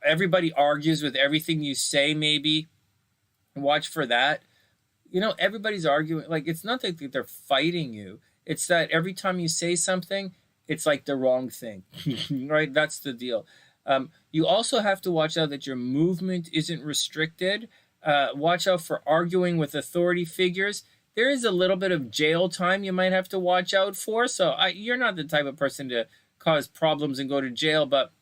everybody argues with everything you say, maybe. Watch for that. You know, everybody's arguing. Like, it's not that they're fighting you. It's that every time you say something, it's like the wrong thing, right? That's the deal. You also have to watch out that your movement isn't restricted. Watch out for arguing with authority figures. There is a little bit of jail time you might have to watch out for. So you're not the type of person to cause problems and go to jail, but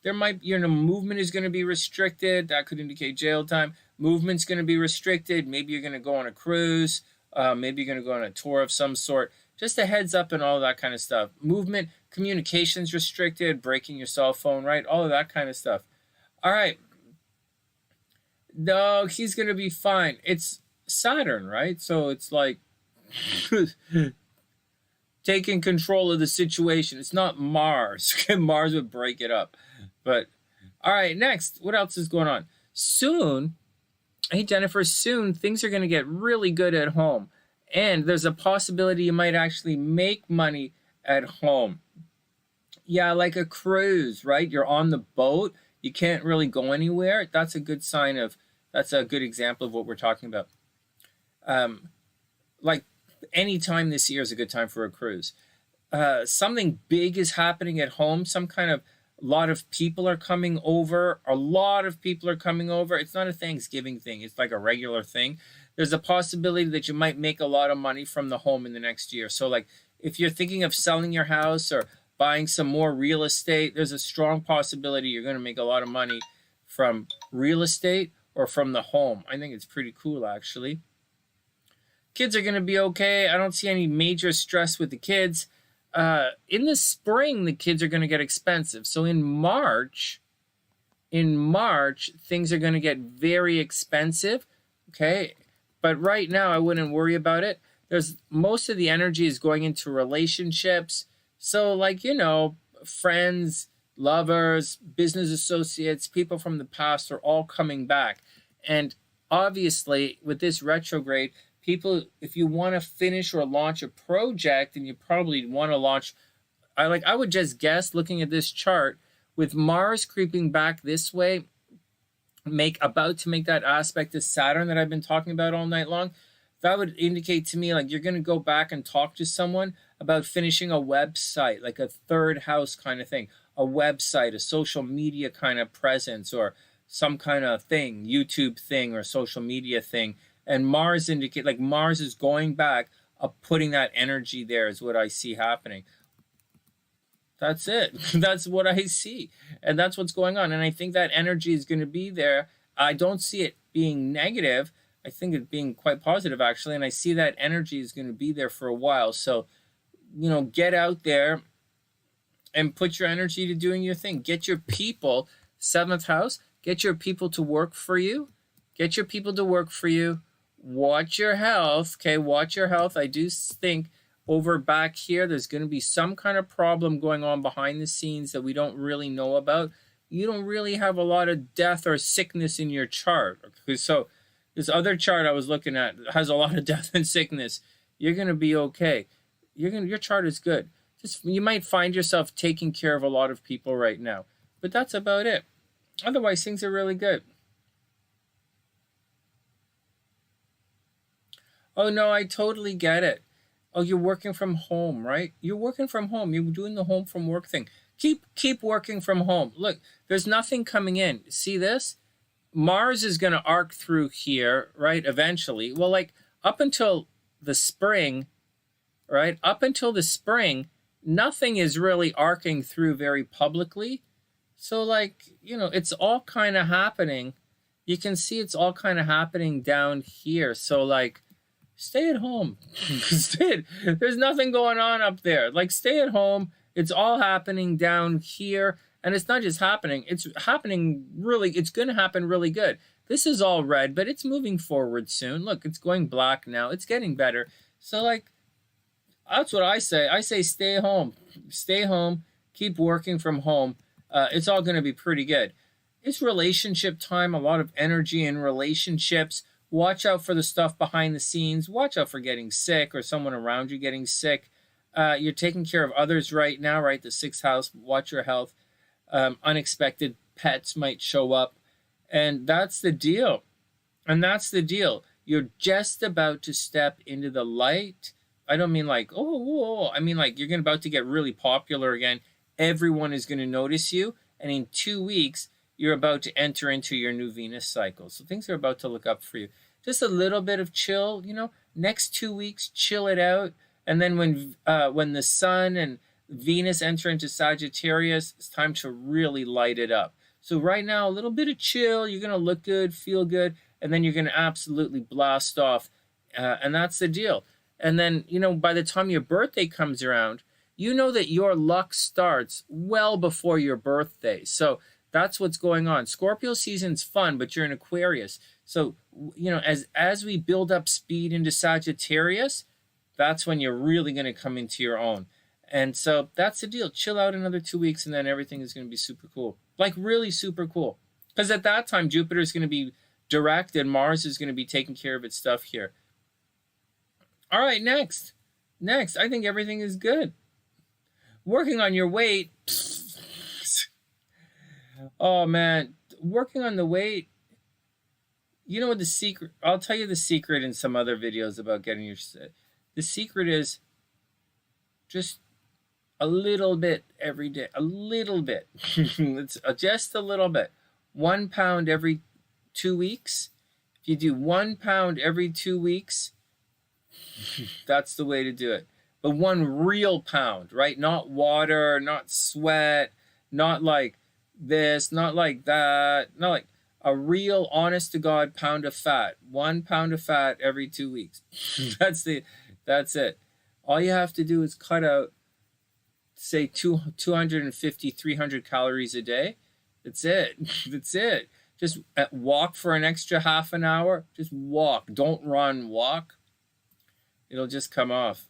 there might, movement is going to be restricted. That could indicate jail time. Movement's going to be restricted. Maybe you're going to go on a cruise. Maybe you're going to go on a tour of some sort. Just a heads up and all that kind of stuff. Movement, communications restricted, breaking your cell phone, right? All of that kind of stuff. All right. No, he's going to be fine. It's Saturn, right? So it's like taking control of the situation. It's not Mars. Mars would break it up. But, all right, next. What else is going on? Soon, hey, Jennifer, soon things are going to get really good at home. And there's a possibility you might actually make money at home. Yeah, like a cruise, right? You're on the boat. You can't really go anywhere. That's a good sign of, that's a good example of what we're talking about. Like any time this year is a good time for a cruise. Something big is happening at home. Some kind of, a lot of people are coming over. A lot of people are coming over. It's not a Thanksgiving thing. It's like a regular thing. There's a possibility that you might make a lot of money from the home in the next year. So like if you're thinking of selling your house or buying some more real estate, there's a strong possibility you're going to make a lot of money from real estate or from the home. I think it's pretty cool, actually. Kids are going to be okay. I don't see any major stress with the kids. In the spring, the kids are going to get expensive. So in March, things are going to get very expensive. Okay. But right now, I wouldn't worry about it. There's most of the energy is going into relationships. So like, friends, lovers, business associates, people from the past are all coming back. And obviously, with this retrograde, people, if you want to finish or launch a project, and you probably want to launch, I would just guess, looking at this chart, with Mars creeping back this way, about to make that aspect to Saturn that I've been talking about all night long, that would indicate to me like you're going to go back and talk to someone about finishing a website, like a third house kind of thing, a website, a social media kind of presence, or some kind of thing, YouTube thing or social media thing. And Mars indicate like Mars is going back, putting that energy there is what I see happening. That's it. That's what I see. And that's what's going on. And I think that energy is going to be there. I don't see it being negative. I think it being quite positive, actually. And I see that energy is going to be there for a while. So, get out there and put your energy to doing your thing. Get your people, 7th house, get your people to work for you. Get your people to work for you. Watch your health. Okay, watch your health. I do think over back here, there's going to be some kind of problem going on behind the scenes that we don't really know about. You don't really have a lot of death or sickness in your chart. Okay, so this other chart I was looking at has a lot of death and sickness. You're going to be okay. Your chart is good. You might find yourself taking care of a lot of people right now. But that's about it. Otherwise, things are really good. Oh, no, I totally get it. Oh, you're working from home, right? You're working from home. You're doing the home from work thing. Keep working from home. Look, there's nothing coming in. See this? Mars is going to arc through here, right, eventually. Well, like up until the spring, right? Up until the spring, nothing is really arcing through very publicly. So like, you know, it's all kind of happening. You can see it's all kind of happening down here. So like, stay at home. There's nothing going on up there. Like, stay at home. It's all happening down here. And it's not just happening. It's happening really, it's going to happen really good. This is all red, but it's moving forward soon. Look, it's going black now. It's getting better. So like, that's what I say. I say stay home. Stay home. Keep working from home. It's all going to be pretty good. It's relationship time. A lot of energy in relationships. Watch out for the stuff behind the scenes. Watch out for getting sick or someone around you getting sick. You're taking care of others right now, right? The 6th house. Watch your health. Unexpected pets might show up. And that's the deal. And that's the deal. You're just about to step into the light. I don't mean like, oh, whoa. I mean like you're about to get really popular again. Everyone is going to notice you. And in 2 weeks, you're about to enter into your new Venus cycle. So things are about to look up for you. Just a little bit of chill, you know, next 2 weeks, chill it out. And then when the Sun and Venus enter into Sagittarius, it's time to really light it up. So right now, a little bit of chill, you're going to look good, feel good, and then you're going to absolutely blast off. And that's the deal. And then, you know, by the time your birthday comes around, you know that your luck starts well before your birthday. So that's what's going on. Scorpio season's fun, but you're in Aquarius. So, you know, as we build up speed into Sagittarius, that's when you're really going to come into your own. And so that's the deal. Chill out another 2 weeks, and then everything is going to be super cool. Like really super cool. Because at that time, Jupiter is going to be direct, and Mars is going to be taking care of its stuff here. All right, next. I think everything is good. Working on your weight. Oh, man. Working on the weight. You know what the secret... I'll tell you the secret in some other videos about getting your... The secret is just a little bit every day. A little bit. It's just a little bit. 1 pound every 2 weeks. If you do 1 pound every 2 weeks, that's the way to do it. But 1 real pound, right? Not water, not sweat, not like this, not like that, not like a real honest to God pound of fat. 1 pound of fat every 2 weeks. That's it. All you have to do is cut out, say 250, 300 calories a day. That's it. That's it. Just walk for an extra half an hour. Just walk. Don't run, walk. It'll just come off.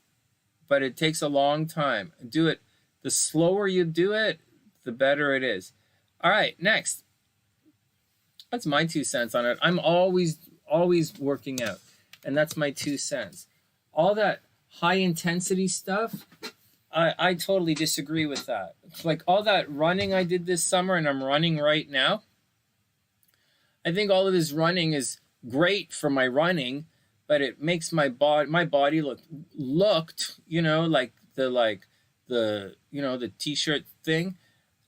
But it takes a long time. Do it. The slower you do it, the better it is. All right, next. That's my 2 cents on it. I'm always working out. And that's my 2 cents. All that high intensity stuff, I totally disagree with that. Like all that running I did this summer, and I'm running right now. I think all of this running is great for my running, but it makes my body looked, you know, like the you know, the t-shirt thing.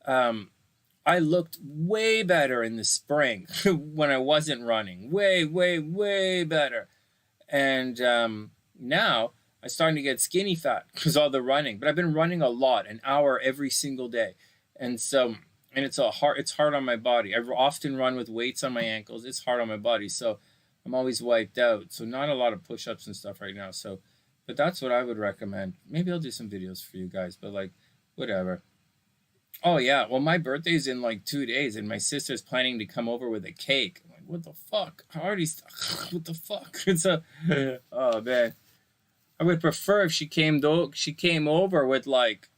I looked way better in the spring when I wasn't running. Way better. And now I'm starting to get skinny fat because all the running. But I've been running a lot, an hour every single day. And so, and it's hard on my body. I often run with weights on my ankles. It's hard on my body. So I'm always wiped out. So not a lot of push-ups and stuff right now. So, but that's what I would recommend. Maybe I'll do some videos for you guys, but like, whatever. Oh yeah, well my birthday's in like 2 days, and my sister's planning to come over with a cake. I'm like, what the fuck? What the fuck? It's oh man. I would prefer if she came over with like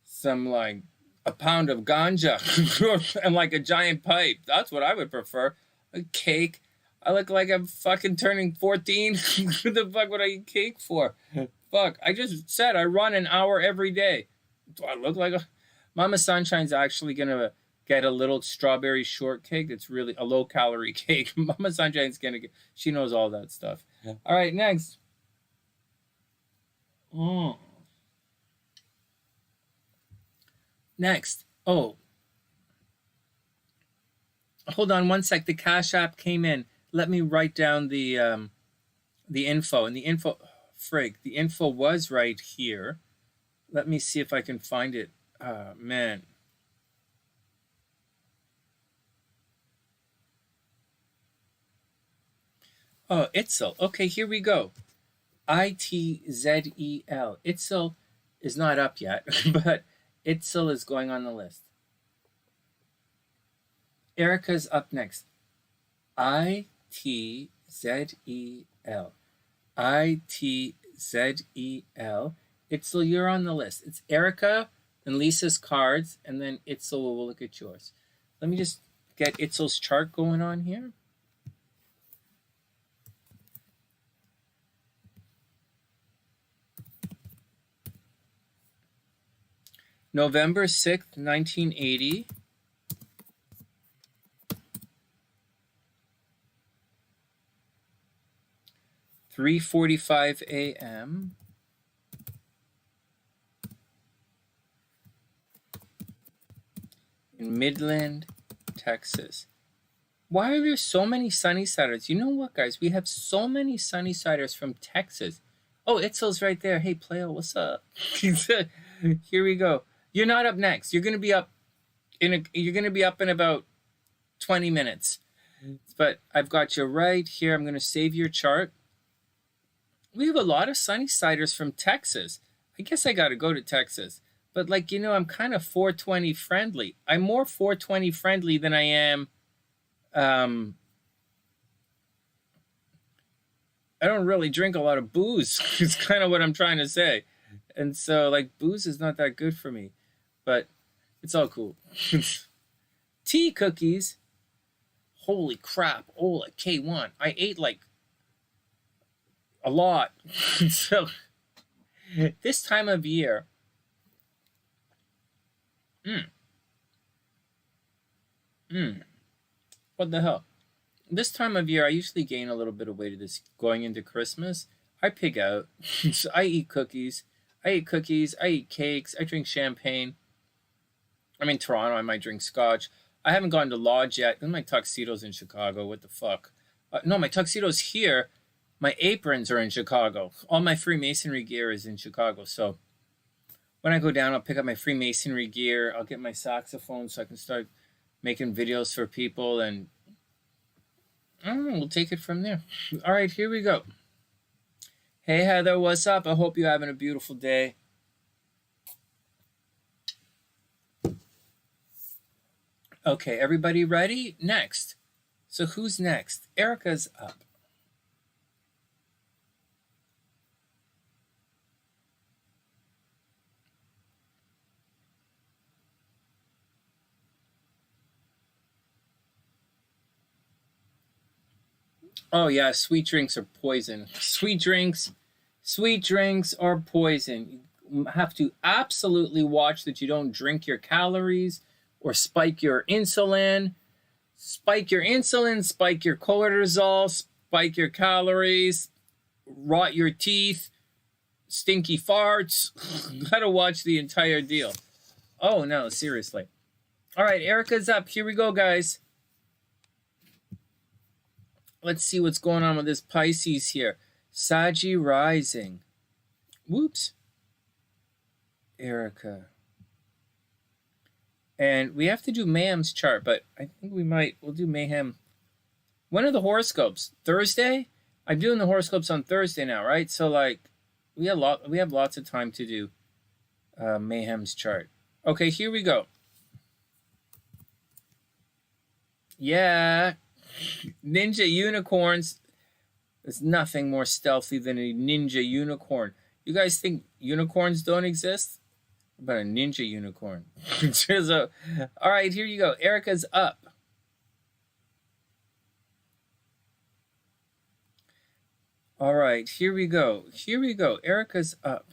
some like a pound of ganja and like a giant pipe. That's what I would prefer. A cake. I look like I'm fucking turning 14. What the fuck would I eat cake for? Fuck. I just said I run an hour every day. Do I look like a... Mama Sunshine's actually gonna get a little strawberry shortcake. That's really a low calorie cake. Mama Sunshine's gonna get... She knows all that stuff. Yeah. All right, next. Next. Oh. Hold on 1 sec. The Cash App came in. Let me write down the info. And the info... frig. The info was right here. Let me see if I can find it. Man. Oh, Itzel. Okay, here we go. Itzel. Itzel is not up yet, but Itzel is going on the list. Ericka's up next. Itzel. Itzel. Itzel, you're on the list. It's Ericka and Lisa's cards, and then Itzel will look at yours. Let me just get Itzel's chart going on here. November 6th, 1980. (3:45 a.m.) in Midland, Texas. Why are there so many SunnySiders? You know what, guys? We have so many SunnySiders from Texas. Oh, Itzel's right there. Hey, Playo, what's up? Here we go. You're not up next. You're gonna be up in about 20 minutes. But I've got you right here. I'm gonna save your chart. We have a lot of SunnySiders from Texas. I guess I gotta go to Texas. But like, you know, I'm kind of 420 friendly. I'm more 420 friendly than I am. I don't really drink a lot of booze. It's kind of what I'm trying to say. And so like booze is not that good for me. But it's all cool. Tea cookies. Holy crap. Oh, like K1. I ate like a lot. So this time of year. What the hell? This time of year, I usually gain a little bit of weight going into Christmas. I pig out. So I eat cookies. I eat cakes. I drink champagne. I'm in Toronto. I might drink scotch. I haven't gone to Lodge yet. Then my tuxedo's in Chicago. What the fuck? No, my tuxedo's here. My aprons are in Chicago. All my Freemasonry gear is in Chicago. So when I go down, I'll pick up my Freemasonry gear. I'll get my saxophone so I can start making videos for people. And I don't know, we'll take it from there. All right, here we go. Hey, Heather, what's up? I hope you're having a beautiful day. Okay, everybody ready? Next. So who's next? Ericka's up. Oh yeah, sweet drinks are poison. Sweet drinks are poison. You have to absolutely watch that you don't drink your calories or spike your insulin. Spike your insulin, spike your cortisol, spike your calories, rot your teeth, stinky farts. Gotta watch the entire deal. Oh no, seriously. All right, Ericka's up. Here we go, guys. Let's see what's going on with this Pisces here. Saggy rising. Whoops. Ericka. And we have to do Mayhem's chart, but I think we'll do Mayhem. When are the horoscopes? Thursday? I'm doing the horoscopes on Thursday now, right? So like we have lots of time to do Mayhem's chart. Okay, here we go. Yeah. Ninja unicorns. There's nothing more stealthy than a ninja unicorn. You guys think unicorns don't exist? What about a ninja unicorn? All right, here you go. Ericka's up. All right, here we go. Ericka's up.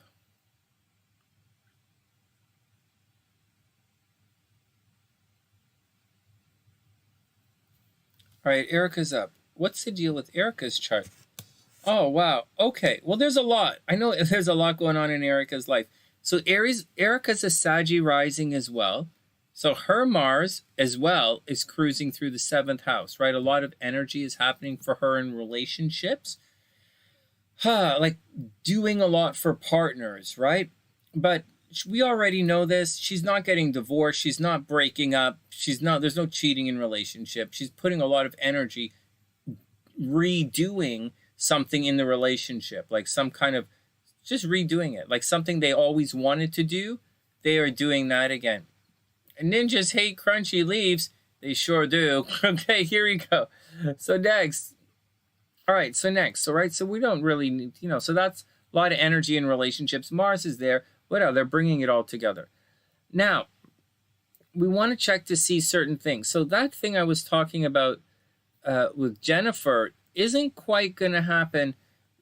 All right, Ericka's up. What's the deal with Ericka's chart? Oh, wow. Okay. Well, there's a lot. I know there's a lot going on in Ericka's life. So Ericka's a Saggy rising as well. So her Mars as well is cruising through the 7th house, right? A lot of energy is happening for her in relationships. like doing a lot for partners, right? But we already know this. She's not getting divorced. She's not breaking up. There's no cheating in relationship. She's putting a lot of energy redoing something in the relationship, like some kind of just redoing it, like something they always wanted to do. They are doing that again. Ninjas hate crunchy leaves. They sure do. Okay, here we go. So next. All right, so next. So we don't really need, so that's a lot of energy in relationships. Mars is there. Whatever, they're bringing it all together. Now, we want to check to see certain things. So that thing I was talking about with Jennifer isn't quite going to happen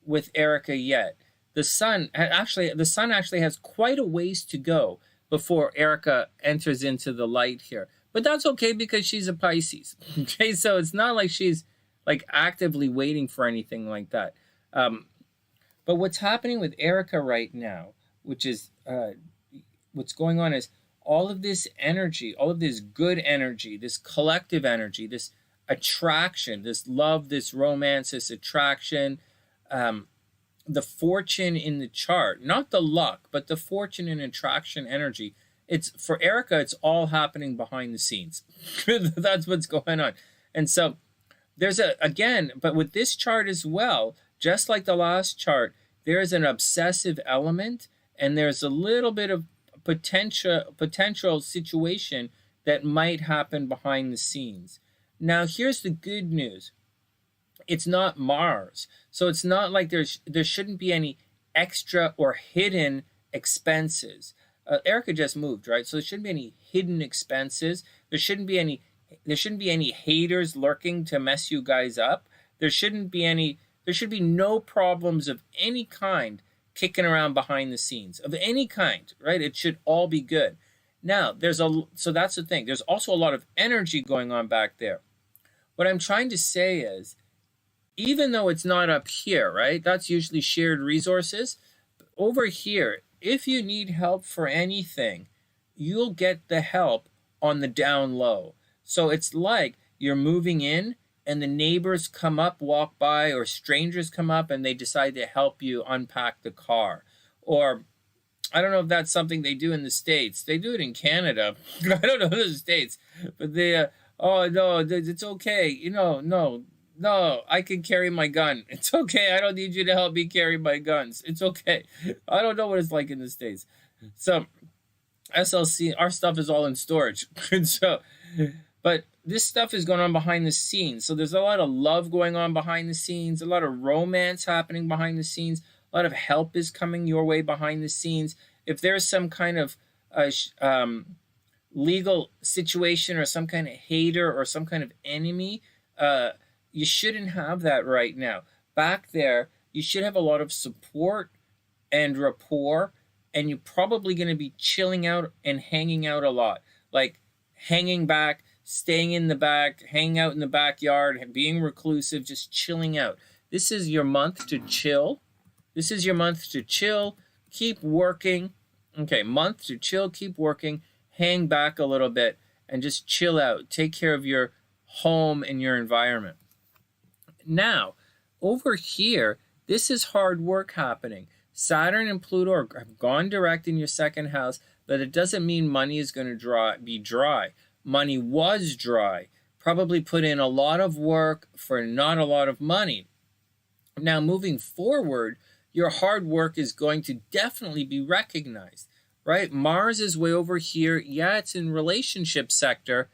with Ericka yet. The sun actually has quite a ways to go before Ericka enters into the light here. But that's okay because she's a Pisces. Okay, so it's not like she's like actively waiting for anything like that. But what's happening with Ericka right now, which is what's going on, is all of this energy, all of this good energy, this collective energy, this attraction, this love, this romance, this attraction, the fortune in the chart, not the luck, but the fortune and attraction energy. It's for Ericka, it's all happening behind the scenes. That's what's going on. And so there's but with this chart as well, just like the last chart, there is an obsessive element, and there's a little bit of potential situation that might happen behind the scenes. Now, here's the good news. It's not Mars. So it's not like there shouldn't be any extra or hidden expenses. Ericka just moved, right? So there shouldn't be any hidden expenses. There shouldn't be any haters lurking to mess you guys up. There should be no problems of any kind kicking around behind the scenes, of any kind, right? It should all be good. Now, so that's the thing. There's also a lot of energy going on back there. What I'm trying to say is, even though it's not up here, right? That's usually shared resources. Over here, if you need help for anything, you'll get the help on the down low. So it's like you're moving in and the neighbors come up, walk by, or strangers come up and they decide to help you unpack the car. Or I don't know if that's something they do in the States. They do it in Canada. I don't know in the States. But they, oh, no, it's okay. No, I can carry my gun. It's okay. I don't need you to help me carry my guns. It's okay. I don't know what it's like in the States. So SLC, our stuff is all in storage. But this stuff is going on behind the scenes. So there's a lot of love going on behind the scenes, a lot of romance happening behind the scenes, a lot of help is coming your way behind the scenes. If there's some kind of legal situation or some kind of hater or some kind of enemy, you shouldn't have that right now. Back there, you should have a lot of support and rapport, and you're probably going to be chilling out and hanging out a lot. Like hanging back, staying in the back, hanging out in the backyard, being reclusive, just chilling out. This is your month to chill. This is your month to chill. Keep working. Okay, month to chill, keep working, hang back a little bit, and just chill out. Take care of your home and your environment. Now, over here, this is hard work happening. Saturn and Pluto have gone direct in your second house, but it doesn't mean money is going to be dry. Money was dry. Probably put in a lot of work for not a lot of money. Now, moving forward, your hard work is going to definitely be recognized, right? Mars is way over here. Yeah, it's in relationship sector,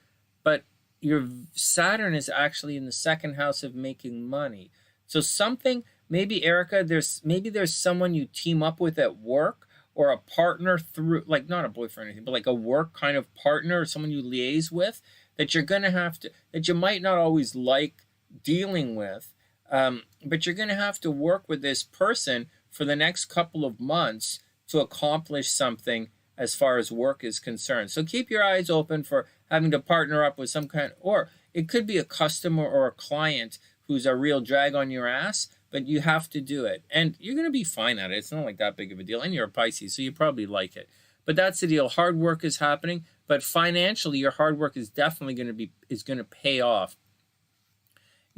but your Saturn is actually in the second house of making money. So something, maybe Ericka, there's someone you team up with at work, or a partner through, like not a boyfriend or anything, but like a work kind of partner or someone you liaise with that you're going to have to, that you might not always like dealing with, but you're going to have to work with this person for the next couple of months to accomplish something as far as work is concerned. So keep your eyes open for having to partner up with some kind, or it could be a customer or a client who's a real drag on your ass, but you have to do it. And you're going to be fine at it. It's not like that big of a deal. And you're a Pisces, so you probably like it. But that's the deal. Hard work is happening, but financially your hard work is definitely going to pay off.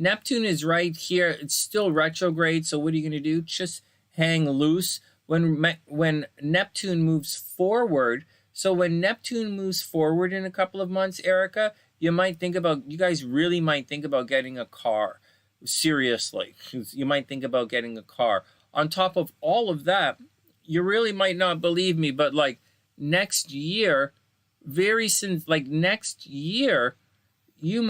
Neptune is right here. It's still retrograde. So what are you going to do? Just hang loose. When Neptune moves forward, so when Neptune moves forward in a couple of months, Ericka, you guys really might think about getting a car. Seriously, you might think about getting a car. On top of all of that, you really might not believe me, but like next year, next year, you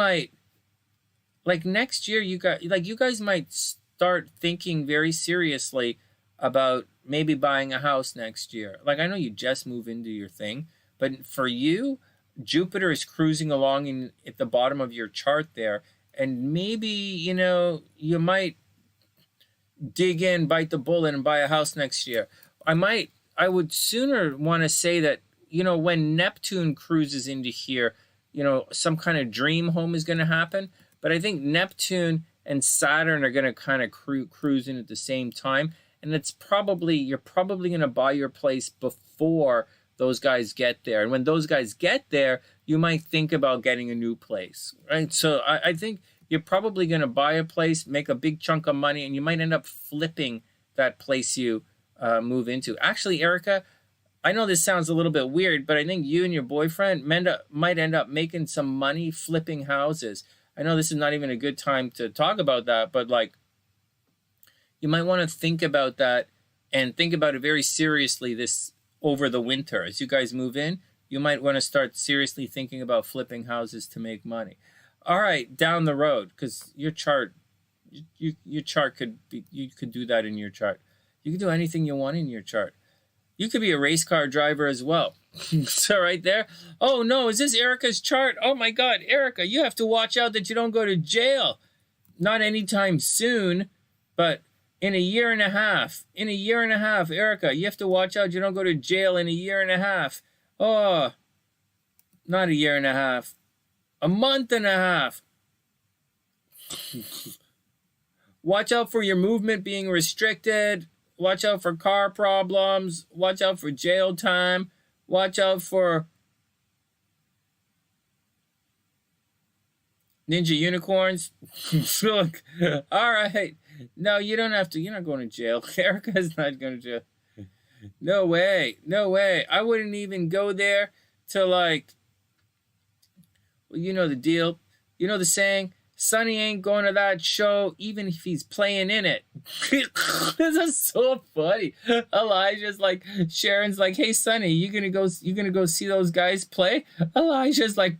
guys might start thinking very seriously about maybe buying a house next year. Like, I know you just move into your thing, but for you, Jupiter is cruising along at the bottom of your chart there, and maybe, you might dig in, bite the bullet, and buy a house next year. I would sooner want to say that, when Neptune cruises into here, some kind of dream home is going to happen. But I think Neptune and Saturn are going to kind of cruise in at the same time. And you're probably going to buy your place before those guys get there. And when those guys get there, you might think about getting a new place, right? So I think you're probably going to buy a place, make a big chunk of money, and you might end up flipping that place you move into. Actually, Ericka, I know this sounds a little bit weird, but I think you and your boyfriend might end up making some money flipping houses. I know this is not even a good time to talk about that, but like, you might want to think about that and think about it very seriously over the winter. As you guys move in, you might want to start seriously thinking about flipping houses to make money. All right, down the road, because your chart you could do that in your chart. You can do anything you want in your chart. You could be a race car driver as well. So right there. Oh no, is this Ericka's chart? Oh my God, Ericka, you have to watch out that you don't go to jail. Not anytime soon, but in a year and a half. In a year and a half, Ericka, you have to watch out you don't go to jail in a year and a half. Oh, not a year and a half. A month and a half. Watch out for your movement being restricted. Watch out for car problems. Watch out for jail time. Watch out for ninja unicorns. Look, all right. No, you don't have to. You're not going to jail. Ericka's not going to jail. No way. No way. I wouldn't even go there to like, well, you know the deal. You know the saying, Sunny ain't going to that show even if he's playing in it. This is so funny. Elijah's like, Sharon's like, hey Sunny, you gonna go see those guys play? Elijah's like,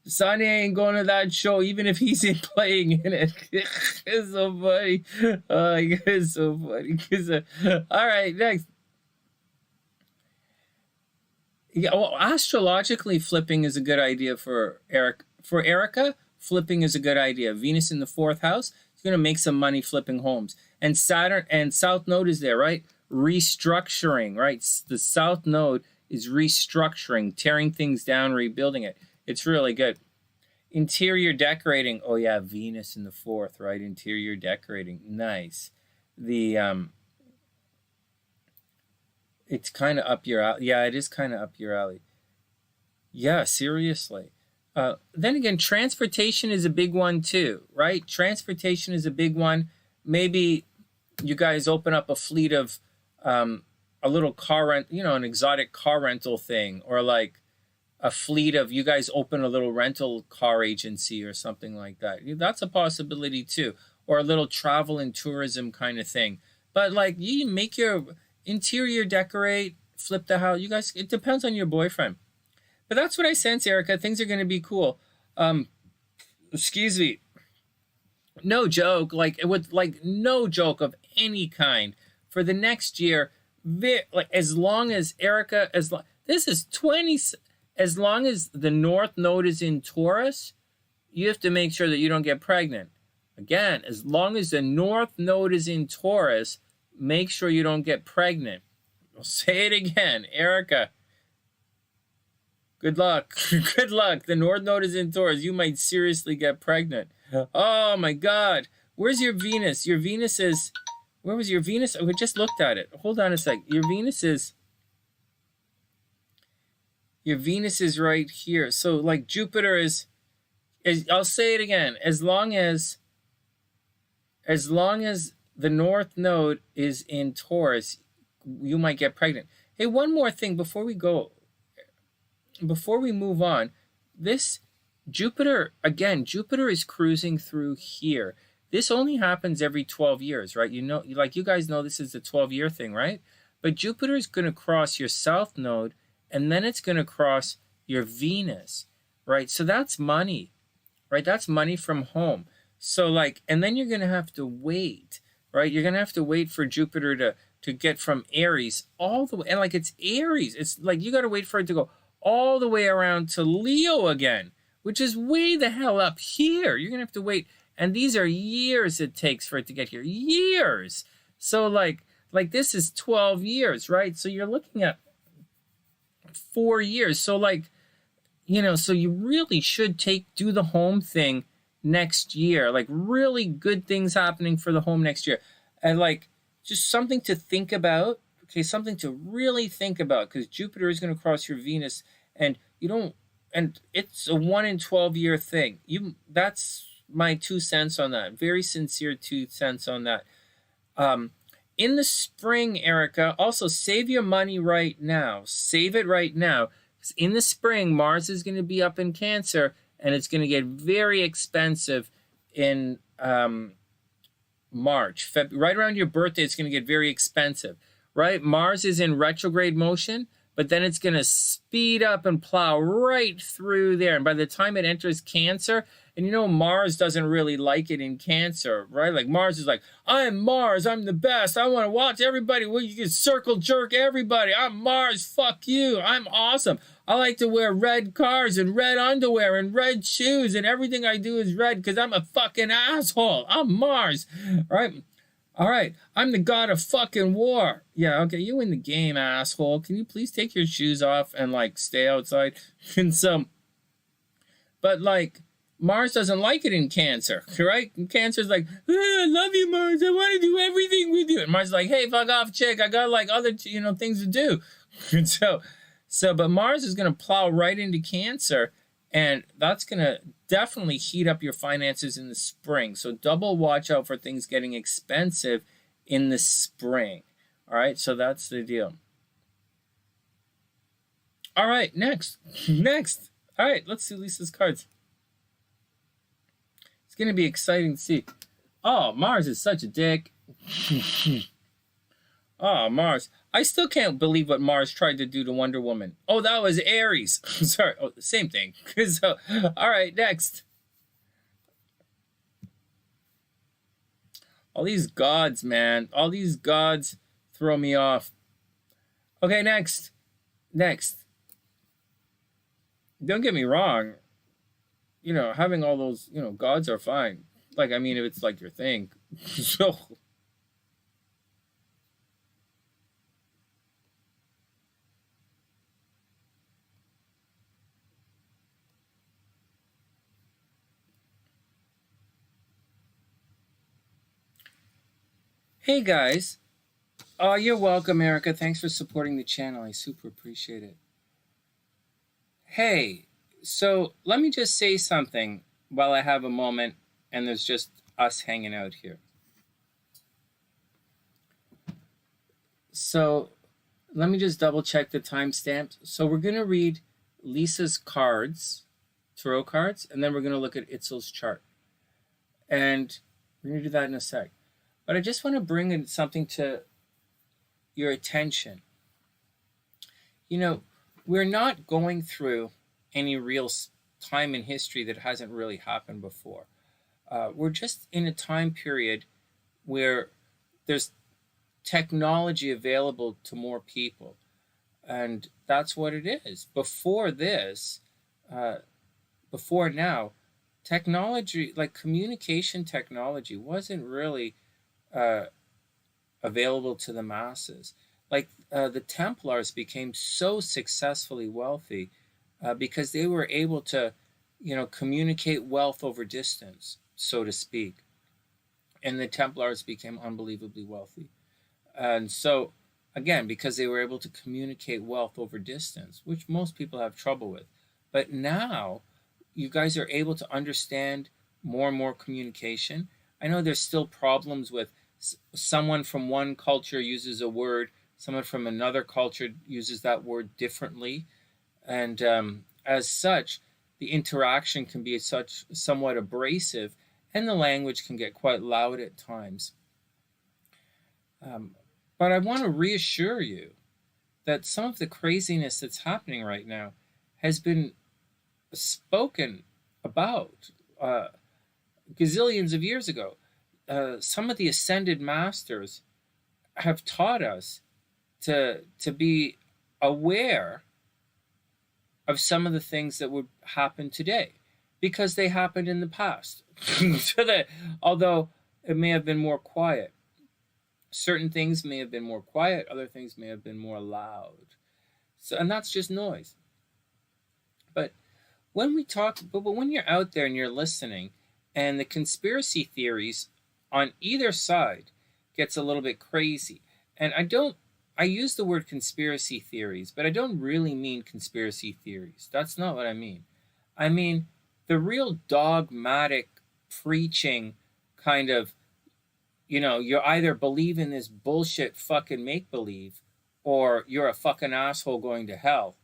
Sunny ain't going to that show even if he's playing in it. It's so funny. Oh, it's so funny. All right, next. Yeah, well, astrologically, flipping is a good idea for Ericka. Flipping is a good idea. Venus in the 4th house is going to make some money flipping homes. And Saturn and South Node is there, right? Restructuring, right? The South Node is restructuring, tearing things down, rebuilding it. It's really good. Interior decorating. Oh yeah, Venus in the 4th, right? Interior decorating. Nice. It's kind of up your alley. Yeah, it is kind of up your alley. Yeah, seriously. Then again, transportation is a big one too, right? Transportation is a big one. Maybe you guys open up a fleet of a little car rent, an exotic car rental thing, or like a fleet of you guys open a little rental car agency or something like that. That's a possibility too, or a little travel and tourism kind of thing. But like you make your interior decorate, flip the house. You guys, it depends on your boyfriend. But that's what I sense, Ericka. Things are going to be cool. Excuse me. No joke, no joke of any kind for the next year. As long as Ericka, as long as the North Node is in Taurus, you have to make sure that you don't get pregnant. Again, as long as the North Node is in Taurus, make sure you don't get pregnant. I'll say it again, Ericka. Good luck. Good luck. The North Node is in Taurus. You might seriously get pregnant. Oh my God. Where's your Venus? Your Venus is... Where was your Venus? Oh, we just looked at it. Hold on a sec. Your Venus is right here. So like Jupiter is I'll say it again. As long as as long as the North Node is in Taurus, you might get pregnant. Hey, one more thing before we move on. This Jupiter, again, Jupiter is cruising through here. This only happens every 12 years, right? You know, like you guys know, this is the 12-year thing, right? But Jupiter is going to cross your South Node, and then it's going to cross your Venus, right? So that's money, right? That's money from home. So like, and then you're going to have to wait, right? You're going to have to wait for Jupiter to get from Aries all the way. And like, it's Aries. It's like, you got to wait for it to go all the way around to Leo again, which is way the hell up here. You're going to have to wait. And these are years it takes for it to get here. Years. So like this is 12 years, right? So you're looking at 4 years. So like, you know, so you really should do the home thing next year. Like really good things happening for the home next year. And like just something to think about. Okay, something to really think about, because Jupiter is going to cross your Venus, and it's a 1 in 12 year thing. That's my 2 cents on that. Very sincere 2 cents on that. In the spring, Ericka, also save your money right now. Save it right now. In the spring, Mars is going to be up in Cancer, and it's going to get very expensive in March. Right around your birthday, it's going to get very expensive, right? Mars is in retrograde motion, but then it's going to speed up and plow right through there. And by the time it enters Cancer, and you know Mars doesn't really like it in Cancer, right? Like Mars is like, I'm Mars, I'm the best. I want to watch everybody. Well, you can circle jerk everybody. I'm Mars, fuck you. I'm awesome. I like to wear red cars and red underwear and red shoes, and everything I do is red because I'm a fucking asshole. I'm Mars, right? All right, I'm the god of fucking war. Yeah, okay, you win the game, asshole. Can you please take your shoes off and like stay outside? And so, but like, Mars doesn't like it in Cancer, right? And Cancer's like, I love you, Mars. I want to do everything with you. And Mars is like, hey, fuck off, chick. I got like other, things to do. And so, but Mars is going to plow right into Cancer, and that's going to definitely heat up your finances in the spring. So double watch out for things getting expensive in the spring. All right, so that's the deal. All right, next. All right, let's see Lisa's cards. It's going to be exciting to see. Oh, Mars is such a dick. Oh, Mars. I still can't believe what Mars tried to do to Wonder Woman. Oh, that was Aries. Sorry. Oh, same thing. So, all right, next. All these gods, man. All these gods throw me off. Okay, next. Don't get me wrong. Having all those, gods are fine. Like, I mean, if it's like your thing. So... Hey guys, you're welcome, Ericka. Thanks for supporting the channel. I super appreciate it. Hey, so let me just say something while I have a moment and there's just us hanging out here. So let me just double check the timestamp. So we're going to read Lisa's cards, tarot cards, and then we're going to look at Itzel's chart. And we're going to do that in a sec. But I just want to bring in something to your attention. We're not going through any real time in history that hasn't really happened before. We're just in a time period where there's technology available to more people. And that's what it is. Before this, before now, technology, like communication technology, wasn't really available to the masses. Like the Templars became so successfully wealthy because they were able to, communicate wealth over distance, so to speak. And the Templars became unbelievably wealthy. And so, again, because they were able to communicate wealth over distance, which most people have trouble with. But now, you guys are able to understand more and more communication. I know there's still problems with someone from one culture uses a word, someone from another culture uses that word differently. And as such, the interaction can be somewhat abrasive, and the language can get quite loud at times. But I want to reassure you that some of the craziness that's happening right now has been spoken about gazillions of years ago. Some of the ascended masters have taught us to be aware of some of the things that would happen today, because they happened in the past. So that although it may have been more quiet, certain things may have been more quiet, other things may have been more loud. So, and that's just noise. But when when you're out there and you're listening, and the conspiracy theories on either side gets a little bit crazy, and I use the word conspiracy theories, but I don't really mean conspiracy theories. That's not what I mean. I mean the real dogmatic preaching kind of, you either believe in this bullshit fucking make-believe, or you're a fucking asshole going to hell.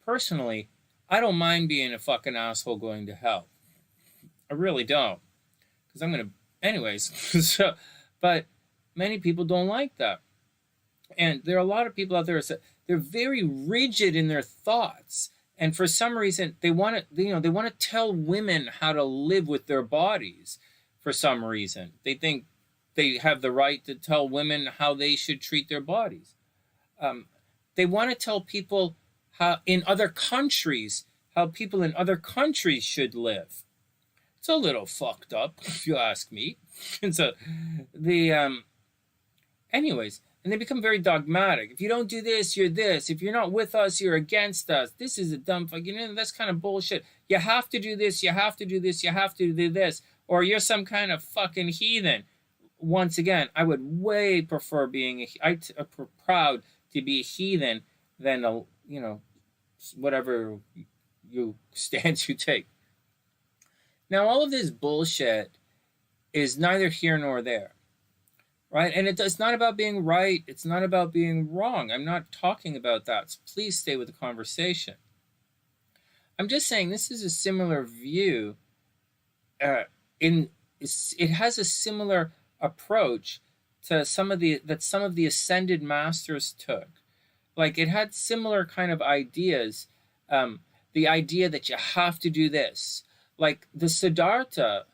Personally, I don't mind being a fucking asshole going to hell. I really don't. Because I'm going to... Anyways. But many people don't like that. And there are a lot of people out there that they're very rigid in their thoughts. And for some reason, they want to tell women how to live with their bodies. For some reason, they think they have the right to tell women how they should treat their bodies. They want to tell people how people in other countries should live. It's a little fucked up, if you ask me. And so anyways, and they become very dogmatic. If you don't do this, you're this. If you're not with us, you're against us. This is a dumb fucking, that's kind of bullshit. You have to do this, you have to do this, you have to do this, or you're some kind of fucking heathen. Once again, I would way prefer I'm proud to be a heathen than whatever stance you take. Now, all of this bullshit is neither here nor there, right? And it's not about being right. It's not about being wrong. I'm not talking about that. So please stay with the conversation. I'm just saying this is a similar view. It has a similar approach to some of the ascended masters took. Like, it had similar kind of ideas. The idea that you have to do this. Like the Siddhartha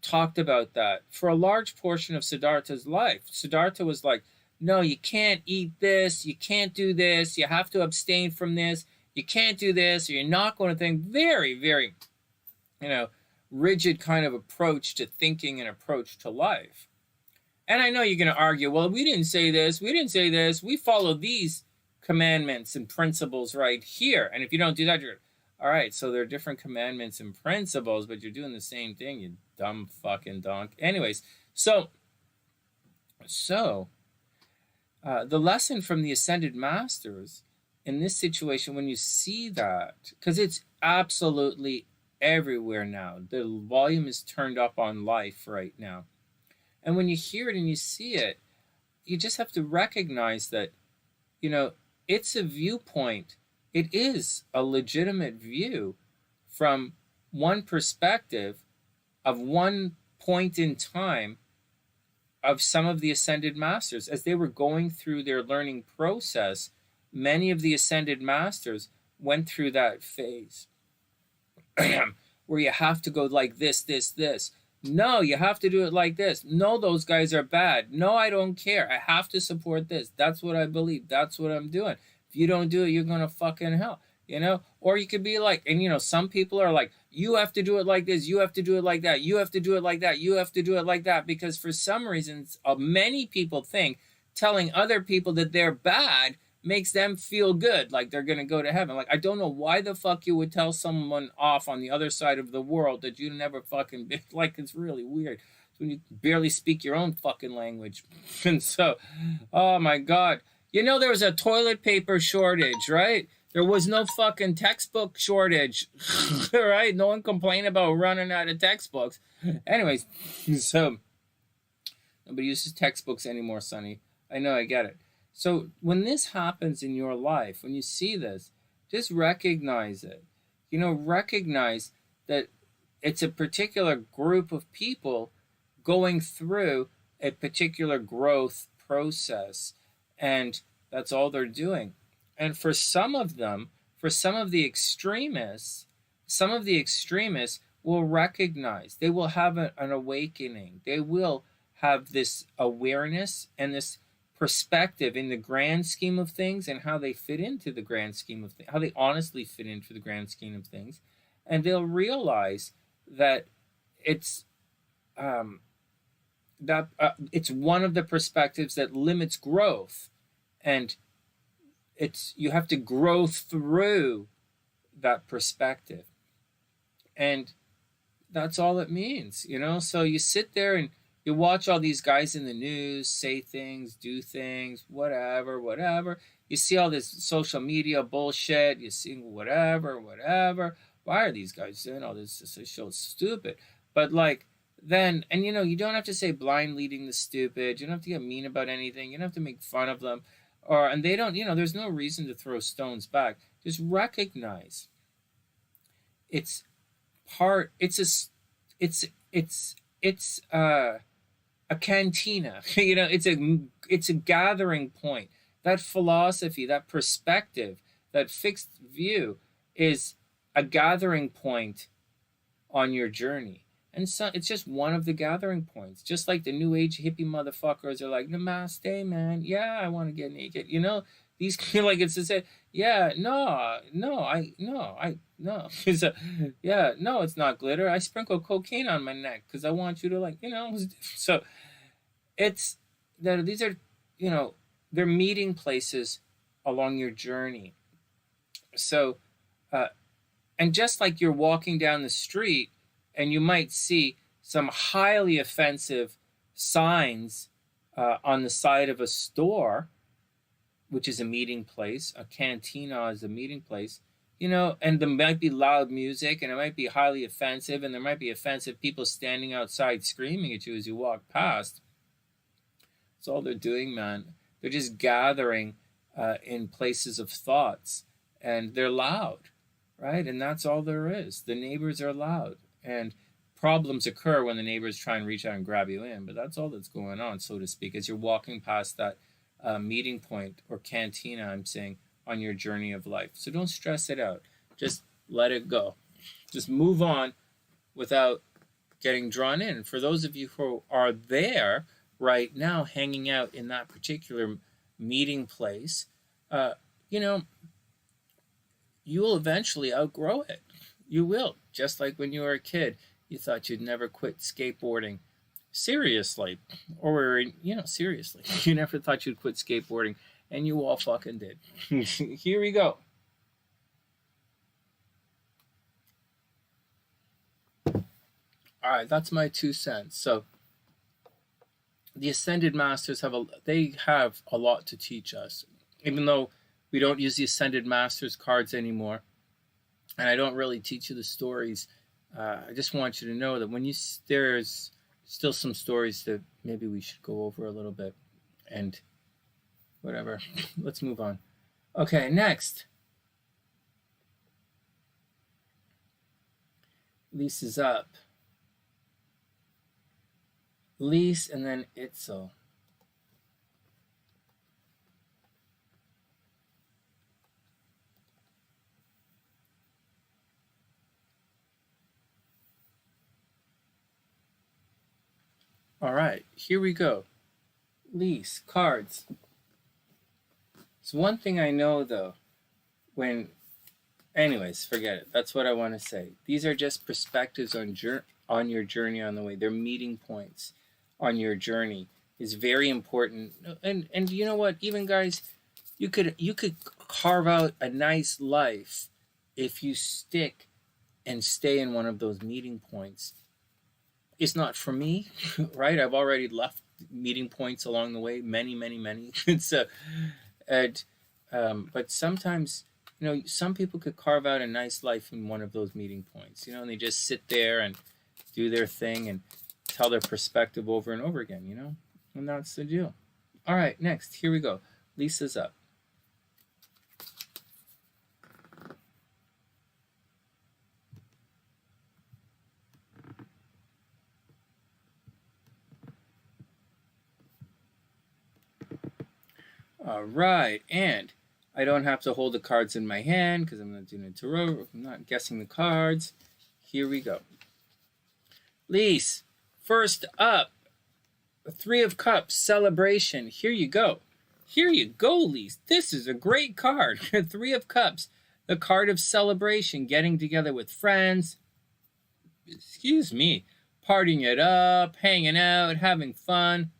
talked about that for a large portion of Siddhartha's life. Siddhartha was like, no, you can't eat this, you can't do this, you have to abstain from this, you can't do this, or you're not going to think. Very, very, rigid kind of approach to thinking and approach to life. And I know you're going to argue, well, we didn't say this, we follow these commandments and principles right here. And if you don't do that, you're... All right, so there are different commandments and principles, but you're doing the same thing, you dumb fucking donk. Anyways, so the lesson from the Ascended Masters in this situation, when you see that, because it's absolutely everywhere now, the volume is turned up on life right now. And when you hear it and you see it, you just have to recognize that, it's a viewpoint. It is a legitimate view from one perspective of one point in time of some of the Ascended Masters. As they were going through their learning process, many of the Ascended Masters went through that phase where you have to go like this. No, you have to do it like this. No, those guys are bad. No, I don't care. I have to support this. That's what I believe. That's what I'm doing. If you don't do it, you're going to fucking hell, Or you could be like, and some people are like, you have to do it like this, you have to do it like that, you have to do it like that, you have to do it like that, because for some reasons, many people think telling other people that they're bad makes them feel good, like they're going to go to heaven. Like, I don't know why the fuck you would tell someone off on the other side of the world that you never fucking been, like, it's really weird. When you barely speak your own fucking language. And so, oh my God. There was a toilet paper shortage, right? There was no fucking textbook shortage, right? No one complained about running out of textbooks. Anyways, so nobody uses textbooks anymore, Sunny. I know, I get it. So when this happens in your life, when you see this, just recognize it. Recognize that it's a particular group of people going through a particular growth process, and that's all they're doing. And for some of them, for some of the extremists will recognize, they will have an awakening. They will have this awareness and this perspective in the grand scheme of things, and how they fit into the grand scheme of things, how they honestly fit into the grand scheme of things. And they'll realize that it's it's one of the perspectives that limits growth, and you have to grow through that perspective, and that's all it means. So you sit there and you watch all these guys in the news say things, do things, whatever. You see all this social media bullshit. You see whatever. Why are these guys doing all this? This is so stupid. But then, and you don't have to say blind leading the stupid. You don't have to get mean about anything. You don't have to make fun of them. And they don't, there's no reason to throw stones back. Just recognize it's a cantina. It's a gathering point. That philosophy, that perspective, that fixed view is a gathering point on your journey. And so it's just one of the gathering points. Just like the new age hippie motherfuckers are like, namaste, man. Yeah, I want to get naked. These it's to say, yeah, no. So, yeah, no, it's not glitter. I sprinkle cocaine on my neck because I want you to So it's that these are, they're meeting places along your journey. So, and just like you're walking down the street and you might see some highly offensive signs on the side of a store, which is a meeting place, a cantina is a meeting place, and there might be loud music, and it might be highly offensive, and there might be offensive people standing outside screaming at you as you walk past. That's all they're doing, man. They're just gathering in places of thoughts, and they're loud, right? And that's all there is. The neighbors are loud, and problems occur when the neighbors try and reach out and grab you in, but that's all that's going on, so to speak, as you're walking past that meeting point or cantina, I'm saying, on your journey of life. So don't stress it out. Just let it go. Just move on without getting drawn in. For those of you who are there right now, hanging out in that particular meeting place, you will eventually outgrow it. You will. Just like when you were a kid, you thought you'd never quit skateboarding. Seriously. Or, seriously. You never thought you'd quit skateboarding, and you all fucking did. Here we go. All right, that's my 2 cents. So the Ascended Masters have a lot to teach us. Even though we don't use the Ascended Masters cards anymore, and I don't really teach you the stories, I just want you to know that there's still some stories that maybe we should go over a little bit, and whatever. Let's move on. Okay, next. Lise is up. Lise and then Itzel. All right, here we go. Lise, cards. It's one thing I know, though, anyways, forget it. That's what I want to say. These are just perspectives on your journey on the way. They're meeting points on your journey. Is very important. And you know what? Even guys, you could carve out a nice life if you stick and stay in one of those meeting points. It's not for me, right? I've already left meeting points along the way, many. But sometimes You know, some people could carve out a nice life in one of those meeting points, you know, and they just sit there and do their thing and tell their perspective over and over again, you know, and that's the deal. All right, next, here we go. Lisa's up. All right, and I don't have to hold the cards in my hand because I'm not doing a tarot. I'm not guessing the cards. Here we go. Lise, first up, the Three of Cups, celebration. Here you go. Here you go, Lise. This is a great card. Three of Cups, the card of celebration, getting together with friends. Excuse me. Partying it up, hanging out, having fun.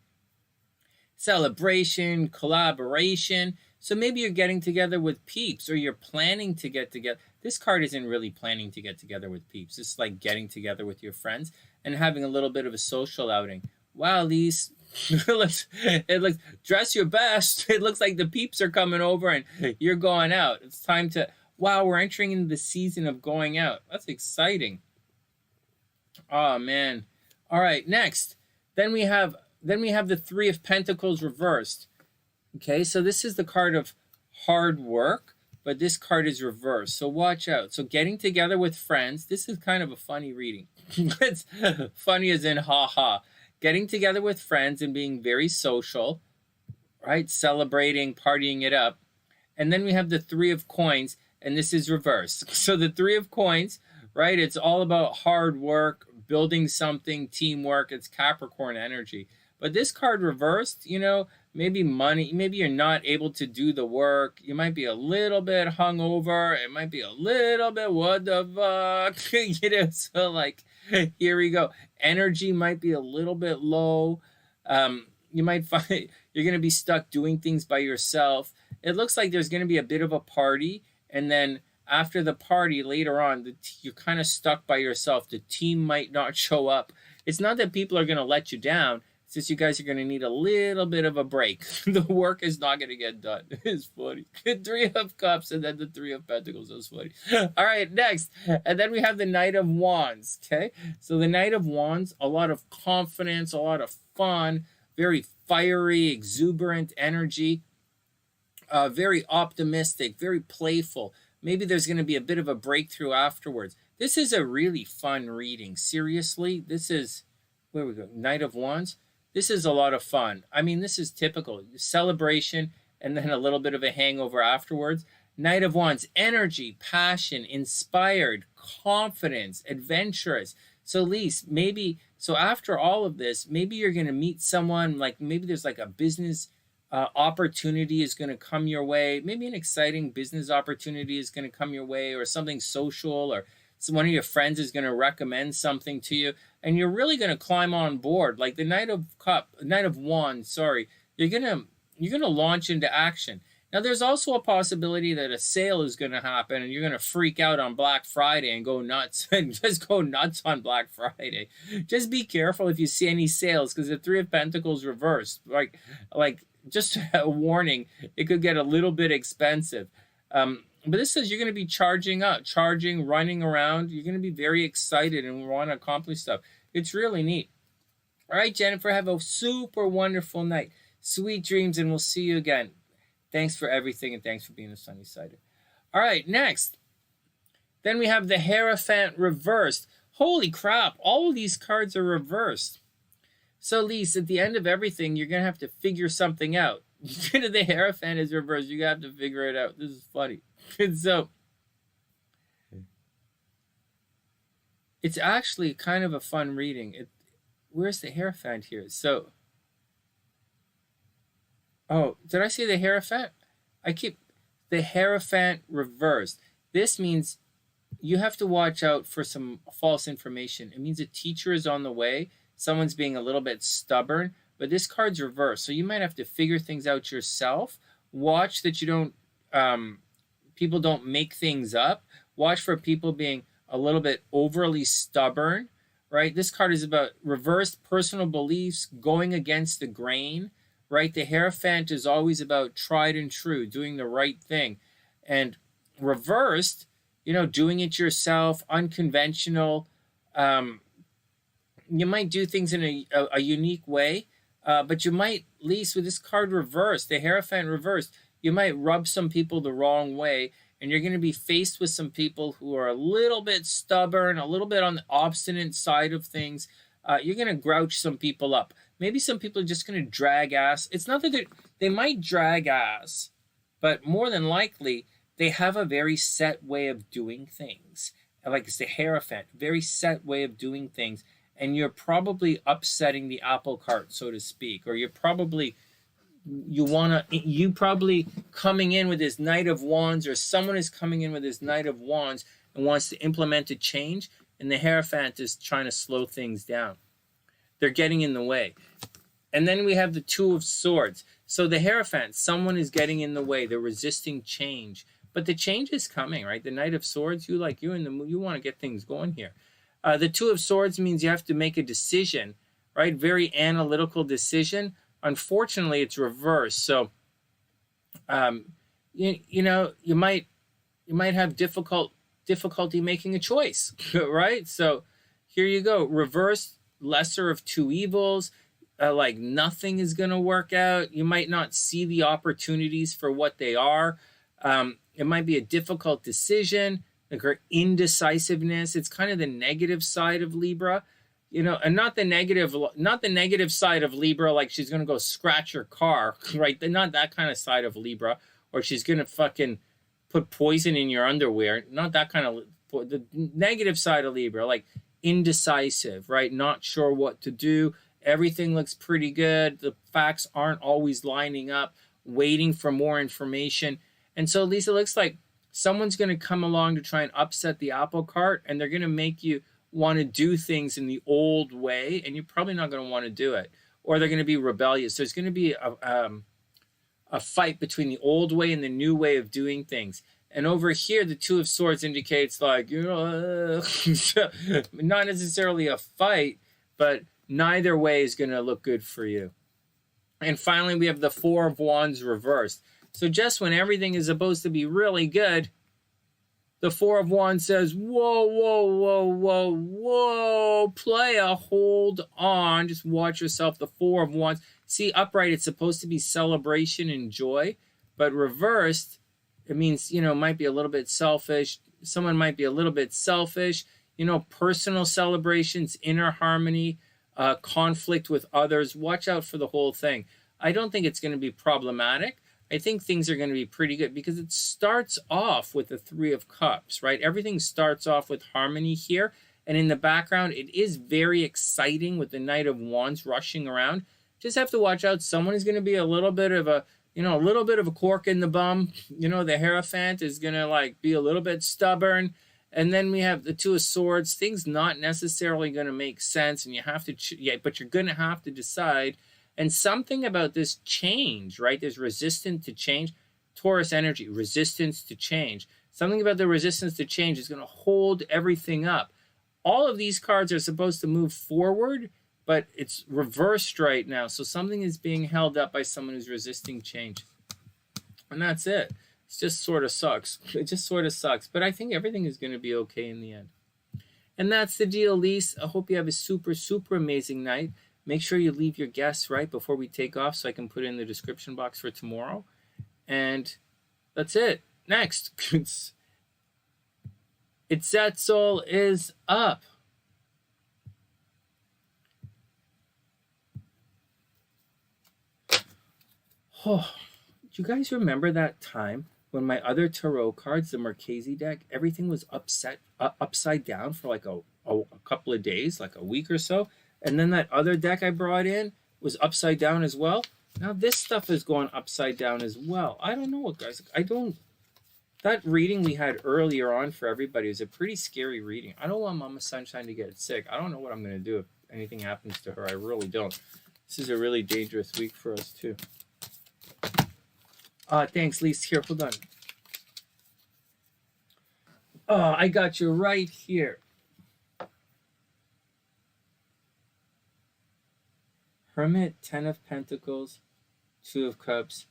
Celebration, collaboration. So maybe you're getting together with peeps or you're planning to get together. This card isn't really planning to get together with peeps. It's like getting together with your friends and having a little bit of a social outing. Wow, Lise, it looks, dress your best. It looks like the peeps are coming over and you're going out. It's time to, wow, we're entering into the season of going out. That's exciting. Oh, man. All right, next. Then we have the Three of Pentacles reversed. Okay, so this is the card of hard work, but this card is reversed. So watch out. So getting together with friends, this is kind of a funny reading. It's funny as in ha-ha. Getting together with friends and being very social, right? Celebrating, partying it up. And then we have the Three of Coins, and this is reversed. So the Three of Coins, right? It's all about hard work, building something, teamwork. It's Capricorn energy. But this card reversed, you know, maybe money, maybe you're not able to do the work. You might be a little bit hungover. It might be a little bit, what the fuck? You know, so like, here we go. Energy might be a little bit low. You might find you're going to be stuck doing things by yourself. It looks like there's going to be a bit of a party. And then after the party later on, you're kind of stuck by yourself. The team might not show up. It's not that people are going to let you down. It's just you guys are going to need a little bit of a break. The work is not going to get done. It's funny. Three of Cups and then the Three of Pentacles. That's funny. All right, next. And then we have the Knight of Wands. Okay, so the Knight of Wands, a lot of confidence, a lot of fun, very fiery, exuberant energy, very optimistic, very playful. Maybe there's going to be a bit of a breakthrough afterwards. This is a really fun reading. Seriously, this is, where we go, Knight of Wands. This is a lot of fun. I mean, this is typical. Celebration and then a little bit of a hangover afterwards. Knight of Wands, energy, passion, inspired, confidence, adventurous. So Lise, maybe, so after all of this, maybe you're going to meet someone, like maybe there's like a business opportunity is going to come your way. Maybe an exciting business opportunity is going to come your way, or something social, or one of your friends is going to recommend something to you, and you're really going to climb on board. Like the Knight of Wands, sorry, you're going to launch into action. Now, there's also a possibility that a sale is going to happen and you're going to freak out on Black Friday and go nuts and just go nuts on Black Friday. Just be careful if you see any sales, because the Three of Pentacles reversed. Like just a warning, it could get a little bit expensive. But this says you're going to be charging, running around. You're going to be very excited and want to accomplish stuff. It's really neat. All right, Jennifer, have a super wonderful night. Sweet dreams, and we'll see you again. Thanks for everything, and thanks for being a SunnySider. All right, next. Then we have the Hierophant reversed. Holy crap, all of these cards are reversed. So, Lise, at the end of everything, you're going to have to figure something out. The Hierophant is reversed. You're going to have to figure it out. This is funny. And so, it's actually kind of a fun reading. Where's the Hierophant here? So, oh, did I say the Hierophant? The Hierophant reversed. This means you have to watch out for some false information. It means a teacher is on the way. Someone's being a little bit stubborn, but this card's reversed. So you might have to figure things out yourself. Watch that you don't, people don't make things up. Watch for people being a little bit overly stubborn, right? This card is about reversed personal beliefs, going against the grain, right? The Hierophant is always about tried and true, doing the right thing. And reversed, you know, doing it yourself, unconventional. You might do things in a unique way, but you might, at least with this card reversed, the Hierophant reversed, you might rub some people the wrong way, and you're going to be faced with some people who are a little bit stubborn, a little bit on the obstinate side of things. You're going to grouch some people up. Maybe some people are just going to drag ass. It's not that they might drag ass, but more than likely, they have a very set way of doing things. Like it's the Hierophant, very set way of doing things. And you're probably upsetting the apple cart, so to speak. Or you're probably, you probably coming in with this Knight of Wands, or someone is coming in with this Knight of Wands and wants to implement a change. And the Hierophant is trying to slow things down. They're getting in the way. And then we have the Two of Swords. So the Hierophant, someone is getting in the way. They're resisting change. But the change is coming, right? The Knight of Swords, you want to get things going here. The Two of Swords means you have to make a decision, right? Very analytical decision. Unfortunately, it's reversed. So, you might have difficulty making a choice, right? So here you go. Reversed, lesser of two evils. Like nothing is going to work out. You might not see the opportunities for what they are. It might be a difficult decision, like her indecisiveness. It's kind of the negative side of Libra, and not the negative side of Libra, like she's going to go scratch her car, right? Not that kind of side of Libra, or she's going to fucking put poison in your underwear. Not that kind of, the negative side of Libra, like indecisive, right? Not sure what to do. Everything looks pretty good. The facts aren't always lining up, waiting for more information. And so, Lisa, looks like someone's going to come along to try and upset the apple cart, and they're going to make you want to do things in the old way, and you're probably not going to want to do it. Or they're going to be rebellious. There's going to be a fight between the old way and the new way of doing things. And over here, the Two of Swords indicates like, not necessarily a fight, but neither way is going to look good for you. And finally, we have the Four of Wands reversed. So just when everything is supposed to be really good, the Four of Wands says, whoa, whoa, whoa, whoa, whoa, playa, hold on. Just watch yourself. The Four of Wands. See, upright, it's supposed to be celebration and joy, but reversed, it means, might be a little bit selfish. Someone might be a little bit selfish, personal celebrations, inner harmony, conflict with others. Watch out for the whole thing. I don't think it's going to be problematic. I think things are going to be pretty good because it starts off with the Three of Cups, right? Everything starts off with harmony here. And in the background, it is very exciting with the Knight of Wands rushing around. Just have to watch out. Someone is going to be a little bit of a cork in the bum. The Hierophant is going to be a little bit stubborn. And then we have the Two of Swords. Things not necessarily going to make sense. And you have to, but you're going to have to decide. And something about this change, right? There's resistance to change. Taurus energy, resistance to change. Something about the resistance to change is going to hold everything up. All of these cards are supposed to move forward, but it's reversed right now. So something is being held up by someone who's resisting change. And that's it. It just sort of sucks. It just sort of sucks. But I think everything is going to be okay in the end. And that's the deal, Lise. I hope you have a super, super amazing night. Make sure you leave your guess right before we take off so I can put it in the description box for tomorrow. And that's it. Next. Itzel is up. Oh, do you guys remember that time when my other tarot cards, the Marchese deck, everything was upside down for like a couple of days, like a week or so? And then that other deck I brought in was upside down as well. Now this stuff is going upside down as well. I don't know what, guys. That reading we had earlier on for everybody was a pretty scary reading. I don't want Mama Sunshine to get sick. I don't know what I'm going to do if anything happens to her. I really don't. This is a really dangerous week for us too. Thanks, Lisa. Here, hold on. I got you right here. Hermit, Ten of Pentacles, Two of Cups,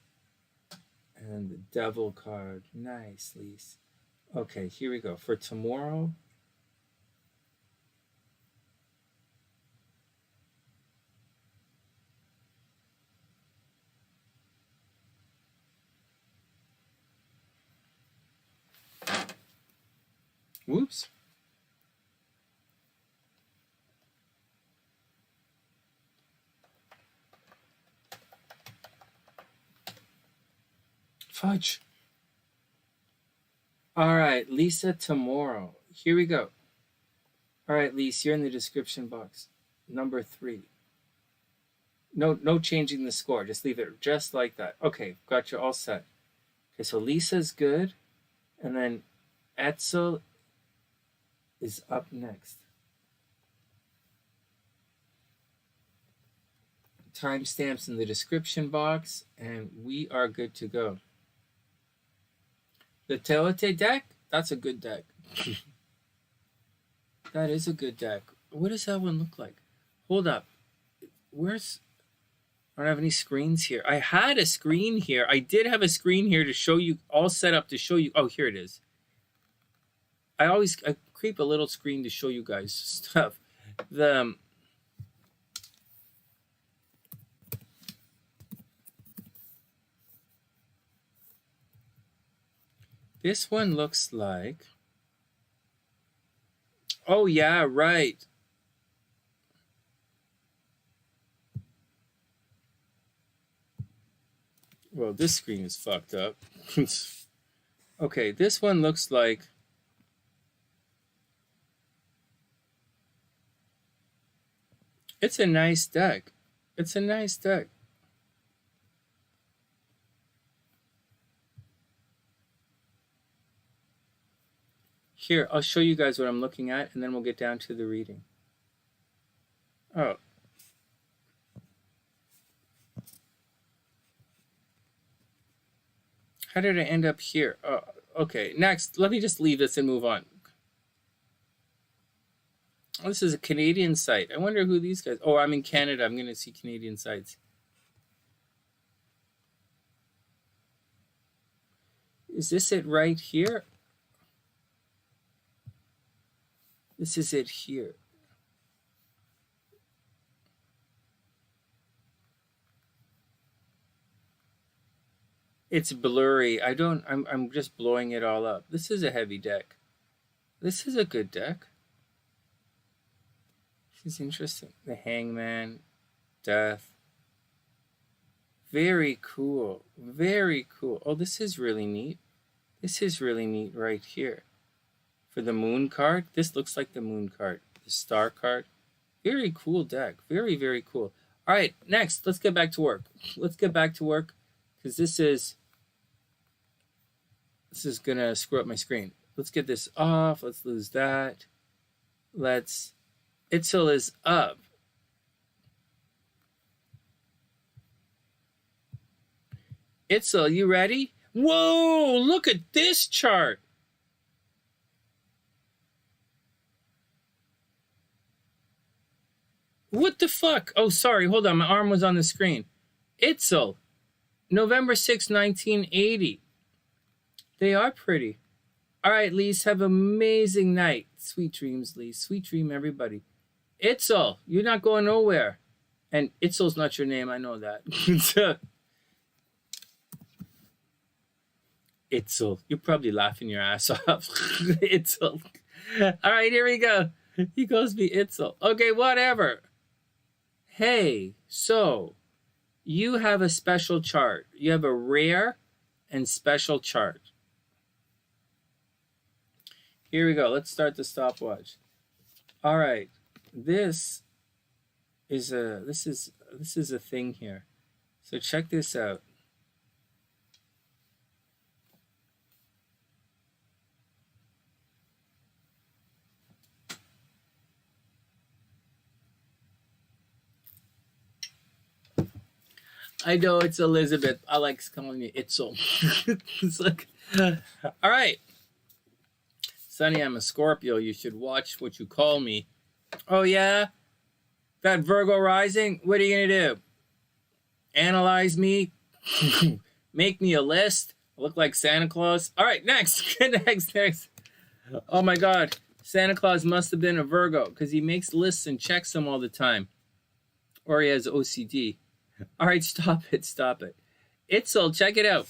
and the Devil card. Nice, Lise. Okay, here we go. For tomorrow, whoops. Fudge. All right, Lisa, tomorrow. Here we go. All right, Lisa, you're in the description box. Number 3. No changing the score. Just leave it just like that. Okay, got you all set. Okay, so Lisa's good. And then Itzel is up next. Timestamps in the description box, and we are good to go. The Teote deck, that's a good deck. That is a good deck. What does that one look like? Hold up. Where's... I don't have any screens here. I had a screen here. I did have a screen here to show you, all set up to show you. Oh, here it is. I creep a little screen to show you guys stuff. This one looks like... Oh, yeah, right. Well, this screen is fucked up. Okay, this one looks like... It's a nice deck. It's a nice deck. Here, I'll show you guys what I'm looking at, and then we'll get down to the reading. Oh. How did I end up here? Oh, okay, next, let me just leave this and move on. Oh, this is a Canadian site. I wonder who these guys... Oh, I'm in Canada. I'm going to see Canadian sites. Is this it right here? This is it here. It's blurry. I'm just blowing it all up. This is a heavy deck. This is a good deck. This is interesting. The Hangman, Death. Very cool. Very cool. Oh, this is really neat. This is really neat right here. For the Moon card, this looks like the Moon card. The Star card. Very cool deck. Very, very cool. All right, next, let's get back to work. Let's get back to work, because this is going to screw up my screen. Let's get this off. Let's lose that. Itzel is up. Itzel, you ready? Whoa, look at this chart. What the fuck? Oh, sorry. Hold on. My arm was on the screen. Itzel, November 6, 1980. They are pretty. All right, Lise, have an amazing night. Sweet dreams, Lise. Sweet dream, everybody. Itzel, you're not going nowhere. And Itzel's not your name. I know that. Itzel. You're probably laughing your ass off. Itzel. All right, here we go. He calls me Itzel. Okay, whatever. Hey, so you have a special chart. You have a rare and special chart. Here we go. Let's start the stopwatch. All right. This is a thing here. So check this out. I know it's Elizabeth. I like calling you Itzel. It's like, all right. Sunny, I'm a Scorpio. You should watch what you call me. Oh, yeah? That Virgo rising? What are you going to do? Analyze me? Make me a list? I look like Santa Claus. All right, next. Next. Oh my God. Santa Claus must have been a Virgo because he makes lists and checks them all the time. Or he has OCD. All right, stop it. Stop it. Itzel, check it out.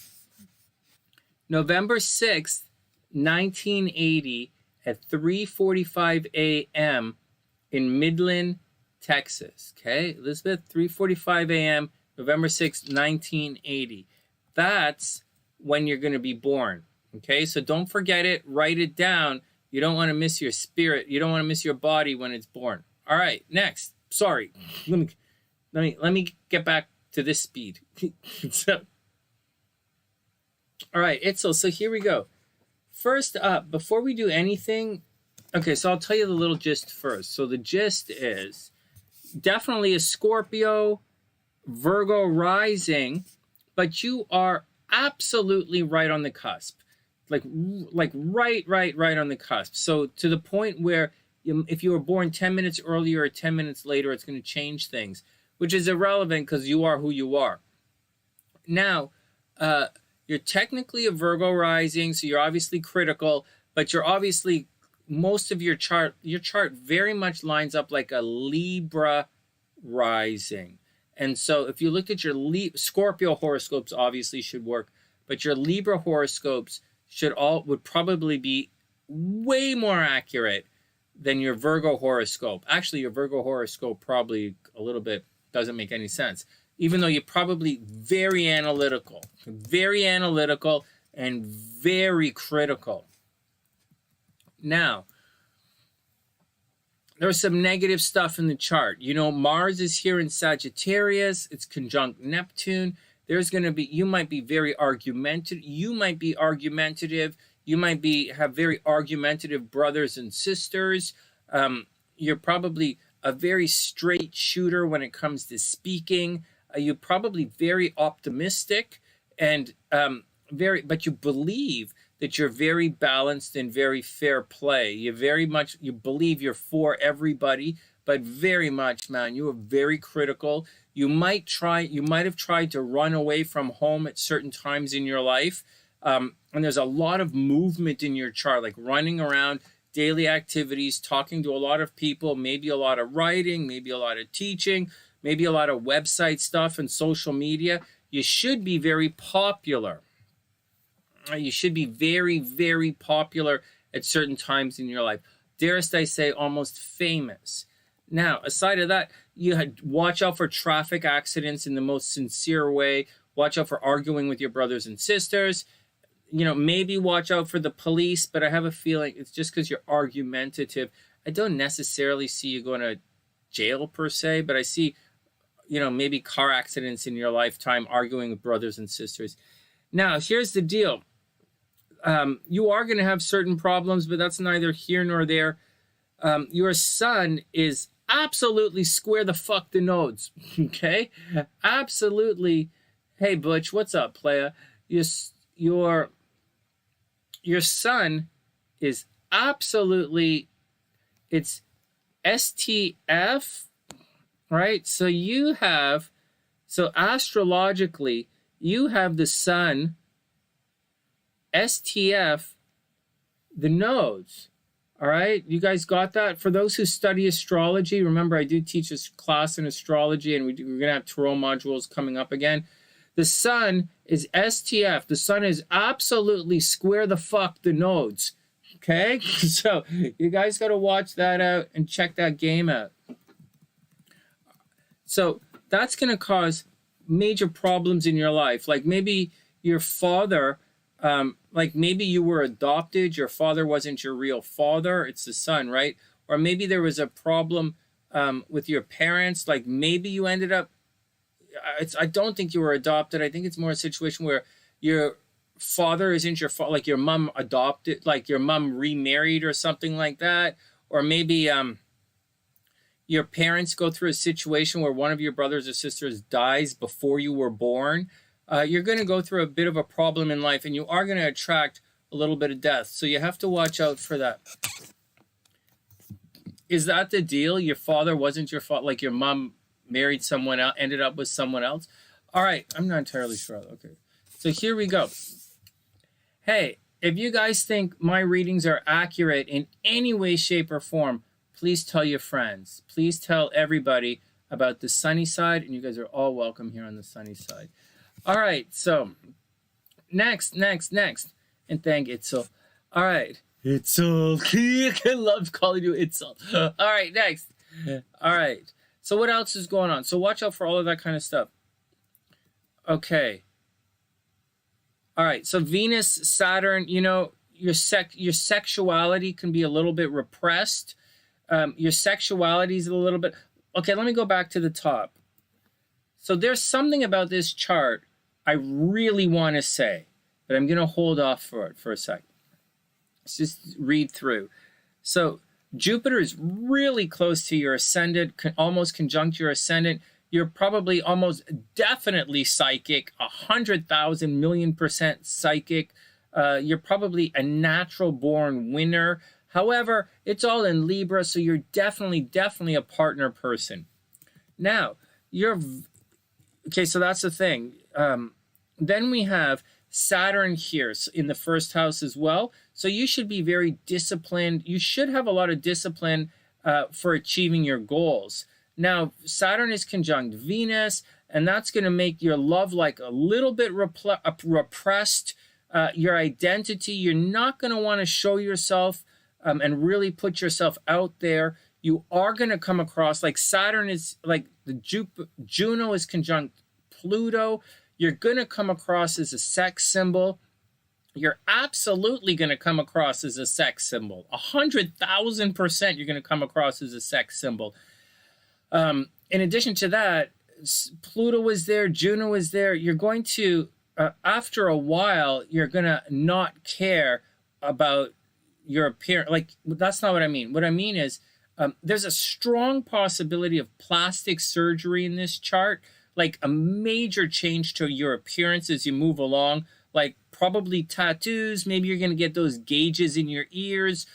November 6th, 1980 at 3:45 a.m. in Midland, Texas. Okay, Elizabeth, 3:45 a.m., November 6th, 1980. That's when you're going to be born. Okay, so don't forget it. Write it down. You don't want to miss your spirit. You don't want to miss your body when it's born. All right, next. Sorry. Let me get back to this speed. So, all right, Itzel. So here we go. First up, before we do anything, okay, so I'll tell you the little gist first. So the gist is definitely a Scorpio, Virgo rising, but you are absolutely right on the cusp. Like right on the cusp. So to the point where if you were born 10 minutes earlier or 10 minutes later, it's going to change things, which is irrelevant because you are who you are. Now, you're technically a Virgo rising, so you're obviously critical, but you're obviously, most of your chart very much lines up like a Libra rising. And so if you looked at your Scorpio horoscopes, obviously should work, but your Libra horoscopes would probably be way more accurate than your Virgo horoscope. Actually, your Virgo horoscope probably a little bit doesn't make any sense, even though you're probably very analytical and very critical. Now, there's some negative stuff in the chart. You know, Mars is here in Sagittarius. It's conjunct Neptune. There's going to be, you might be very argumentative. You might have very argumentative brothers and sisters. You're probably a very straight shooter when it comes to speaking. You're probably very optimistic and but you believe that you're very balanced and very fair play. You believe you're for everybody, but very much, man, you are very critical. You might have tried to run away from home at certain times in your life. And there's a lot of movement in your chart, like running around, daily activities, talking to a lot of people, maybe a lot of writing, maybe a lot of teaching, maybe a lot of website stuff and social media. You should be very popular. You should be very, very popular at certain times in your life. Darest I say, almost famous. Now, aside of that, watch out for traffic accidents in the most sincere way. Watch out for arguing with your brothers and sisters. You know, maybe watch out for the police, but I have a feeling it's just because you're argumentative. I don't necessarily see you going to jail per se, but I see, you know, maybe car accidents in your lifetime, arguing with brothers and sisters. Now, here's the deal. You are going to have certain problems, but that's neither here nor there. Your sun is absolutely square the fuck the nodes, okay? Absolutely. Hey, Butch, what's up, playa? Your sun is absolutely, it's STF, right? So astrologically, you have the sun, STF, the nodes. All right, you guys got that? For those who study astrology, remember I do teach a class in astrology, and we're going to have tarot modules coming up again. The sun is STF. The sun is absolutely square the fuck the nodes. Okay, so you guys got to watch that out and check that game out. So that's going to cause major problems in your life. Like maybe your father, like maybe you were adopted, your father wasn't your real father, it's the son, right? Or maybe there was a problem with your parents, like maybe you ended up, I don't think you were adopted. I think it's more a situation where your father isn't your father, like your mom adopted, like your mom remarried or something like that. Or maybe your parents go through a situation where one of your brothers or sisters dies before you were born. You're going to go through a bit of a problem in life, and you are going to attract a little bit of death. So you have to watch out for that. Is that the deal? Your father wasn't your father, like your mom married someone else, ended up with someone else? All right, I'm not entirely sure. Okay, so here we go. Hey, if you guys think my readings are accurate in any way, shape, or form, please tell your friends. Please tell everybody about the sunny side, and you guys are all welcome here on the sunny side. All right, so next. And thank Itzel. All right. Itzel. I love calling you Itzel. All right, next. All right. So what else is going on? So watch out for all of that kind of stuff. Okay. All right. So Venus, Saturn, you know, your sexuality can be a little bit repressed. Your sexuality is a little bit... Okay, let me go back to the top. So there's something about this chart I really want to say, but I'm going to hold off for it for a second. Let's just read through. So Jupiter is really close to your ascendant, almost conjunct your ascendant. You're probably almost definitely psychic, 100,000 million% psychic. You're probably a natural born winner. However, it's all in Libra, so you're definitely a partner person. Now, okay, so that's the thing. Then we have Saturn here in the first house as well. So you should be very disciplined. You should have a lot of discipline for achieving your goals. Now, Saturn is conjunct Venus, and that's going to make your love life a little bit repressed. Your identity, you're not going to want to show yourself and really put yourself out there. You are going to come across, like Saturn is, like Juno is conjunct Pluto. You're going to come across as a sex symbol. You're absolutely going to come across as a sex symbol. 100,000% you're going to come across as a sex symbol. In addition to that, Pluto is there, Juno is there. You're going to, after a while, you're going to not care about your appearance. Like, that's not what I mean. What I mean is there's a strong possibility of plastic surgery in this chart, like a major change to your appearance as you move along, like probably tattoos. Maybe you're going to get those gauges in your ears,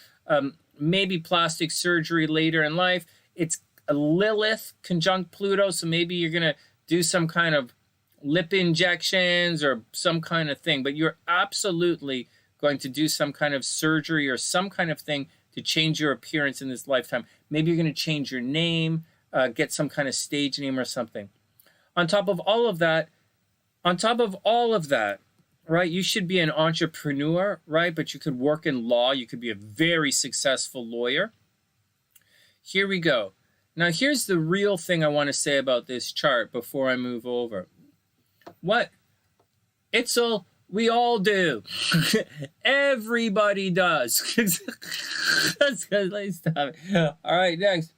maybe plastic surgery later in life. It's a Lilith conjunct Pluto, so maybe you're going to do some kind of lip injections or some kind of thing, but you're absolutely going to do some kind of surgery or some kind of thing to change your appearance in this lifetime. Maybe you're going to change your name, get some kind of stage name or something. On top of all of that, right, you should be an entrepreneur, right? But you could work in law. You could be a very successful lawyer. Here we go. Now, here's the real thing I want to say about this chart before I move over. What? Itzel, we all do. Everybody does. That's good. Let's stop it. All right, next.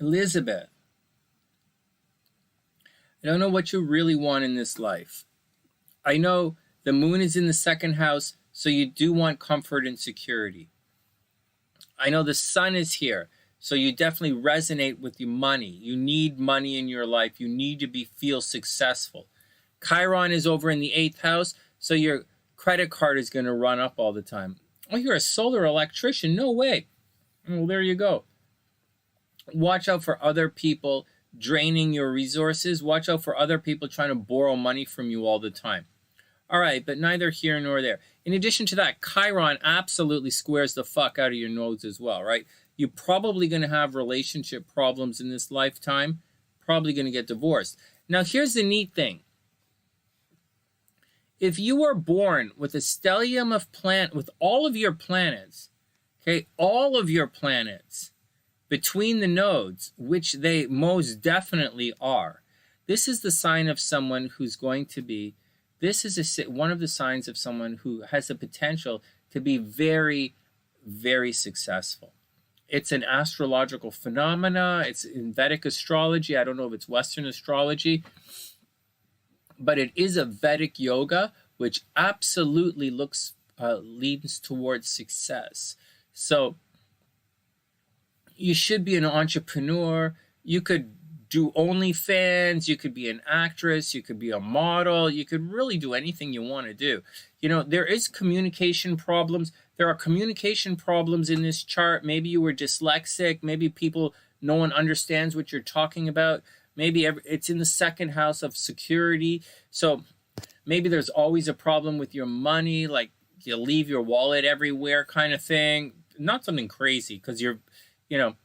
Elizabeth, I don't know what you really want in this life. I know the moon is in the second house, so you do want comfort and security. I know the sun is here, so you definitely resonate with your money. You need money in your life. You need to feel successful. Chiron is over in the 8th house, so your credit card is going to run up all the time. Oh, you're a solar electrician. No way. Well, there you go. Watch out for other people draining your resources. Watch out for other people trying to borrow money from you all the time. All right, but neither here nor there. In addition to that, Chiron absolutely squares the fuck out of your nose as well, right? You're probably going to have relationship problems in this lifetime. Probably going to get divorced. Now, here's the neat thing. If you were born with a stellium of with all of your planets, okay, all of your planets between the nodes, which they most definitely are, this is the sign of someone who's going to be, this is one of the signs of someone who has the potential to be very, very successful. It's an astrological phenomena. It's in Vedic astrology. I don't know if it's Western astrology, but it is a Vedic yoga, which absolutely leans towards success. So you should be an entrepreneur. You could do OnlyFans. You could be an actress. You could be a model. You could really do anything you want to do. You know, there is communication problems. There are communication problems in this chart. Maybe you were dyslexic. Maybe no one understands what you're talking about. Maybe it's in the second house of security. So maybe there's always a problem with your money, like you leave your wallet everywhere kind of thing. Not something crazy because you're, you know,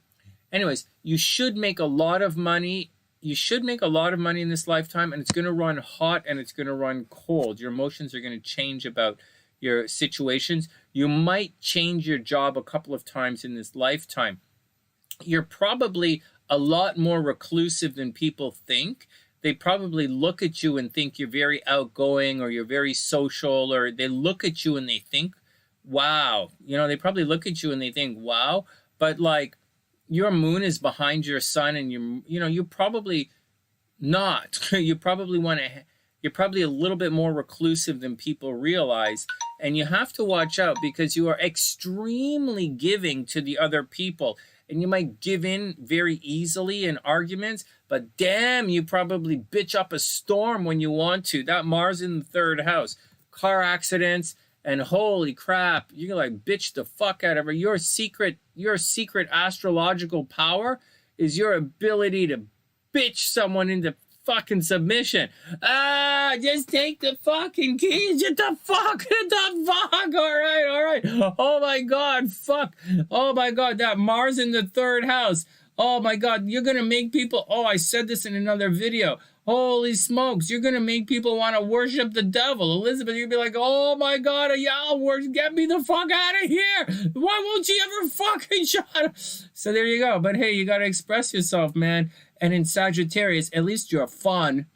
anyways, you should make a lot of money. You should make a lot of money in this lifetime, and it's going to run hot and it's going to run cold. Your emotions are going to change about your situations. You might change your job a couple of times in this lifetime. You're probably a lot more reclusive than people think. They probably look at you and think you're very outgoing or you're very social, or they look at you and they think, wow. You know, they probably look at you and they think, wow. But like, your moon is behind your sun, and you're probably not. You probably you're probably a little bit more reclusive than people realize. And you have to watch out because you are extremely giving to the other people. And you might give in very easily in arguments, but damn, you probably bitch up a storm when you want to. That Mars in the third house, car accidents, and holy crap, you're like bitch the fuck out of her. Your secret astrological power is your ability to bitch someone into fucking submission. Just take the fucking keys. Get the fuck. All right. Oh my God, fuck. Oh my God, that Mars in the third house. Oh my God, you're gonna make people. Oh, I said this in another video. Holy smokes, you're going to make people want to worship the devil. Elizabeth, you'll be like, oh my God, get me the fuck out of here. Why won't you ever fucking shut up? So there you go. But hey, you got to express yourself, man. And in Sagittarius, at least you're fun.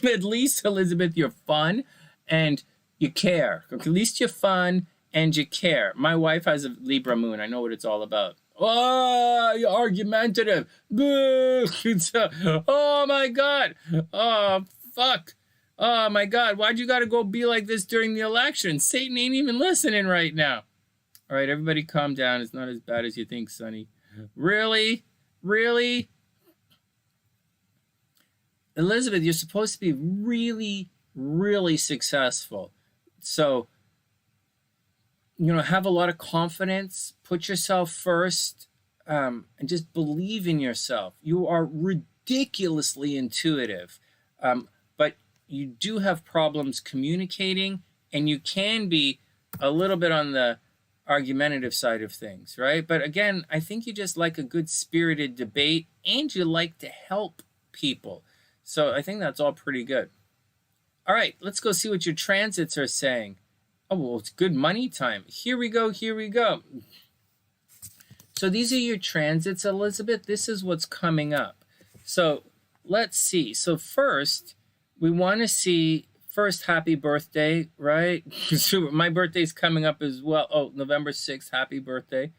At least, Elizabeth, you're fun and you care. At least you're fun and you care. My wife has a Libra moon. I know what it's all about. Oh, you're argumentative. Oh my God. Oh, fuck. Oh my God. Why'd you gotta go be like this during the election? Satan ain't even listening right now. All right, everybody calm down. It's not as bad as you think, Sunny. Really? Really? Elizabeth, you're supposed to be really, really successful. So, have a lot of confidence, put yourself first, and just believe in yourself. You are ridiculously intuitive, but you do have problems communicating, and you can be a little bit on the argumentative side of things, right? But again, I think you just like a good spirited debate, and you like to help people. So I think that's all pretty good. All right, let's go see what your transits are saying. Oh, well, it's good money time. Here we go. So these are your transits, Elizabeth. This is what's coming up. So let's see. So first, we want to see, happy birthday, right? So my birthday's coming up as well. Oh, November 6th, happy birthday.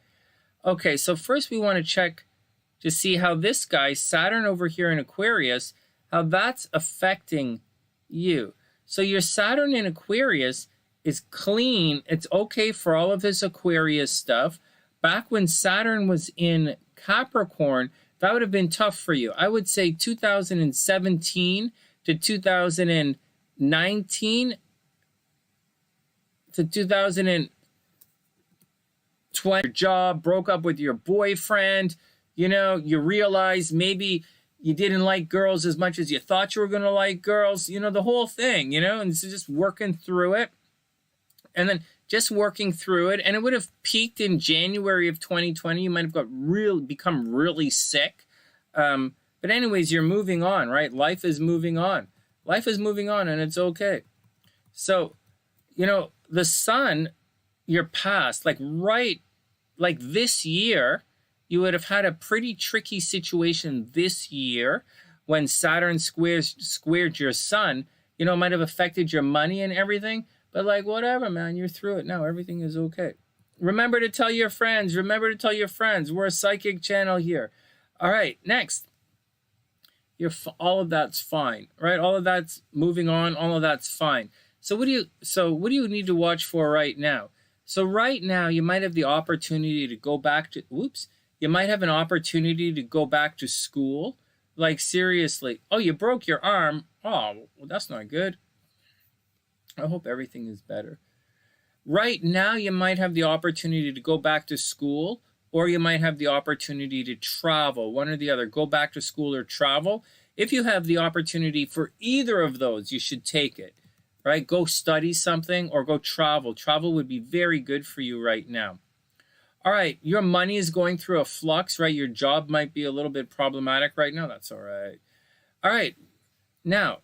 Okay, so first we want to check to see how this guy, Saturn over here in Aquarius, how that's affecting you. So your Saturn in Aquarius is clean. It's okay for all of his Aquarius stuff. Back when Saturn was in Capricorn, that would have been tough for you. I would say 2017 to 2019 to 2020. Your job, broke up with your boyfriend. You realize maybe you didn't like girls as much as you thought you were going to like girls. The whole thing, and so just working through it. And then just working through it, and it would have peaked in January of 2020. You might have become really sick. But anyways, you're moving on, right? Life is moving on. And it's okay. So, the sun, your past, like this year, you would have had a pretty tricky situation this year when Saturn squared your sun. It might have affected your money and everything. But like, whatever, man, you're through it now. Everything is okay. Remember to tell your friends. We're a psychic channel here. All right, next. All of that's fine, right? All of that's moving on. All of that's fine. So what do you need to watch for right now? So right now, you might have the opportunity to go back to, you might have an opportunity to go back to school. Like, seriously. Oh, you broke your arm. Oh, well, that's not good. I hope everything is better. Right now, you might have the opportunity to go back to school, or you might have the opportunity to travel, one or the other, go back to school or travel. if you have the opportunity for either of those, you should take it, right? Go study something or go travel. Travel would be very good for you right now. All right, your money is going through a flux, right? Your job might be a little bit problematic right now. That's all right. All right, now,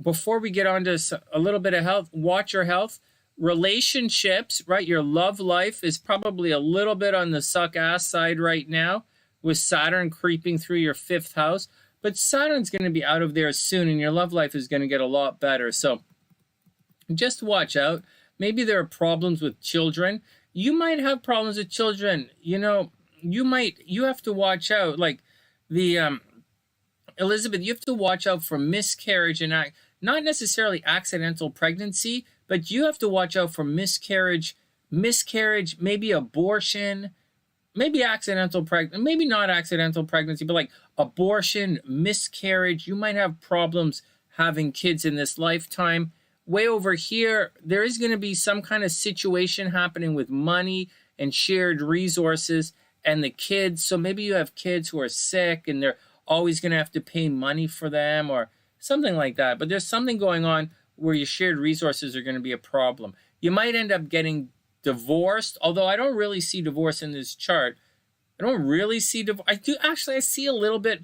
before we get on to a little bit of health, watch your health. Relationships, right? Your love life is probably a little bit on the suck ass side right now with Saturn creeping through your 5th house. But Saturn's going to be out of there soon and your love life is going to get a lot better. So just watch out. Maybe there are problems with children. You might have problems with children. You know, you have to watch out. Like the, Elizabeth, you have to watch out for miscarriage and not necessarily accidental pregnancy, but you have to watch out for miscarriage, maybe abortion, maybe accidental pregnancy, maybe not accidental pregnancy, but like abortion, miscarriage. You might have problems having kids in this lifetime. Way over here, there is going to be some kind of situation happening with money and shared resources and the kids. So maybe you have kids who are sick and they're always going to have to pay money for them or something like that. But there's something going on where your shared resources are going to be a problem. You might end up getting divorced, although I don't really see divorce in this chart. I don't really see divorce. I do actually. I see a little bit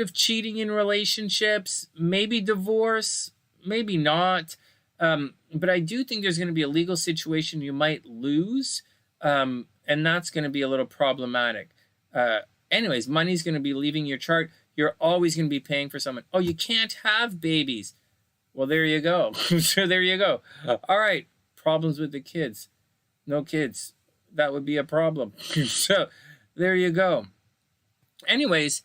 of cheating in relationships, maybe divorce, maybe not. But I do think there's going to be a legal situation you might lose, and that's going to be a little problematic. Anyways, money's going to be leaving your chart. You're always going to be paying for someone. Oh, you can't have babies. Well, there you go. So there you go. All right. Problems with the kids. No kids. That would be a problem. So there you go. Anyways,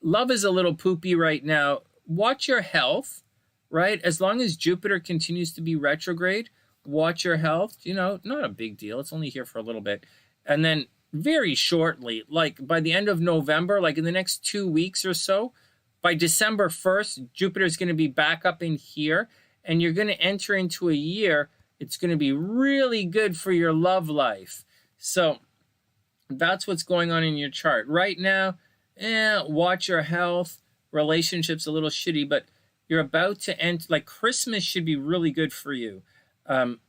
love is a little poopy right now. Watch your health, right? As long as Jupiter continues to be retrograde, watch your health. You know, not a big deal. It's only here for a little bit. And then very shortly, like by the end of November, like in the next 2 weeks or so, by December 1st, Jupiter is going to be back up in here, and you're going to enter into a year. It's going to be really good for your love life. So that's what's going on in your chart. Right now, watch your health. Relationships a little shitty, but you're about to enter, like Christmas should be really good for you. And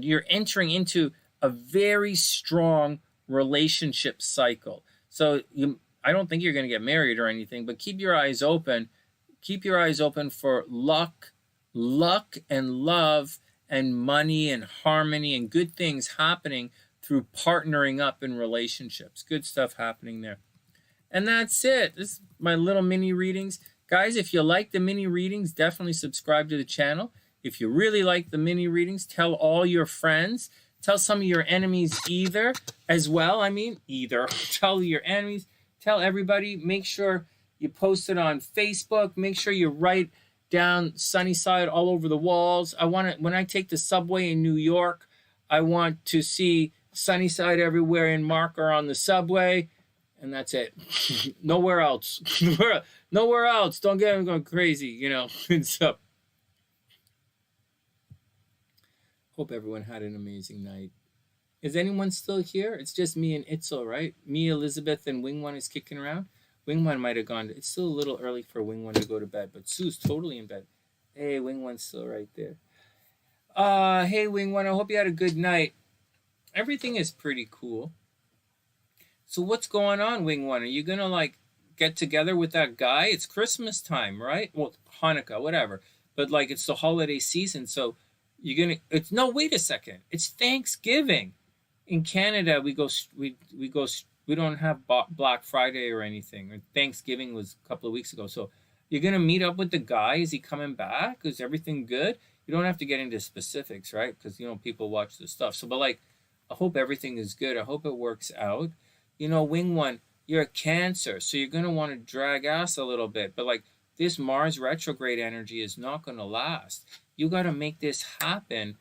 you're entering into a very strong relationship cycle. So I don't think you're going to get married or anything, but keep your eyes open. Keep your eyes open for luck and love and money and harmony and good things happening through partnering up in relationships. Good stuff happening there. And that's it. This is my little mini readings. Guys, if you like the mini readings, definitely subscribe to the channel. If you really like the mini readings, tell all your friends. Tell some of your enemies either as well. Tell your enemies. Tell everybody. Make sure you post it on Facebook. Make sure you write down SunnySide all over the walls. When I take the subway in New York, I want to see SunnySide everywhere in marker on the subway. And that's it. Nowhere else. Nowhere else. Don't get them going crazy, you know. So, hope everyone had an amazing night. Is anyone still here? It's just me and Itzel, right? Me, Elizabeth, and Wing One is kicking around. Wing One might have gone. It's still a little early for Wing One to go to bed, but Sue's totally in bed. Hey, Wing One's still right there. Hey, Wing One, I hope you had a good night. Everything is pretty cool. So what's going on, Wing One? Are you going to, like, get together with that guy? It's Christmas time, right? Well, Hanukkah, whatever. But, like, it's the holiday season, so you're going to... No, wait a second. It's Thanksgiving. In Canada, we don't have Black Friday or anything. Thanksgiving was a couple of weeks ago. So you're going to meet up with the guy. Is he coming back? Is everything good? You don't have to get into specifics, right? Because, you know, people watch this stuff. So, but, like, I hope everything is good. I hope it works out. You know, Wing One, you're a Cancer, so you're going to want to drag ass a little bit. But, like, this Mars retrograde energy is not going to last. You got to make this happen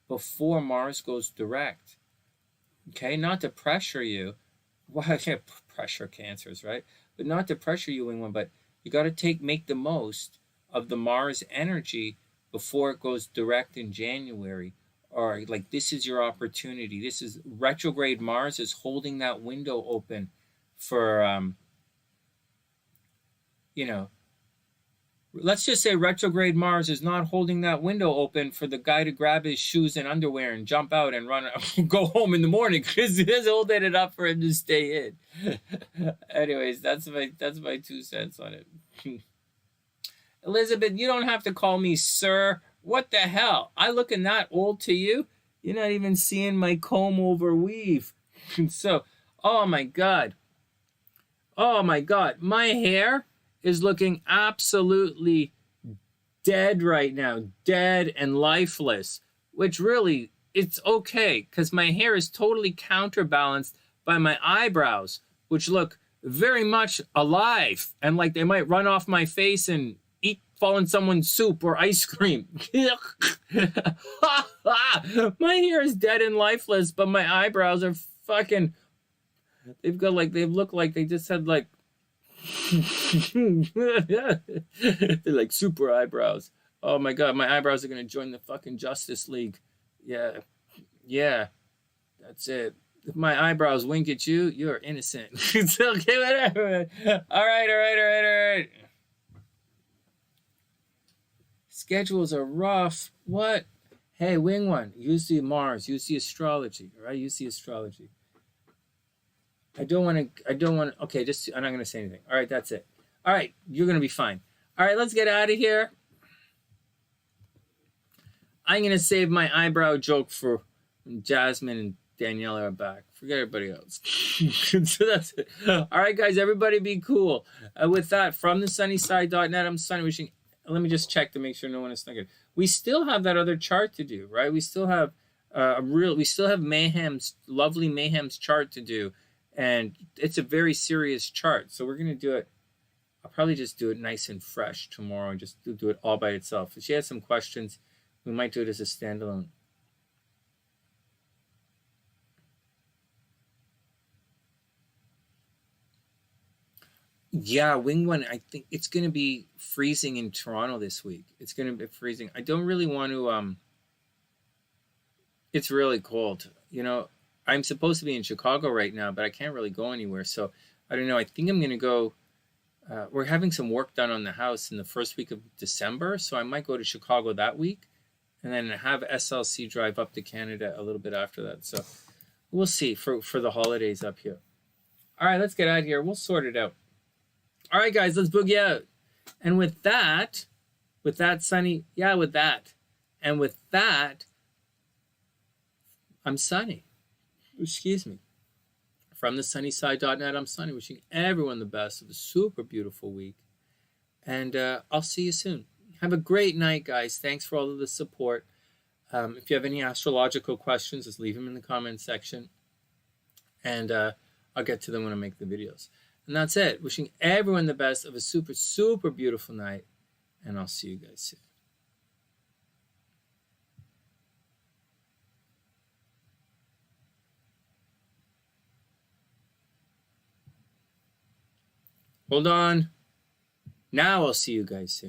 before Mars goes direct. Okay? Not to pressure you. Well, I can't pressure Cancers, right? But not to pressure you, Wing One, but you got to make the most of the Mars energy before it goes direct in January. Or, like, this is your opportunity. This is retrograde Mars is holding that window open for, you know, let's just say retrograde Mars is not holding that window open for the guy to grab his shoes and underwear and jump out and run, go home in the morning, because it is holding it up for him to stay in. Anyways, that's my 2 cents on it. Elizabeth, you don't have to call me sir. What the hell? I looking that old to you? You're not even seeing my comb over weave. So, oh my God. Oh my God. My hair is looking absolutely dead right now. Dead and lifeless. Which really, it's okay, because my hair is totally counterbalanced by my eyebrows, which look very much alive and like they might run off my face and fall in someone's soup or ice cream. My hair is dead and lifeless, but my eyebrows are fucking, they look like they just had like, they're like super eyebrows. Oh my God, my eyebrows are gonna join the fucking Justice League. Yeah, that's it. If my eyebrows wink at you, you're innocent. It's okay, whatever. All right. Schedules are rough. What? Hey, Wing One, use the Mars, use the astrology, all right? Use the astrology. I don't want to, okay, just, I'm not going to say anything. All right, that's it. All right, you're going to be fine. All right, let's get out of here. I'm going to save my eyebrow joke for when Jasmine and Daniela are back. Forget everybody else. So that's it. All right, guys, everybody be cool. With that, from TheSunnySide.net, I'm Sunny wishing. Let me just check to make sure no one is thinking. We still have that other chart to do, right? We still have we still have lovely Mayhem's chart to do, and it's a very serious chart. So we're gonna do it. I'll probably just do it nice and fresh tomorrow, and just do it all by itself. If she has some questions, we might do it as a standalone. Yeah, Wing One, I think it's going to be freezing in Toronto this week. It's going to be freezing. I don't really want to, it's really cold. You know, I'm supposed to be in Chicago right now, but I can't really go anywhere. So, I don't know. I think I'm going to go, we're having some work done on the house in the first week of December. So, I might go to Chicago that week and then have SLC drive up to Canada a little bit after that. So, we'll see for the holidays up here. All right, let's get out of here. We'll sort it out. All right, guys, let's boogie out. And with that, Sunny, yeah, with that. And with that, I'm Sunny. Excuse me. From TheSunnySide.net, I'm Sunny, wishing everyone the best of a super beautiful week. And I'll see you soon. Have a great night, guys. Thanks for all of the support. If you have any astrological questions, just leave them in the comment section. And I'll get to them when I make the videos. And that's it. Wishing everyone the best of a super, super beautiful night. And I'll see you guys soon. Hold on. Now I'll see you guys soon.